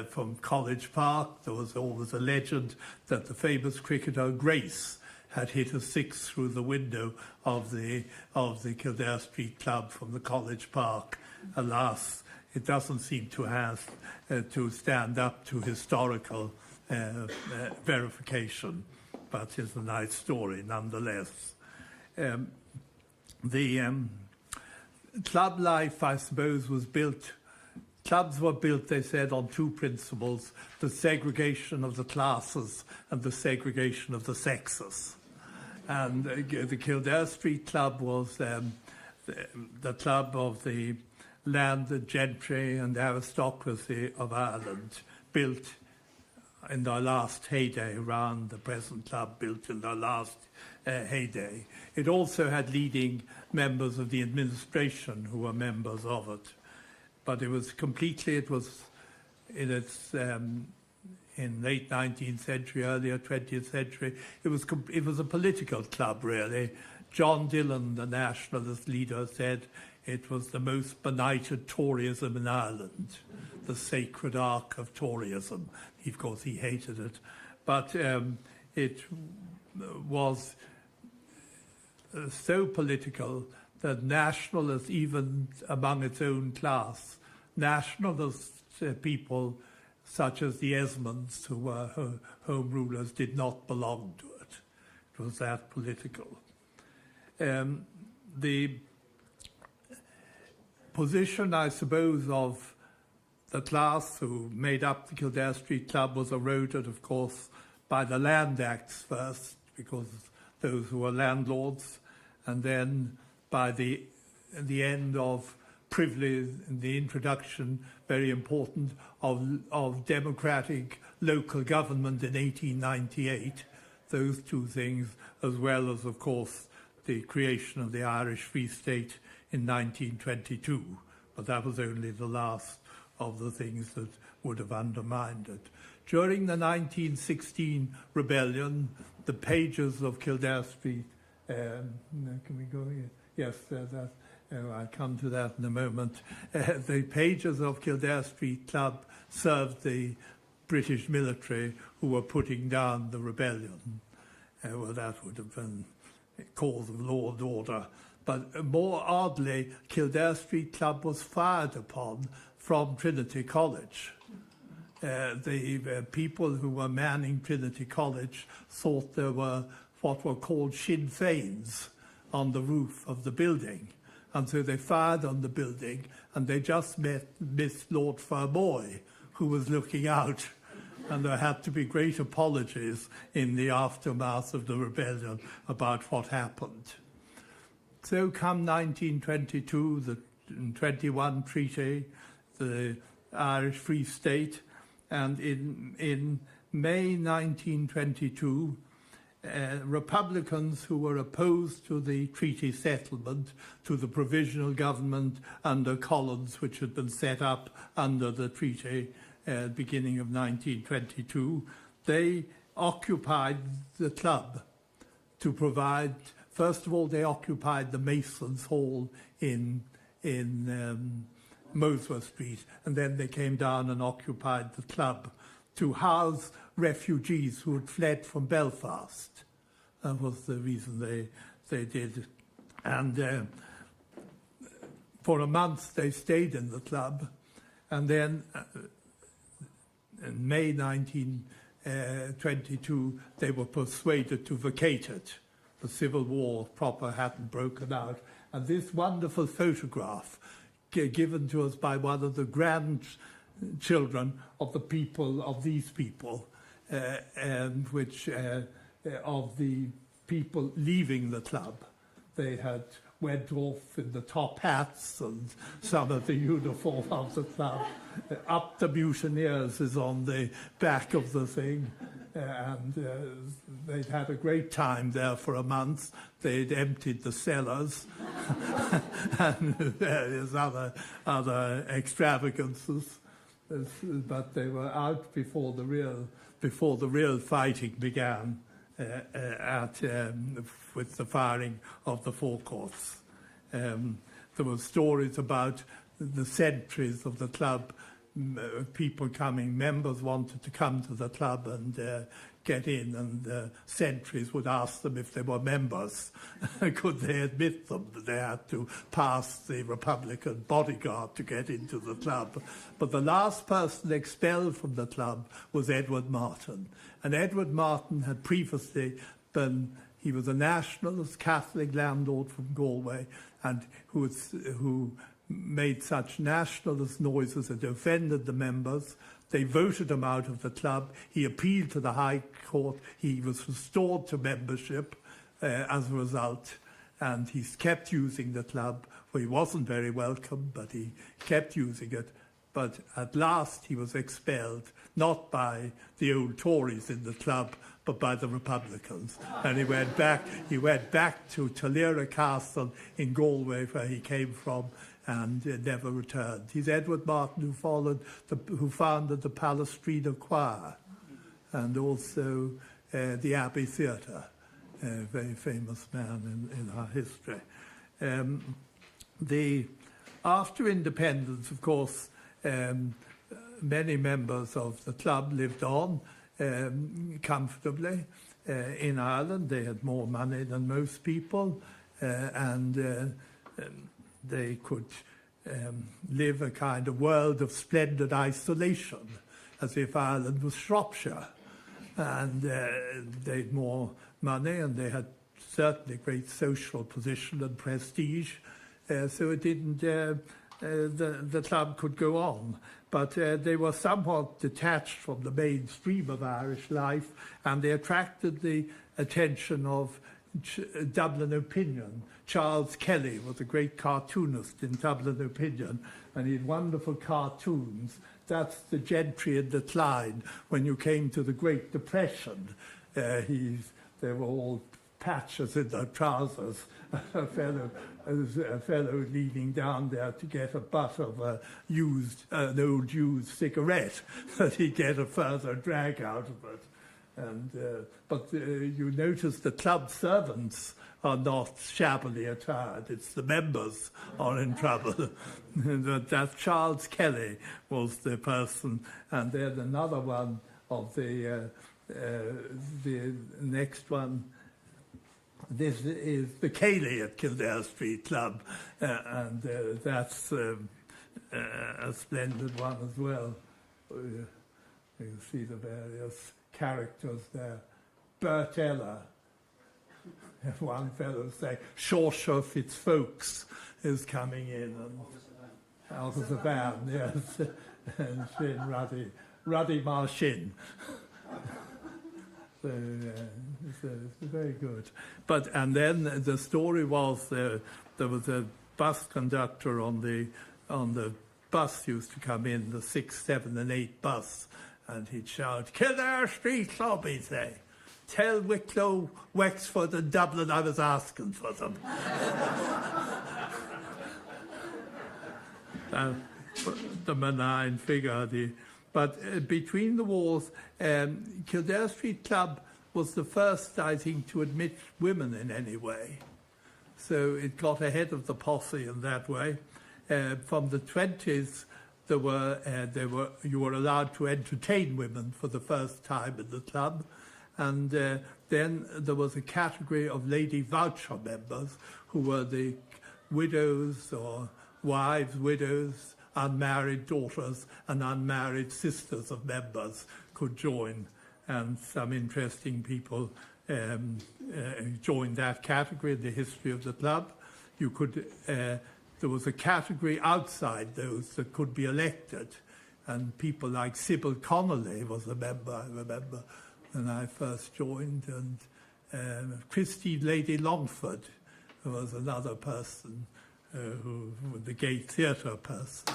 Speaker 8: From College Park, there was always a legend that the famous cricketer Grace had hit a six through the window of the Kildare Street Club from the College Park. Alas, it doesn't seem to have to stand up to historical verification, but it's a nice story nonetheless. The club life, I suppose, was built. Clubs were built, they said, on two principles: the segregation of the classes and the segregation of the sexes. And the Kildare Street Club was the club of the landed gentry and aristocracy of Ireland, built in their last heyday, around the present club built in their last heyday. It also had leading members of the administration who were members of it. But it was in its in late 19th century, earlier 20th century, it was a political club, really. John Dillon, the nationalist leader, said it was the most benighted Toryism in Ireland, the sacred ark of Toryism. Of course, he hated it. But it was so political that nationalists, even among its own class, nationalist people such as the Esmonds, who were home rulers, did not belong to it. It was that political. The position, I suppose, of the class who made up the Kildare Street Club was eroded, of course, by the Land Acts first, because those who were landlords, and then by the end of privilege and the introduction, very important, of democratic local government in 1898. Those two things, as well as, of course, the creation of the Irish Free State in 1922. But that was only the last of the things that would have undermined it. During the 1916 rebellion, the pages of Kildare Street, can we go here? Yes, I'll come to that in a moment. The pages of Kildare Street Club served the British military who were putting down the rebellion. Well, that would have been a cause of law and order. But more oddly, Kildare Street Club was fired upon from Trinity College. The people who were manning Trinity College thought there were what were called Sinn Féins on the roof of the building. And so they fired on the building, and they just missed Lord Fermoy, who was looking out. And there had to be great apologies in the aftermath of the rebellion about what happened. So come 1922, the 21 Treaty, the Irish Free State, and in May 1922, Republicans who were opposed to the treaty settlement, to the provisional government under Collins, which had been set up under the treaty beginning of 1922, they occupied the club to provide. First of all, they occupied the Masons' Hall in Mosworth Street, and then they came down and occupied the club to house refugees who had fled from Belfast. That was the reason they did. And for a month they stayed in the club, and then in May 1922 they were persuaded to vacate it. The Civil War proper hadn't broken out. And this wonderful photograph given to us by one of the grandchildren of the people, of these people, and which of the people leaving the club. They had went off in the top hats and some of the uniform of the club. Up the Mutineers is on the back of the thing. And they'd had a great time there for a month. They'd emptied the cellars and various other extravagances. But they were out before the real fighting began with the firing of the forecourts. There were stories about the sentries of the club. People coming, members wanted to come to the club and get in, and sentries would ask them if they were members. Could they admit them? They had to pass the Republican bodyguard to get into the club. But the last person expelled from the club was Edward Martin. And Edward Martin had previously he was a nationalist Catholic landlord from Galway, and who made such nationalist noises that offended the members. They voted him out of the club. He appealed to the High Court. He was restored to membership as a result, and he's kept using the club. Well, he wasn't very welcome, but he kept using it. But at last he was expelled, not by the old Tories in the club, but by the Republicans. And he went back to Tulera Castle in Galway, where he came from, and never returned. He's Edward Martin, who founded the Palestrina Choir, and also the Abbey Theatre, a very famous man in our history. After independence, of course, many members of the club lived on comfortably in Ireland. They had more money than most people, and they could live a kind of world of splendid isolation, as if Ireland was Shropshire. And they had more money, and they had certainly great social position and prestige. So it didn't the club could go on. But they were somewhat detached from the mainstream of Irish life, and they attracted the attention of Dublin Opinion. Charles Kelly was a great cartoonist in Dublin Opinion, and he had wonderful cartoons. That's the gentry in decline. When you came to the Great Depression, they were all patches in their trousers. A fellow leaning down there to get a butt of an old used cigarette, that he'd get a further drag out of it. And but you notice the club servants are not shabbily attired. It's the members are in trouble. That Charles Kelly was the person, and then another one of the next one. This is the Cayley at Kildare Street Club, and that's a splendid one as well. You can see the various characters there. Bert Ella, one fellow say, Shawshaw Fitzfolks is coming in and out of the van, yes, and Shin Ruddy Marshin. So, it's very good. And then the story was there was a bus conductor on the bus used to come in, the 6, 7 and 8 bus, and he'd shout, Kildare Street Club, he'd say. Tell Wicklow, Wexford and Dublin I was asking for them. The benign figure. But between the wars, Kildare Street Club was the first, I think, to admit women in any way. So it got ahead of the posse in that way. From the 20s, you were allowed to entertain women for the first time in the club. And then there was a category of lady voucher members who were the widows or wives, widows, unmarried daughters and unmarried sisters of members could join, and some interesting people joined that category in the history of the club. You could, there was a category outside those that could be elected, and people like Sybil Connolly was a member, I remember, when I first joined, and Christine Lady Longford, who was another person, the Gay Theatre person.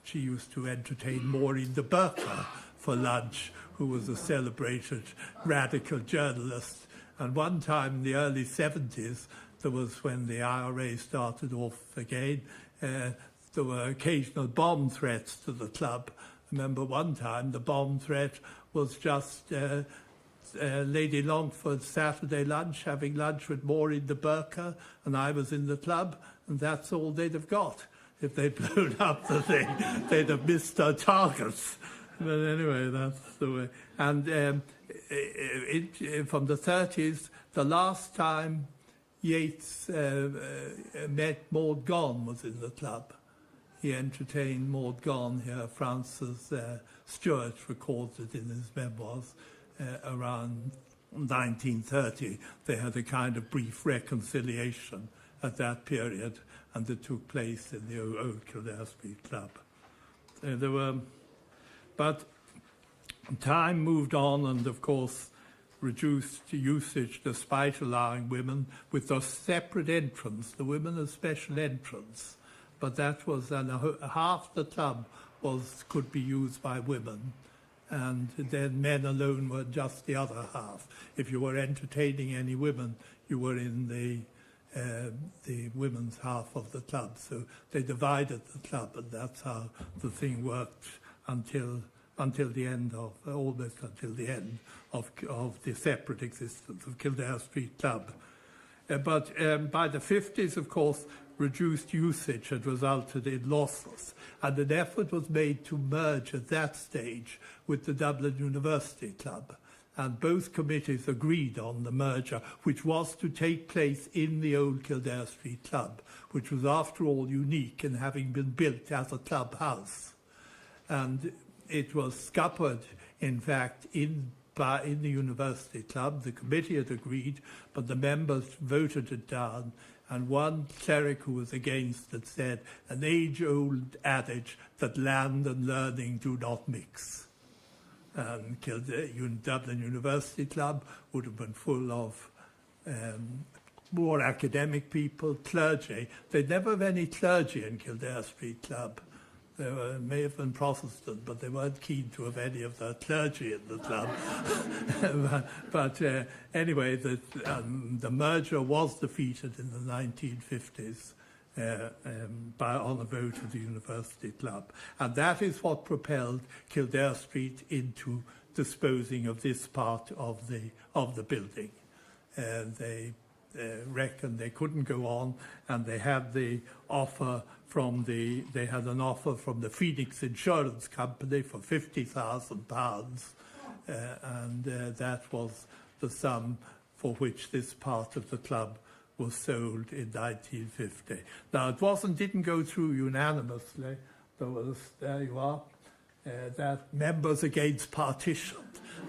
Speaker 8: She used to entertain Maureen de Burker for lunch, who was a celebrated radical journalist. And one time in the early 70s, there was when the IRA started off again, there were occasional bomb threats to the club. I remember one time the bomb threat was just Lady Longford's Saturday lunch, having lunch with Maureen de Burker, and I was in the club, and that's all they'd have got. If they'd blown up the thing, they'd have missed their targets. But anyway, that's the way. And from the 30s, the last time Yeats met Maud Gonne was in the club. He entertained Maud Gonne here. Francis Stewart records it in his memoirs. Around 1930, they had a kind of brief reconciliation at that period, and it took place in the old Kildare Street Club. But time moved on, and of course reduced usage despite allowing women with their separate entrance, the women a special entrance. But that was, and half the club could be used by women, and then men alone were just the other half. If you were entertaining any women, you were in the women's half of the club. So they divided the club, and that's how the thing worked until the end of, almost until the end of the separate existence of Kildare Street Club. But by the 50s, of course, reduced usage had resulted in losses, and an effort was made to merge at that stage with the Dublin University Club. And both committees agreed on the merger, which was to take place in the old Kildare Street Club, which was, after all, unique in having been built as a clubhouse. And it was scuppered, in fact, in the University Club. The committee had agreed, but the members voted it down, And one cleric who was against it said, an age-old adage that land and learning do not mix. And Dublin University Club would have been full of more academic people, clergy. They'd never have any clergy in Kildare Street Club. They may have been Protestant, but they weren't keen to have any of the clergy in the club. but anyway, the merger was defeated in the 1950s on a vote of the University Club. And that is what propelled Kildare Street into disposing of this part of the building. They reckoned they couldn't go on, and they had the offer from the Phoenix Insurance Company for £50,000, and that was the sum for which this part of the club was sold in 1950. Now it didn't go through unanimously. There you are, that members against partition.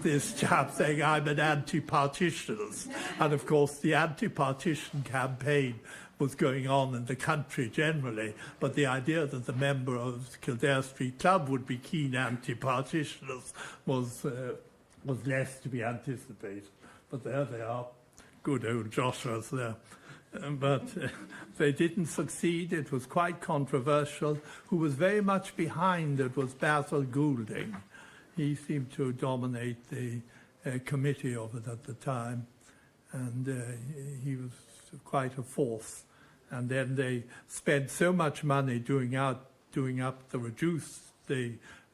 Speaker 8: This chap saying, I'm an anti-partitionist. And of course, the anti-partition campaign was going on in the country generally, but the idea that the member of Kildare Street Club would be keen anti-partitionists was less to be anticipated. But there they are, good old Joshua's there. But they didn't succeed. It was quite controversial. Who was very much behind it was Basil Goulding. He seemed to dominate the committee of it at the time, and he was quite a force. And then they spent so much money doing up the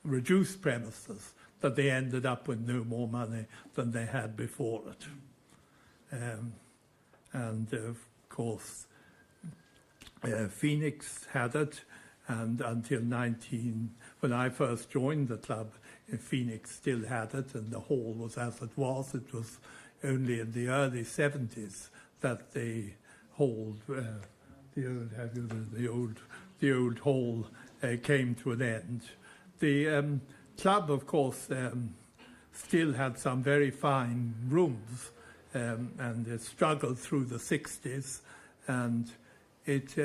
Speaker 8: reduced premises that they ended up with no more money than they had before it. And of course, Phoenix had it, and until when I first joined the club, Phoenix still had it, and the hall was as it was. It was only in the early 70s that the hall, the old hall, came to an end. The club, of course, still had some very fine rooms, and it struggled through the 60s, and it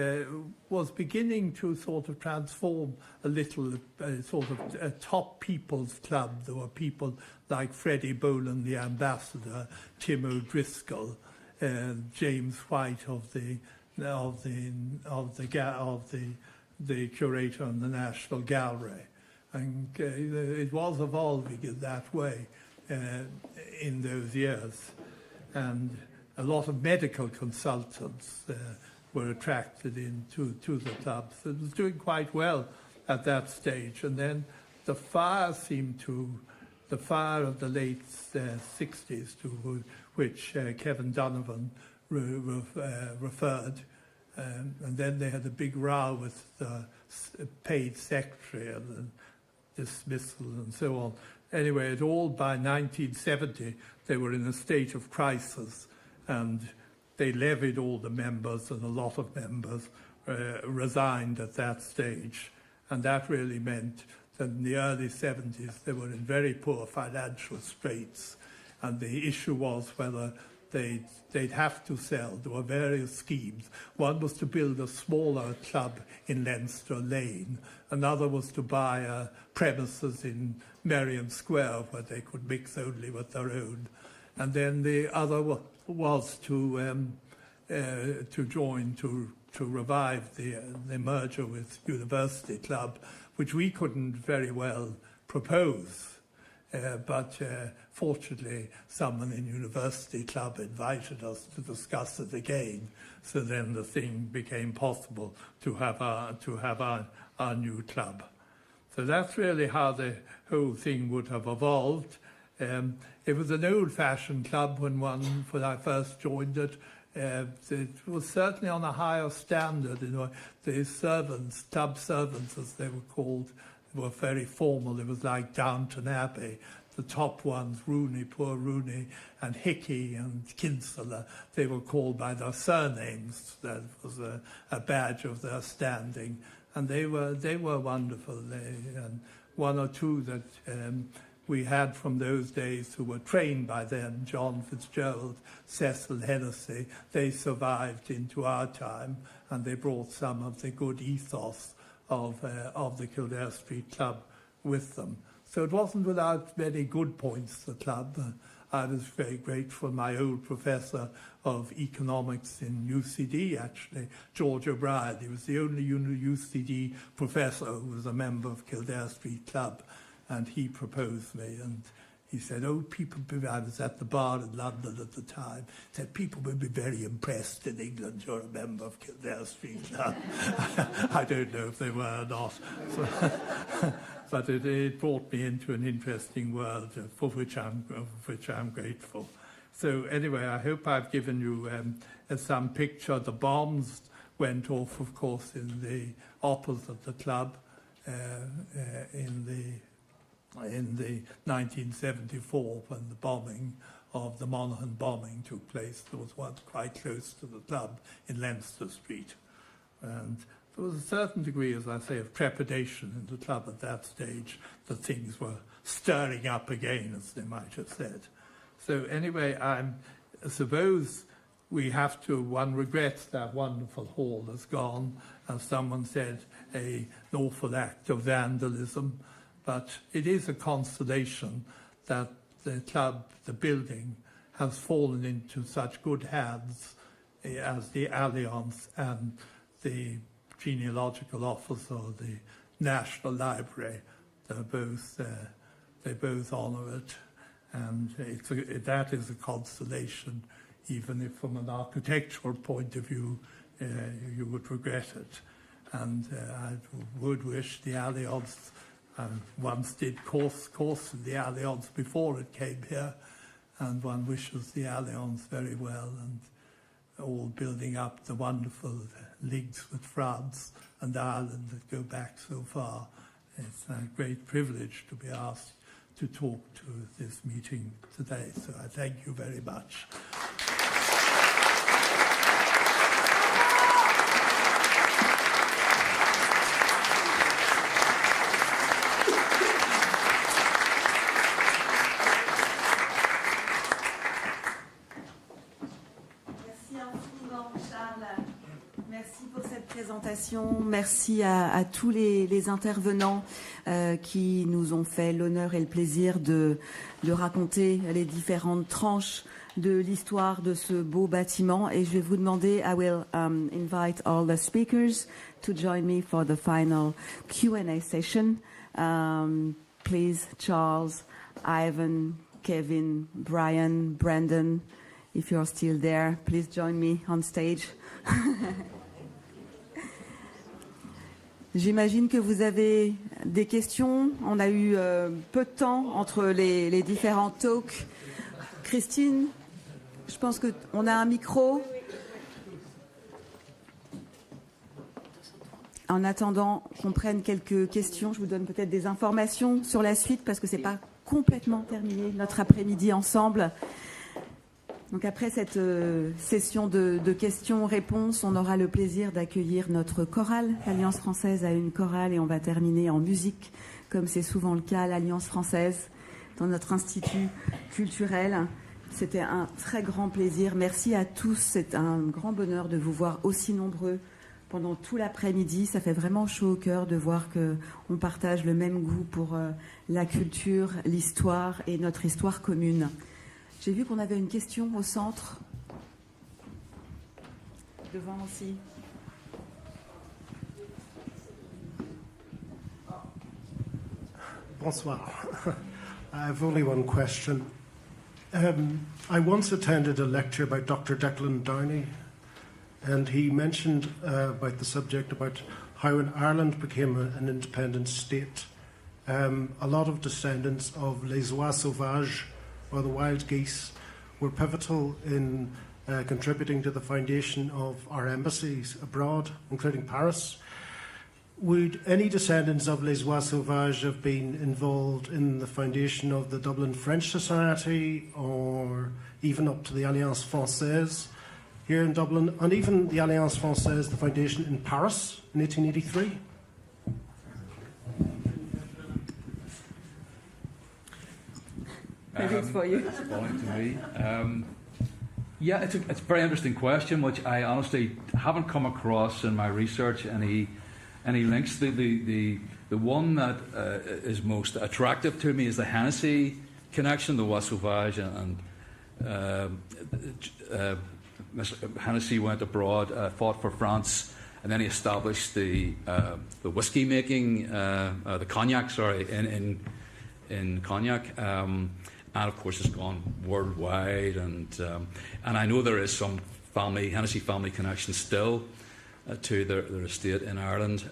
Speaker 8: was beginning to sort of transform a little, sort of a top people's club. There were people like Freddie Boland, the ambassador, Tim O'Driscoll, James White of the curator and the National Gallery, and it was evolving in that way in those years, and a lot of medical consultants were attracted into the club. So it was doing quite well at that stage. And then the fire of the late 60s, to which Kevin Donovan referred, and then they had a big row with the paid secretary and the dismissal and so on. Anyway, by 1970, they were in a state of crisis, and they levied all the members, and a lot of members resigned at that stage. And that really meant that in the early 70s, they were in very poor financial straits. And the issue was whether they'd have to sell. There were various schemes. One was to build a smaller club in Leinster Lane. Another was to buy premises in Merrion Square where they could mix only with their own. And then the other was to revive the merger with University Club, which we couldn't very well propose. But fortunately, someone in University Club invited us to discuss it again. So then the thing became possible to have our new club. So that's really how the whole thing would have evolved. It was an old-fashioned club when I first joined it. It was certainly on a higher standard. You know, the servants, club servants as they were called, were very formal. It was like Downton Abbey. The top ones, Rooney, poor Rooney, and Hickey and Kinsella, they were called by their surnames. That was a badge of their standing. And they were wonderful. And one or two that we had from those days who were trained by then, John Fitzgerald, Cecil Hennessy. They survived into our time, and they brought some of the good ethos of the Kildare Street Club with them. So it wasn't without many good points, the club. I was very grateful. My old professor of economics in UCD, actually, George O'Brien, he was the only UCD professor who was a member of Kildare Street Club, and he proposed me, and he said, oh, I was at the bar in London at the time, said, people will be very impressed in England you're a member of Kildare Street Club. I don't know if they were or not. So, but it brought me into an interesting world for which I'm grateful. So anyway, I hope I've given you some picture. The bombs went off, of course, in the opposite the club in the 1974 when the bombing of the Monaghan bombing took place. There was one quite close to the club in Leinster Street, and there was a certain degree, as I say, of trepidation in the club at that stage that things were stirring up again, as they might have said. So anyway, I suppose one regrets that wonderful hall has gone, as someone said, an awful act of vandalism, but it is a consolation that the club, the building, has fallen into such good hands as the Alliance and the Genealogical Office or the National Library. They both honour it, and that is a consolation, even if from an architectural point of view you would regret it. And I would wish the Alliance, once did course in the Alliance before it came here, and one wishes the Alliance very well, and all building up the wonderful links with France and Ireland that go back so far. It's a great privilege to be asked to talk to this meeting today, so I thank you very much.
Speaker 2: Merci à tous les intervenants qui nous ont fait l'honneur et le plaisir de raconter les différentes tranches de l'histoire de ce beau bâtiment. Et je vais vous demander, I will invite all the speakers to join me for the final Q&A session. Please, Charles, Ivan, Kevin, Brian, Brandon, if you're still there, please join me on stage. J'imagine que vous avez des questions. On a eu peu de temps entre les différents talks. Christine, je pense qu'on a un micro. En attendant qu'on prenne quelques questions, je vous donne peut-être des informations sur la suite parce que ce n'est pas complètement terminé notre après-midi ensemble. Donc après cette session de questions-réponses, on aura le plaisir d'accueillir notre chorale. L'Alliance Française a une chorale et on va terminer en musique, comme c'est souvent le cas à l'Alliance Française, dans notre institut culturel. C'était un très grand plaisir. Merci à tous. C'est un grand bonheur de vous voir aussi nombreux pendant tout l'après-midi. Ça fait vraiment chaud au cœur de voir qu'on partage le même goût pour la culture, l'histoire et notre histoire commune. J'ai vu qu'on avait une question au centre. Devant aussi.
Speaker 13: Bonsoir. I have only one question. I once attended a lecture by Dr. Declan Downey, and he mentioned about the subject about how when Ireland became an independent state, a lot of descendants of les oies sauvages, or the wild geese, were pivotal in contributing to the foundation of our embassies abroad, including Paris. Would any descendants of les oies sauvages have been involved in the foundation of the Dublin French Society, or even up to the Alliance Française here in Dublin, and even the Alliance Française, the foundation in Paris in 1883?
Speaker 2: Maybe it's for you.
Speaker 5: It's falling to me. Yeah, it's a very interesting question, which I honestly haven't come across in my research any links. The one that is most attractive to me is the Hennessy connection, the Bois Sauvage, and Hennessy went abroad, fought for France, and then he established the whiskey making, the cognac, sorry, in Cognac. And of course, it's gone worldwide, and I know there is some Hennessy family connection still to their estate in Ireland.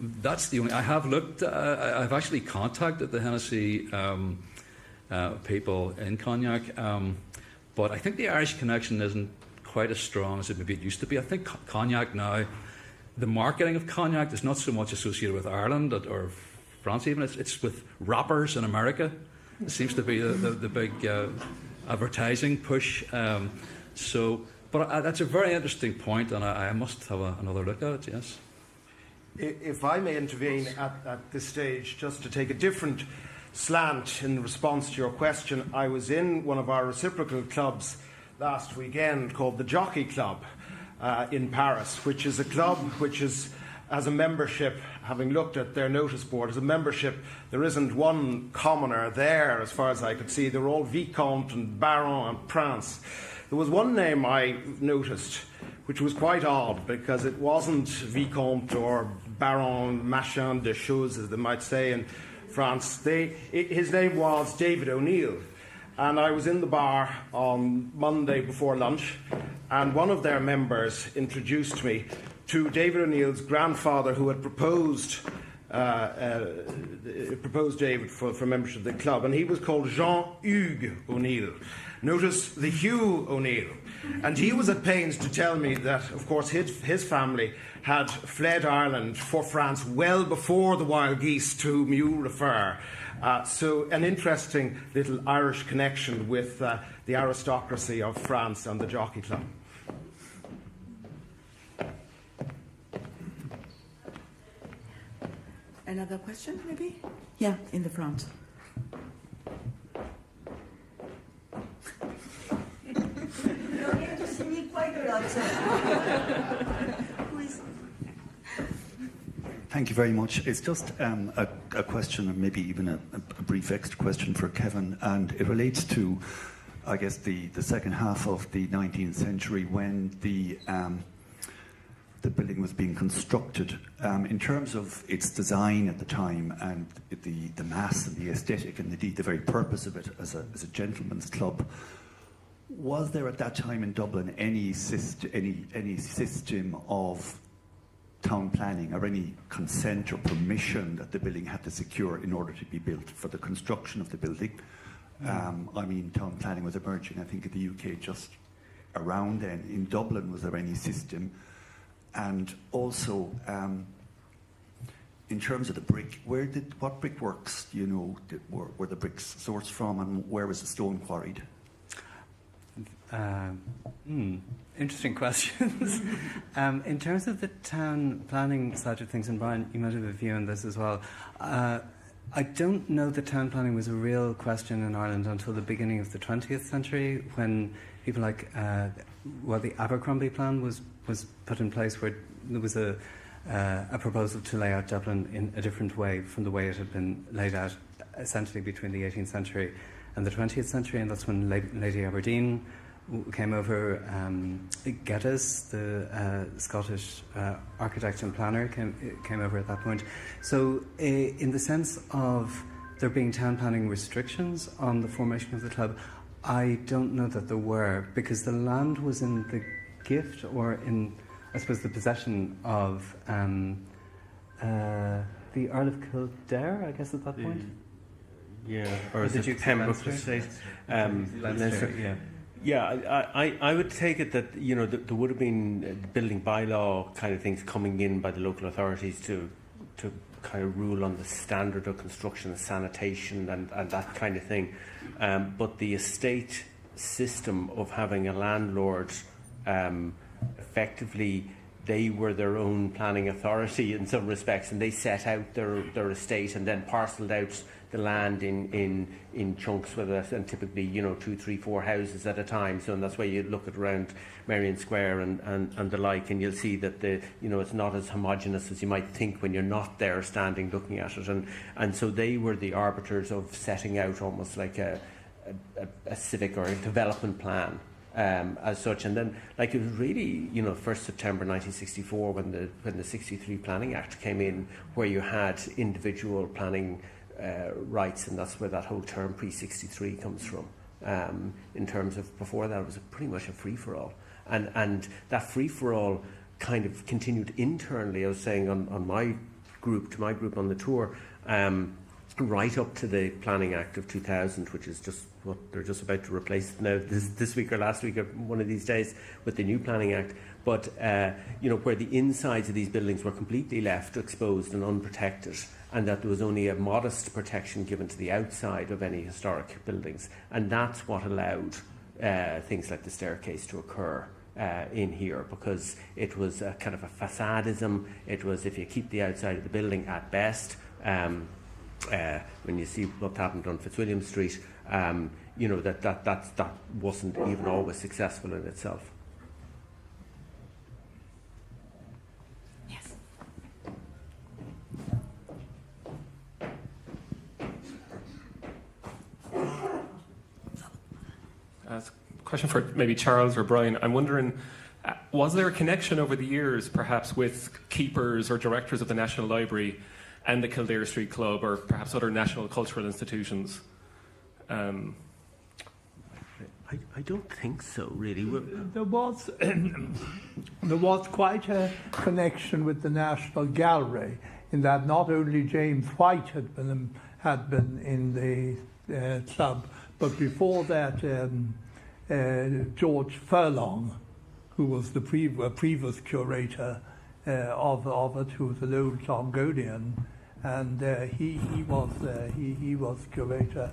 Speaker 5: That's the only. I have looked. I've actually contacted the Hennessy people in Cognac, but I think the Irish connection isn't quite as strong as it maybe it used to be. I think Cognac now, the marketing of Cognac is not so much associated with Ireland or France even. It's with rappers in America. It seems to be the big advertising push. But that's a very interesting point, and I must have another look at it, yes.
Speaker 12: If I may intervene at this stage, just to take a different slant in response to your question, I was in one of our reciprocal clubs last weekend called the Jockey Club in Paris, which is a club which is, as a membership, having looked at their notice board, as a membership, there isn't one commoner there, as far as I could see. They're all Vicomte and Baron and Prince. There was one name I noticed, which was quite odd, because it wasn't Vicomte or Baron Machin de Choses, as they might say in France. His name was David O'Neill. And I was in the bar on Monday before lunch, and one of their members introduced me to David O'Neill's grandfather, who had proposed David for membership of the club, and he was called Jean-Hugues O'Neill. Notice the Hugh O'Neill. And he was at pains to tell me that, of course, his family had fled Ireland for France well before the wild geese to whom you refer. So an interesting little Irish connection with the aristocracy of France and the Jockey Club.
Speaker 2: Another question, maybe? Yeah, in the front. You're going to see me quite a lot. Please.
Speaker 7: Thank you very much. It's just a question, or maybe even a brief extra question for Kevin, and it relates to, I guess, the second half of the 19th century when the building was being constructed. In terms of its design at the time and the mass and the aesthetic and indeed the very purpose of it as a gentleman's club, was there at that time in Dublin any system of town planning or any consent or permission that the building had to secure in order to be built for the construction of the building? I mean, town planning was emerging, I think, in the UK just around then. In Dublin, was there any system? And also, in terms of the brick, what brickworks, do you know, were the bricks sourced from, and where was the stone quarried?
Speaker 9: Interesting questions. In terms of the town planning side of things, and Brian, you might have a view on this as well. I don't know that town planning was a real question in Ireland until the beginning of the 20th century, when people like, the Abercrombie plan was put in place, where there was a proposal to lay out Dublin in a different way from the way it had been laid out, essentially between the 18th century and the 20th century, and that's when Lady Aberdeen came over. Geddes, the Scottish architect and planner, came over at that point. So in the sense of there being town planning restrictions on the formation of the club, I don't know that there were, because the land was in the gift, or in, I suppose, the possession of the Earl of Kildare, I guess, at that point.
Speaker 11: Yeah, or is it Pembroke Estate? Leinster, yeah. Yeah, I would take it that, you know, there would have been building bylaw kind of things coming in by the local authorities to kind of rule on the standard of construction, the sanitation and that kind of thing. But the estate system of having a landlord effectively they were their own planning authority in some respects, and they set out their estate and then parcelled out the land in chunks with it, and typically 2, 3, 4 houses at a time. So, and that's why you look at around Marion Square and the like, and you'll see that it's not as homogenous as you might think when you're not there standing looking at it. And so they were the arbiters of setting out almost like a civic or a development plan. As such, and then it was really 1st September 1964 when the 63 Planning Act came in, where you had individual planning rights, and that's where that whole term pre-63 comes from. In terms of before that, it was pretty much a free-for-all, and that free-for-all kind of continued internally. I was saying on my group on the tour, right up to the Planning Act of 2000, which is just what they're just about to replace now this week or last week or one of these days with the new Planning Act. But where the insides of these buildings were completely left exposed and unprotected, and that there was only a modest protection given to the outside of any historic buildings, and that's what allowed things like the staircase to occur in here, because it was a kind of a facadism. It was, if you keep the outside of the building at best. When you see what happened on Fitzwilliam Street, that wasn't even always successful in itself.
Speaker 6: Yes.
Speaker 14: Question for maybe Charles or Brian. I'm wondering, was there a connection over the years, perhaps with keepers or directors of the National Library and the Kildare Street Club, or perhaps other national cultural institutions?
Speaker 11: I don't think so, really.
Speaker 8: There was quite a connection with the National Gallery, in that not only James White had been in the club, but before that George Furlong, who was the previous curator of it, who was an old Longonian, and he was curator.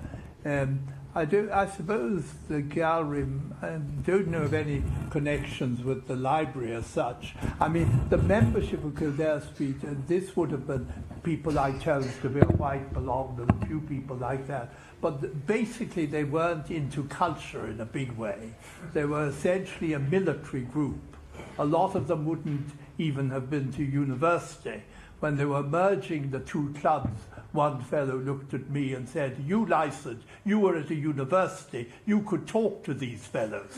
Speaker 8: I suppose the gallery, I don't know of any connections with the library as such. I mean, the membership of Kildare Street, and this would have been people like Terence DeVere White belonged, and a few people like that. But basically, they weren't into culture in a big way. They were essentially a military group. A lot of them wouldn't even have been to university. When they were merging the two clubs, one fellow looked at me and said, "You licensed, you were at a university, you could talk to these fellows."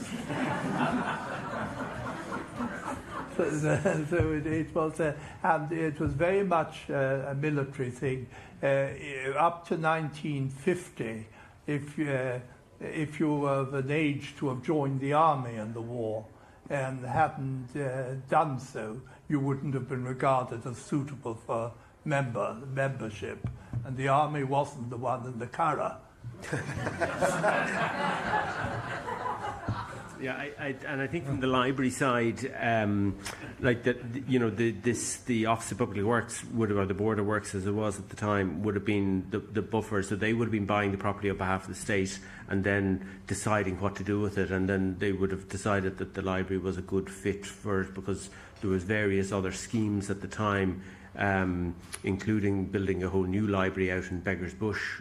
Speaker 8: So it was, and it was very much a military thing. Up to 1950, if you were of an age to have joined the army in the war and hadn't done so, you wouldn't have been regarded as suitable for membership, and the army wasn't the one in the Curragh.
Speaker 11: Yeah, and I think from the library side, like that, the Office of Public Works would have, or the Board of Works as it was at the time, would have been the buffer. So they would have been buying the property on behalf of the state and then deciding what to do with it. And then they would have decided that the library was a good fit for it, because there was various other schemes at the time, including building a whole new library out in Beggar's Bush.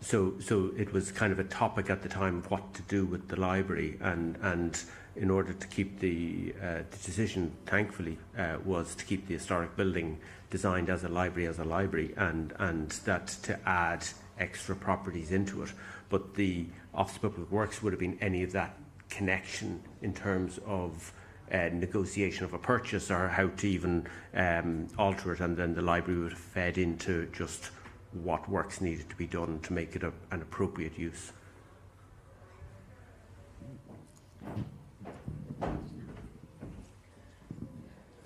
Speaker 11: So it was kind of a topic at the time of what to do with the library, and in order to keep the decision, thankfully, was to keep the historic building designed as a library, and that to add extra properties into it. But the Office of Public Works would have been any of that connection in terms of negotiation of a purchase or how to even alter it, and then the library would have fed into just what works needed to be done to make it an appropriate use.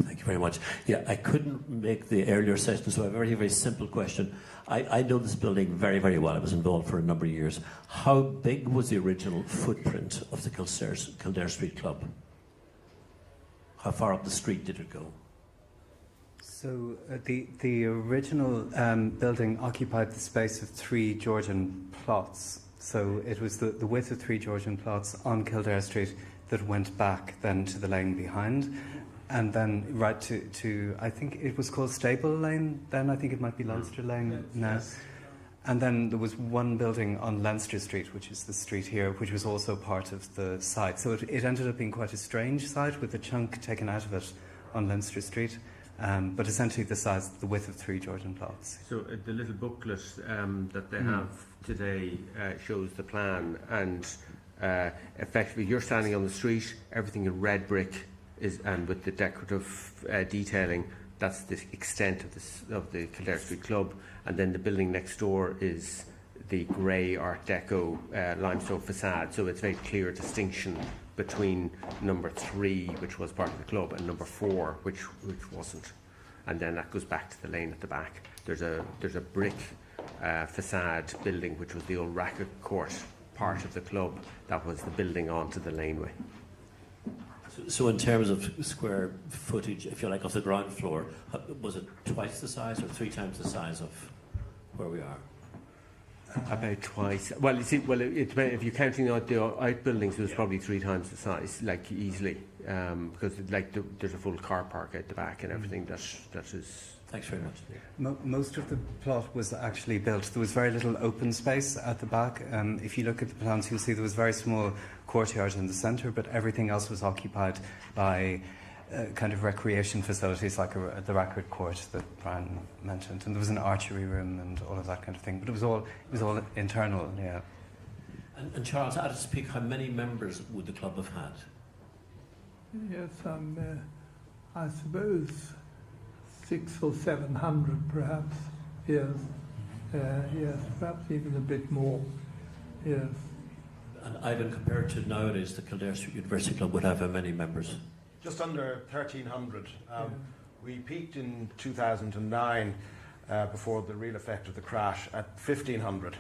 Speaker 15: Thank you very much. Yeah, I couldn't make the earlier session, so a very, very simple question. I know this building very, very well. I was involved for a number of years. How big was the original footprint of the Kildare Street Club? How far up the street did it go?
Speaker 9: So the original building occupied the space of 3 Georgian plots. So it was the width of 3 Georgian plots on Kildare Street. that went back then to the lane behind, and then right to I think it was called Staple Lane then. I think it might be Leinster Lane now. Yes. And then there was one building on Leinster Street, which is the street here, which was also part of the site. So it ended up being quite a strange site with a chunk taken out of it on Leinster Street. But essentially the width of 3 Jordan plots.
Speaker 11: So the little booklet that they have today shows the plan, and effectively you're standing on the street, everything in red brick and with the decorative detailing. That's the extent of the Kildare Street Club, and then the building next door is the grey Art Deco limestone facade. So it's a very clear distinction between number 3, which was part of the club, and number 4, which wasn't. And then that goes back to the lane at the back. There's a brick facade building, which was the old racquet court part of the club. That was the building onto the laneway.
Speaker 15: So in terms of square footage, if you like, of the ground floor, was it twice the size or 3 times the size of where we are?
Speaker 11: About twice. Well, you see, if you're counting out the outbuildings, it was probably 3 times the size, like easily, because there's a full car park at the back and everything. That is.
Speaker 15: Thanks very much.
Speaker 9: Most of the plot was actually built. There was very little open space at the back. If you look at the plans, you'll see there was very small courtyard in the centre, but everything else was occupied by kind of recreation facilities like the racquet court that Brian mentioned, and there was an archery room and all of that kind of thing. But it was all internal, yeah.
Speaker 15: And Charles, out of speak, how many members would the club have had?
Speaker 8: Yes, I suppose 600 or 700, perhaps. Yes, yes, perhaps even a bit more. Yes.
Speaker 15: And Ivan, compared to nowadays, the Kildare Street University Club would have how many members?
Speaker 12: Just under 1,300. We peaked in 2009, before the real effect of the crash, at 1,500.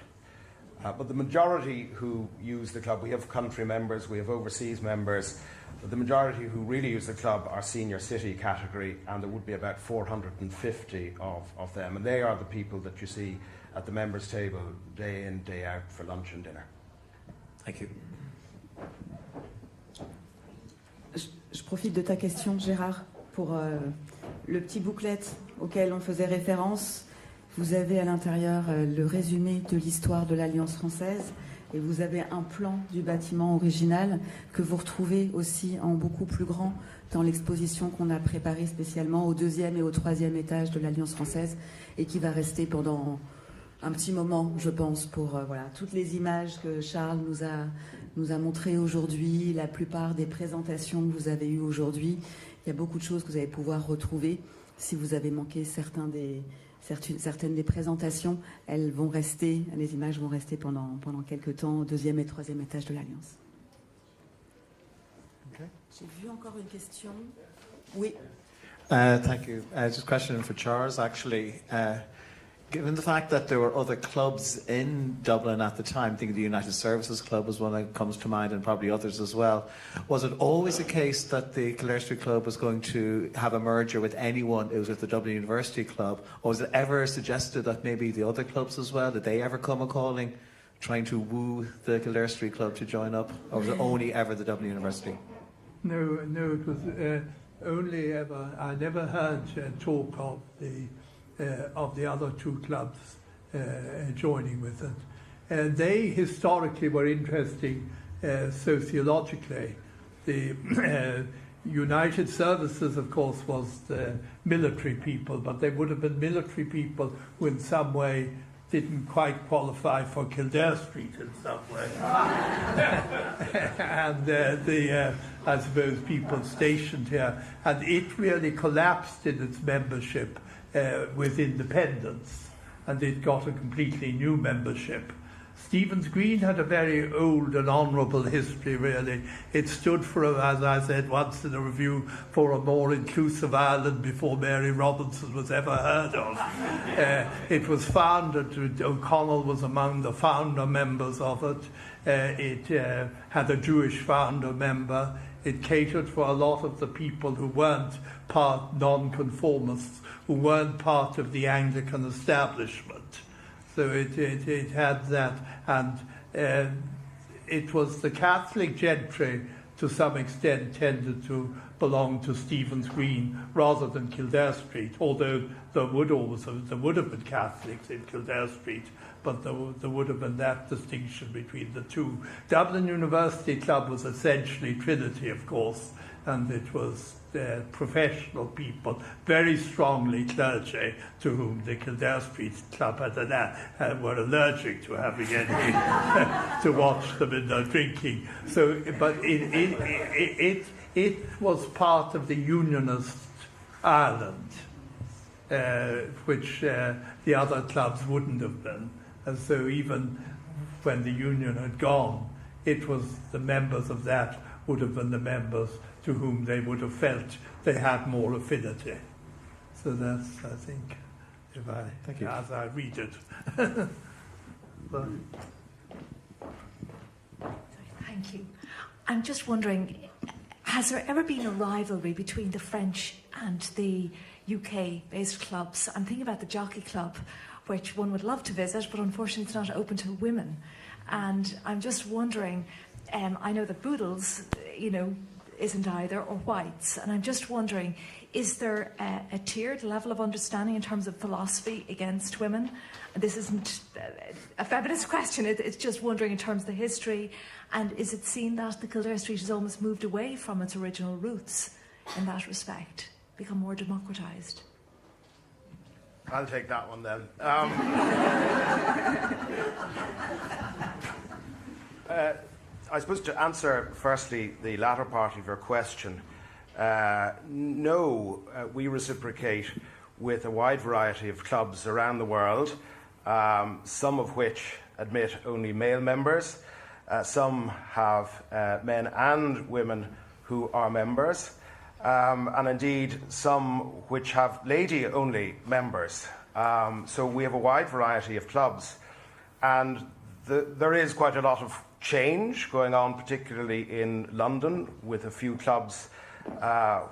Speaker 12: But the majority who use the club, we have country members, we have overseas members, but the majority who really use the club are senior city category, and there would be about 450 of them. And they are the people that you see at the members' table day in, day out for lunch and dinner.
Speaker 15: Thank you.
Speaker 2: Je profite de ta question, Gérard, pour le petit booklet auquel on faisait référence. Vous avez à l'intérieur le résumé de l'histoire de l'Alliance française et vous avez un plan du bâtiment original que vous retrouvez aussi en beaucoup plus grand dans l'exposition qu'on a préparée spécialement au 2e et au 3e étage de l'Alliance française et qui va rester pendant un petit moment, je pense, pour toutes les images que Charles nous a montrées aujourd'hui, la plupart des présentations que vous avez eues aujourd'hui. Il y a beaucoup de choses que vous allez pouvoir retrouver. Si vous avez manqué certaines des présentations, elles vont rester, les images vont rester pendant quelques temps au 2e et 3e étage de l'Alliance.
Speaker 16: Okay.
Speaker 2: J'ai vu encore une question. Oui.
Speaker 16: Thank you. Just a question for Charles, actually. Given the fact that there were other clubs in Dublin at the time, I think the United Services Club was one that comes to mind, and probably others as well, was it always the case that the Kildare Street Club was going to have a merger with anyone? It was with the Dublin University Club. Or was it ever suggested that maybe the other clubs as well, did they ever come a-calling, trying to woo the Kildare Street Club to join up? Or was it only ever the Dublin University?
Speaker 8: No, it was only ever. I never heard talk of the other 2 clubs joining with it. They historically were interesting sociologically. The United Services, of course, was the military people, but they would have been military people who in some way didn't quite qualify for Kildare Street in some way. And I suppose people stationed here. And it really collapsed in its membership with independence, and it got a completely new membership. Stephen's Green had a very old and honourable history, really. It stood for, as I said once in a review, for a more inclusive Ireland before Mary Robinson was ever heard of. It was founded, O'Connell was among the founder members of it. It had a Jewish founder member. It catered for a lot of the people who weren't non-conformists, who weren't part of the Anglican establishment. So it had that, and it was the Catholic gentry to some extent tended to belong to Stephen's Green rather than Kildare Street, although there would have been Catholics in Kildare Street, but there would have been that distinction between the two. Dublin University Club was essentially Trinity, of course, and it was professional people, very strongly clergy, to whom the Kildare Street Club were allergic to having any to watch them in their drinking. So, but it was part of the Unionist Ireland, which the other clubs wouldn't have been. And so even when the Union had gone, it was the members of that would have been the members to whom they would have felt they had more affinity. So that's, I think, as I read it.
Speaker 6: Thank you. I'm just wondering, has there ever been a rivalry between the French and the UK-based clubs? I'm thinking about the Jockey Club, which one would love to visit, but unfortunately it's not open to women. And I'm just wondering, I know that Boodles, isn't either, or Whites, and I'm just wondering, is there a tiered level of understanding in terms of philosophy against women? This isn't a feminist question, it's just wondering in terms of the history, and is it seen that the Kildare Street has almost moved away from its original roots in that respect, become more democratised?
Speaker 12: I'll take that one then. I suppose to answer firstly the latter part of your question, no, we reciprocate with a wide variety of clubs around the world, some of which admit only male members, some have men and women who are members, and indeed some which have lady-only members. So we have a wide variety of clubs, and there is quite a lot of change going on, particularly in London, with a few clubs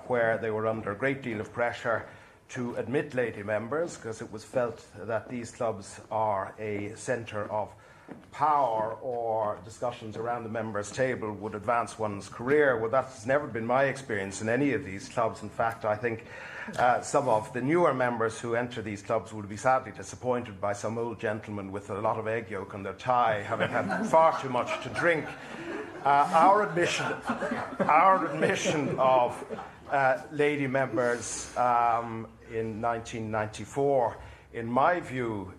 Speaker 12: where they were under a great deal of pressure to admit lady members, because it was felt that these clubs are a centre of power, or discussions around the members' table would advance one's career. Well, that's never been my experience in any of these clubs. In fact, I think some of the newer members who enter these clubs would be sadly disappointed by some old gentleman with a lot of egg yolk on their tie, having had far too much to drink. Our admission of lady members in 1994, in my view,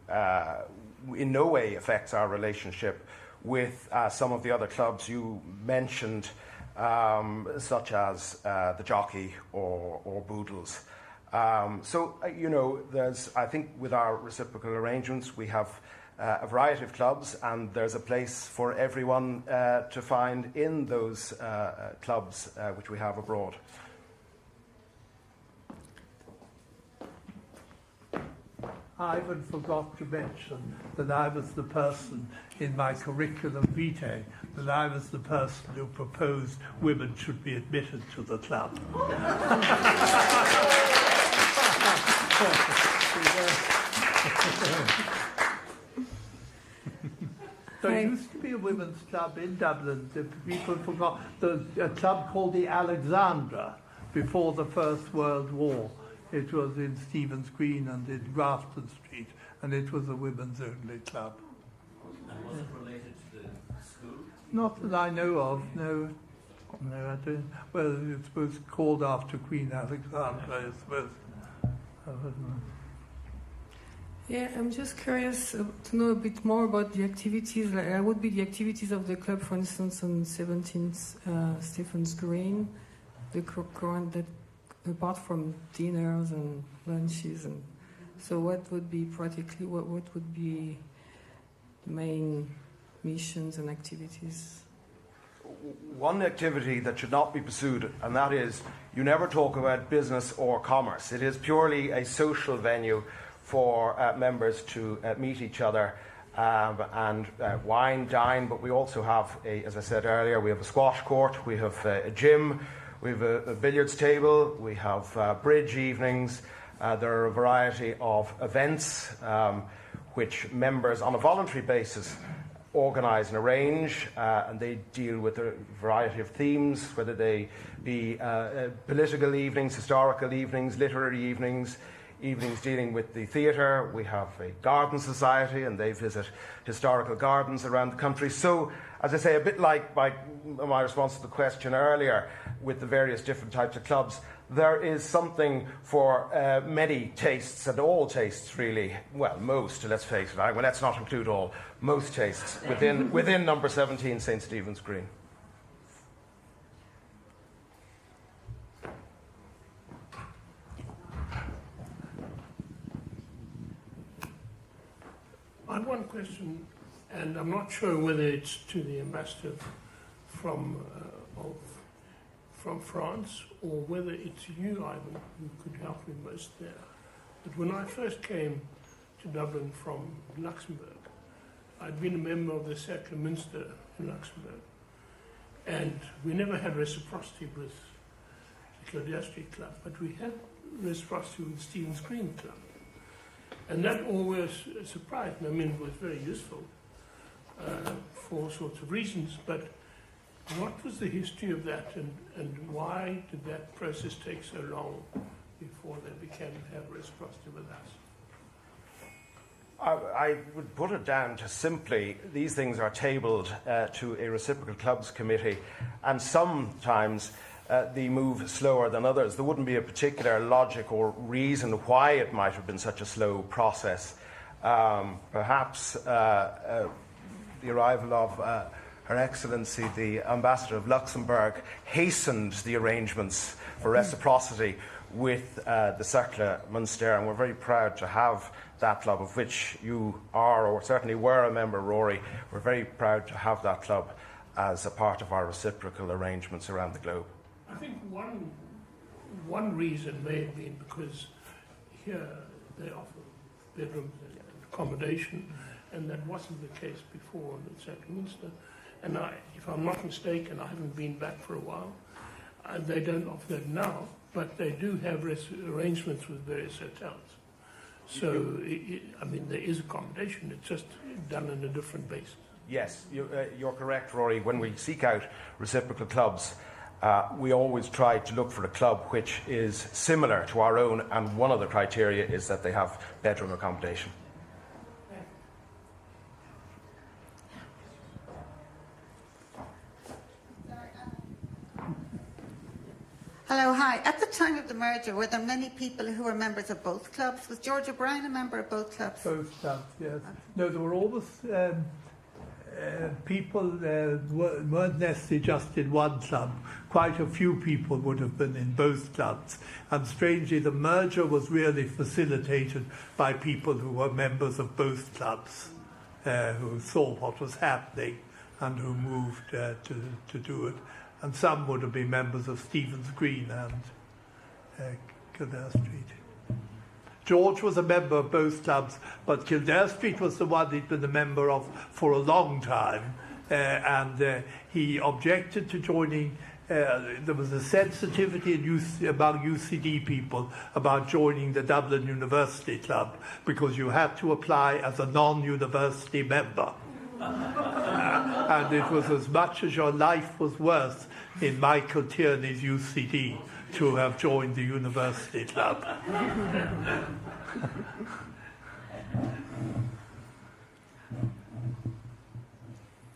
Speaker 12: in no way affects our relationship with some of the other clubs you mentioned, such as the Jockey or Boodles. There's, I think, with our reciprocal arrangements, we have a variety of clubs, and there's a place for everyone to find in those clubs which we have abroad.
Speaker 8: I even forgot to mention that I was the person in my curriculum vitae, that I was the person who proposed women should be admitted to the club. There used to be a women's club in Dublin. People forgot. There's a club called the Alexandra before the First World War. It was in Stephen's Green and in Grafton Street, and it was a women's only club.
Speaker 15: And was it related to the school?
Speaker 8: Not that I know of, no. No, I don't. Well, it was called after Queen Alexandra, I suppose. I don't know.
Speaker 17: Yeah, I'm just curious to know a bit more about the activities. What would be the activities of the club, for instance, on 17th Stephen's Green, the current that, apart from dinners and lunches, and so what would be practically what would be the main missions and activities?
Speaker 12: One activity that should not be pursued, and that is, you never talk about business or commerce. It is purely a social venue for members to meet each other and wine, dine, but we also have, as I said earlier, we have a squash court, we have a gym, we have a billiards table, we have bridge evenings. There are a variety of events which members on a voluntary basis organise and arrange, and they deal with a variety of themes, whether they be political evenings, historical evenings, literary evenings, evenings dealing with the theatre. We have a garden society, and they visit historical gardens around the country. So, as I say, a bit like my response to the question earlier with the various different types of clubs, there is something for many tastes, and all tastes really, well, most, let's face it, well, let's not include all, most tastes within number 17 St. Stephen's Green.
Speaker 8: I have one question, and I'm not sure whether it's to the ambassador from France, or whether it's you, Ivan, who could help me most there. But when I first came to Dublin from Luxembourg, I'd been a member of the Cercle Münster in Luxembourg, and we never had reciprocity with the Kildare Street Club, but we had reciprocity with Stephen's Green Club. And that always surprised me. I mean, it was very useful for all sorts of reasons, but what was the history of that, and why did that process take so long before they began to have reciprocity with us?
Speaker 12: I would put it down to simply these things are tabled to a reciprocal clubs committee, and sometimes they move slower than others. There wouldn't be a particular logic or reason why it might have been such a slow process. Perhaps the arrival of Her Excellency, the Ambassador of Luxembourg, hastened the arrangements for reciprocity with the Cercle Münster, and we're very proud to have that club, of which you are, or certainly were, a member, Rory. We're very proud to have that club as a part of our reciprocal arrangements around the globe.
Speaker 8: I think one reason may have been because here they offer bedrooms and accommodation, and that wasn't the case before in the Cercle Münster. And if I'm not mistaken, I haven't been back for a while. They don't offer that now, but they do have arrangements with various hotels. So, I mean, there is accommodation. It's just done on a different basis.
Speaker 12: Yes, you're correct, Rory. When we seek out reciprocal clubs, we always try to look for a club which is similar to our own, and one of the criteria is that they have bedroom accommodation.
Speaker 18: Hello, hi. At the time of the merger, were there many people who were members of both clubs? Was George O'Brien a member of both clubs?
Speaker 8: Both clubs, yes. No, there were always people weren't necessarily just in one club. Quite a few people would have been in both clubs. And strangely, the merger was really facilitated by people who were members of both clubs, who saw what was happening and who moved to do it. And some would have been members of Stephen's Green and Kildare Street. George was a member of both clubs, but Kildare Street was the one he'd been a member of for a long time, and he objected to joining. There was a sensitivity among UCD people about joining the Dublin University Club because you had to apply as a non-university member. And it was as much as your life was worth in Michael Tierney's UCD to have joined the University Club.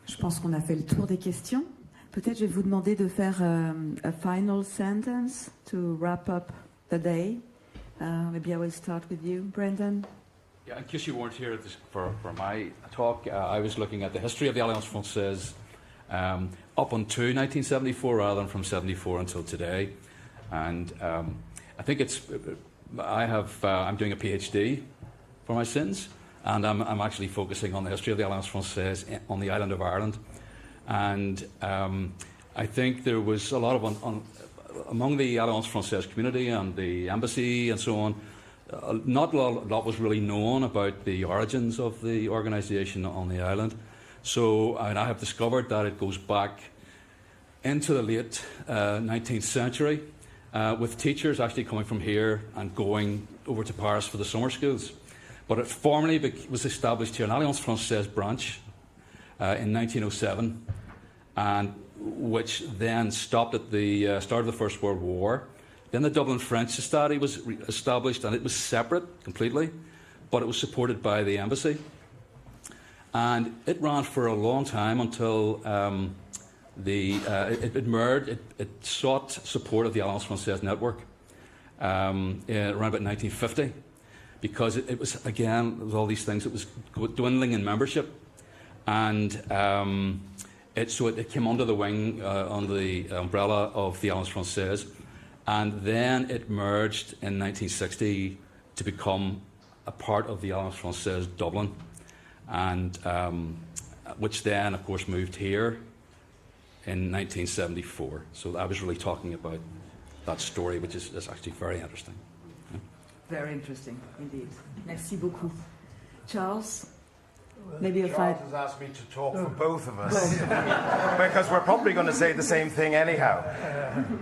Speaker 2: Je pense qu'on a fait le tour des questions. Peut-être je vais vous demander de faire a final sentence to wrap up the day. Maybe I will start with you, Brendan.
Speaker 5: Yeah, in case you weren't here for my talk, I was looking at the history of the Alliance Française up until 1974 rather than from 74 until today. And I think I'm doing a PhD for my sins, and I'm actually focusing on the history of the Alliance Française on the island of Ireland. And I think there was a lot of, among the Alliance Française community and the embassy and so on, not a lot was really known about the origins of the organisation on the island. So I have discovered that it goes back into the late 19th century, with teachers actually coming from here and going over to Paris for the summer schools. But it formally was established here, an Alliance Française branch, in 1907, and which then stopped at the start of the First World War. Then the Dublin French Society was established, and it was separate completely, but it was supported by the embassy. And it ran for a long time until it merged. It sought support of the Alliance Française network around about 1950, because it was, again, with all these things, it was dwindling in membership. And it came under the wing, under the umbrella of the Alliance Française. And then it merged in 1960 to become a part of the Alliance Française Dublin, and which then, of course, moved here in 1974. So I was really talking about that story, which is actually very interesting. Yeah.
Speaker 2: Very interesting, indeed. Merci beaucoup. Charles? Maybe if
Speaker 12: Charles has asked me to talk for both of us, because we're probably going to say the same thing anyhow.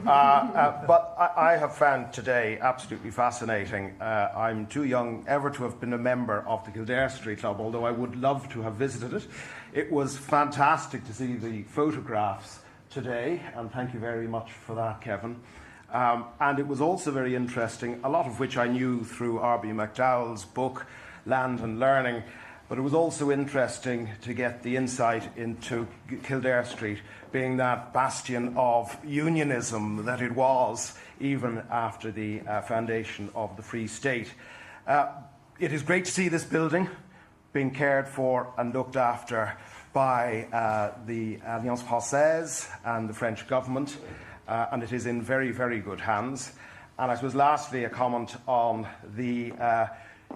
Speaker 12: But I have found today absolutely fascinating. I'm too young ever to have been a member of the Kildare Street Club, although I would love to have visited it. It was fantastic to see the photographs today, and thank you very much for that, Kevin. And it was also very interesting, a lot of which I knew through R.B. McDowell's book, Land and Learning. But it was also interesting to get the insight into Kildare Street being that bastion of unionism that it was, even after the foundation of the Free State. It is great to see this building being cared for and looked after by the Alliance Française and the French government, and it is in very, very good hands. And I suppose lastly, a comment on the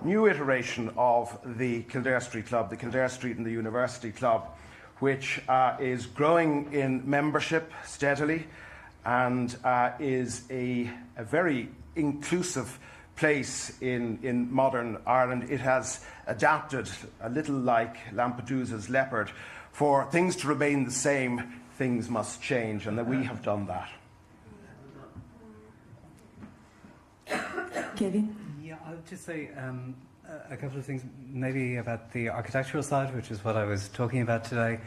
Speaker 12: new iteration of the Kildare Street Club, the Kildare Street and the University Club, which is growing in membership steadily and is a very inclusive place in modern Ireland. It has adapted, a little like Lampedusa's leopard, for things to remain the same, things must change, and that we have done that.
Speaker 2: Kevin?
Speaker 19: Yeah, I would just say a couple of things, maybe about the architectural side, which is what I was talking about today.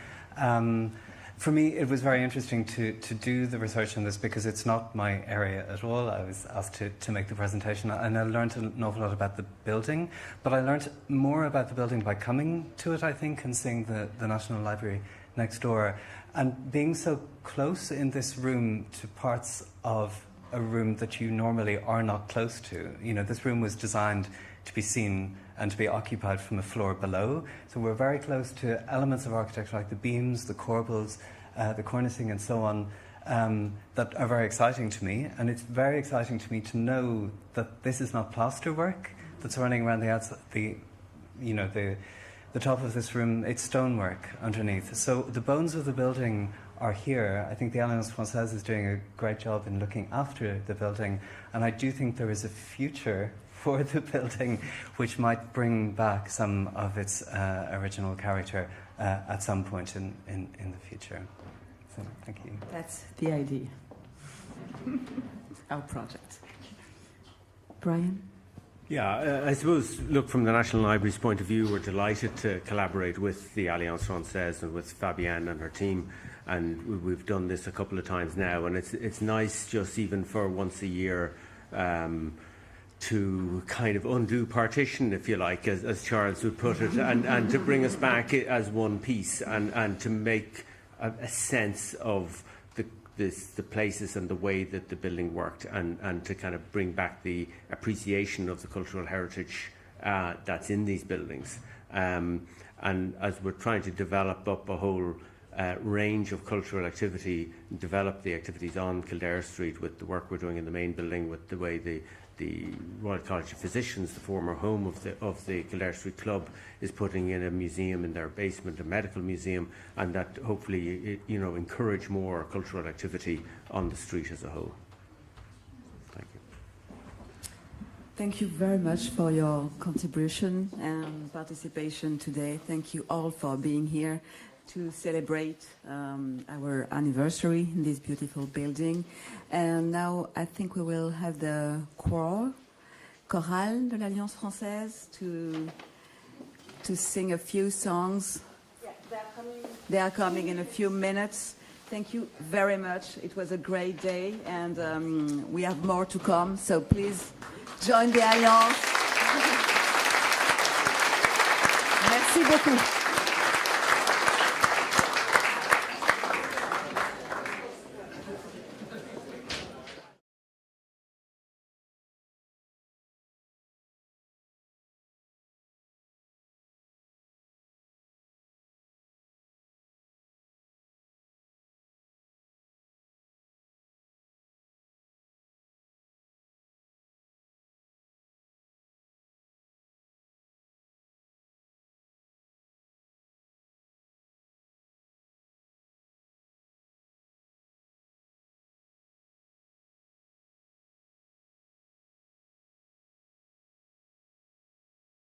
Speaker 19: For me, it was very interesting to do the research on this, because it's not my area at all. I was asked to make the presentation, and I learned an awful lot about the building, but I learned more about the building by coming to it, I think, and seeing the National Library next door, and being so close in this room to parts of a room that you normally are not close to. You know, this room was designed to be seen and to be occupied from the floor below. So we're very close to elements of architecture like the beams, the corbels, the cornicing and so on, that are very exciting to me. And it's very exciting to me to know that this is not plasterwork that's running around the outside, the top of this room. It's stonework underneath. So the bones of the building are here. I think the Alliance Française is doing a great job in looking after the building, and I do think there is a future for the building which might bring back some of its original character at some point in the future. So, thank you.
Speaker 2: That's the idea. Our project. Brian?
Speaker 11: Yeah, I suppose, look, from the National Library's point of view, we're delighted to collaborate with the Alliance Française and with Fabienne and her team, and we've done this a couple of times now, and it's nice just even for once a year to kind of undo partition, if you like, as Charles would put it, and to bring us back as one piece, and to make a sense of the places and the way that the building worked, and to kind of bring back the appreciation of the cultural heritage that's in these buildings. And as we're trying to develop up a whole range of cultural activity, develop the activities on Kildare Street with the work we're doing in the main building, with the way the Royal College of Physicians, the former home of the Kildare Street Club, is putting in a museum in their basement, a medical museum, and that hopefully encourage more cultural activity on the street as a whole. Thank you.
Speaker 2: Thank you very much for your contribution and participation today. Thank you all for being here to celebrate our anniversary in this beautiful building. And now I think we will have the chorale de l'Alliance Française to sing a few songs.
Speaker 10: Yeah, they're coming.
Speaker 2: They are coming in a few minutes. Thank you very much. It was a great day, and we have more to come, so please join the Alliance. Merci beaucoup.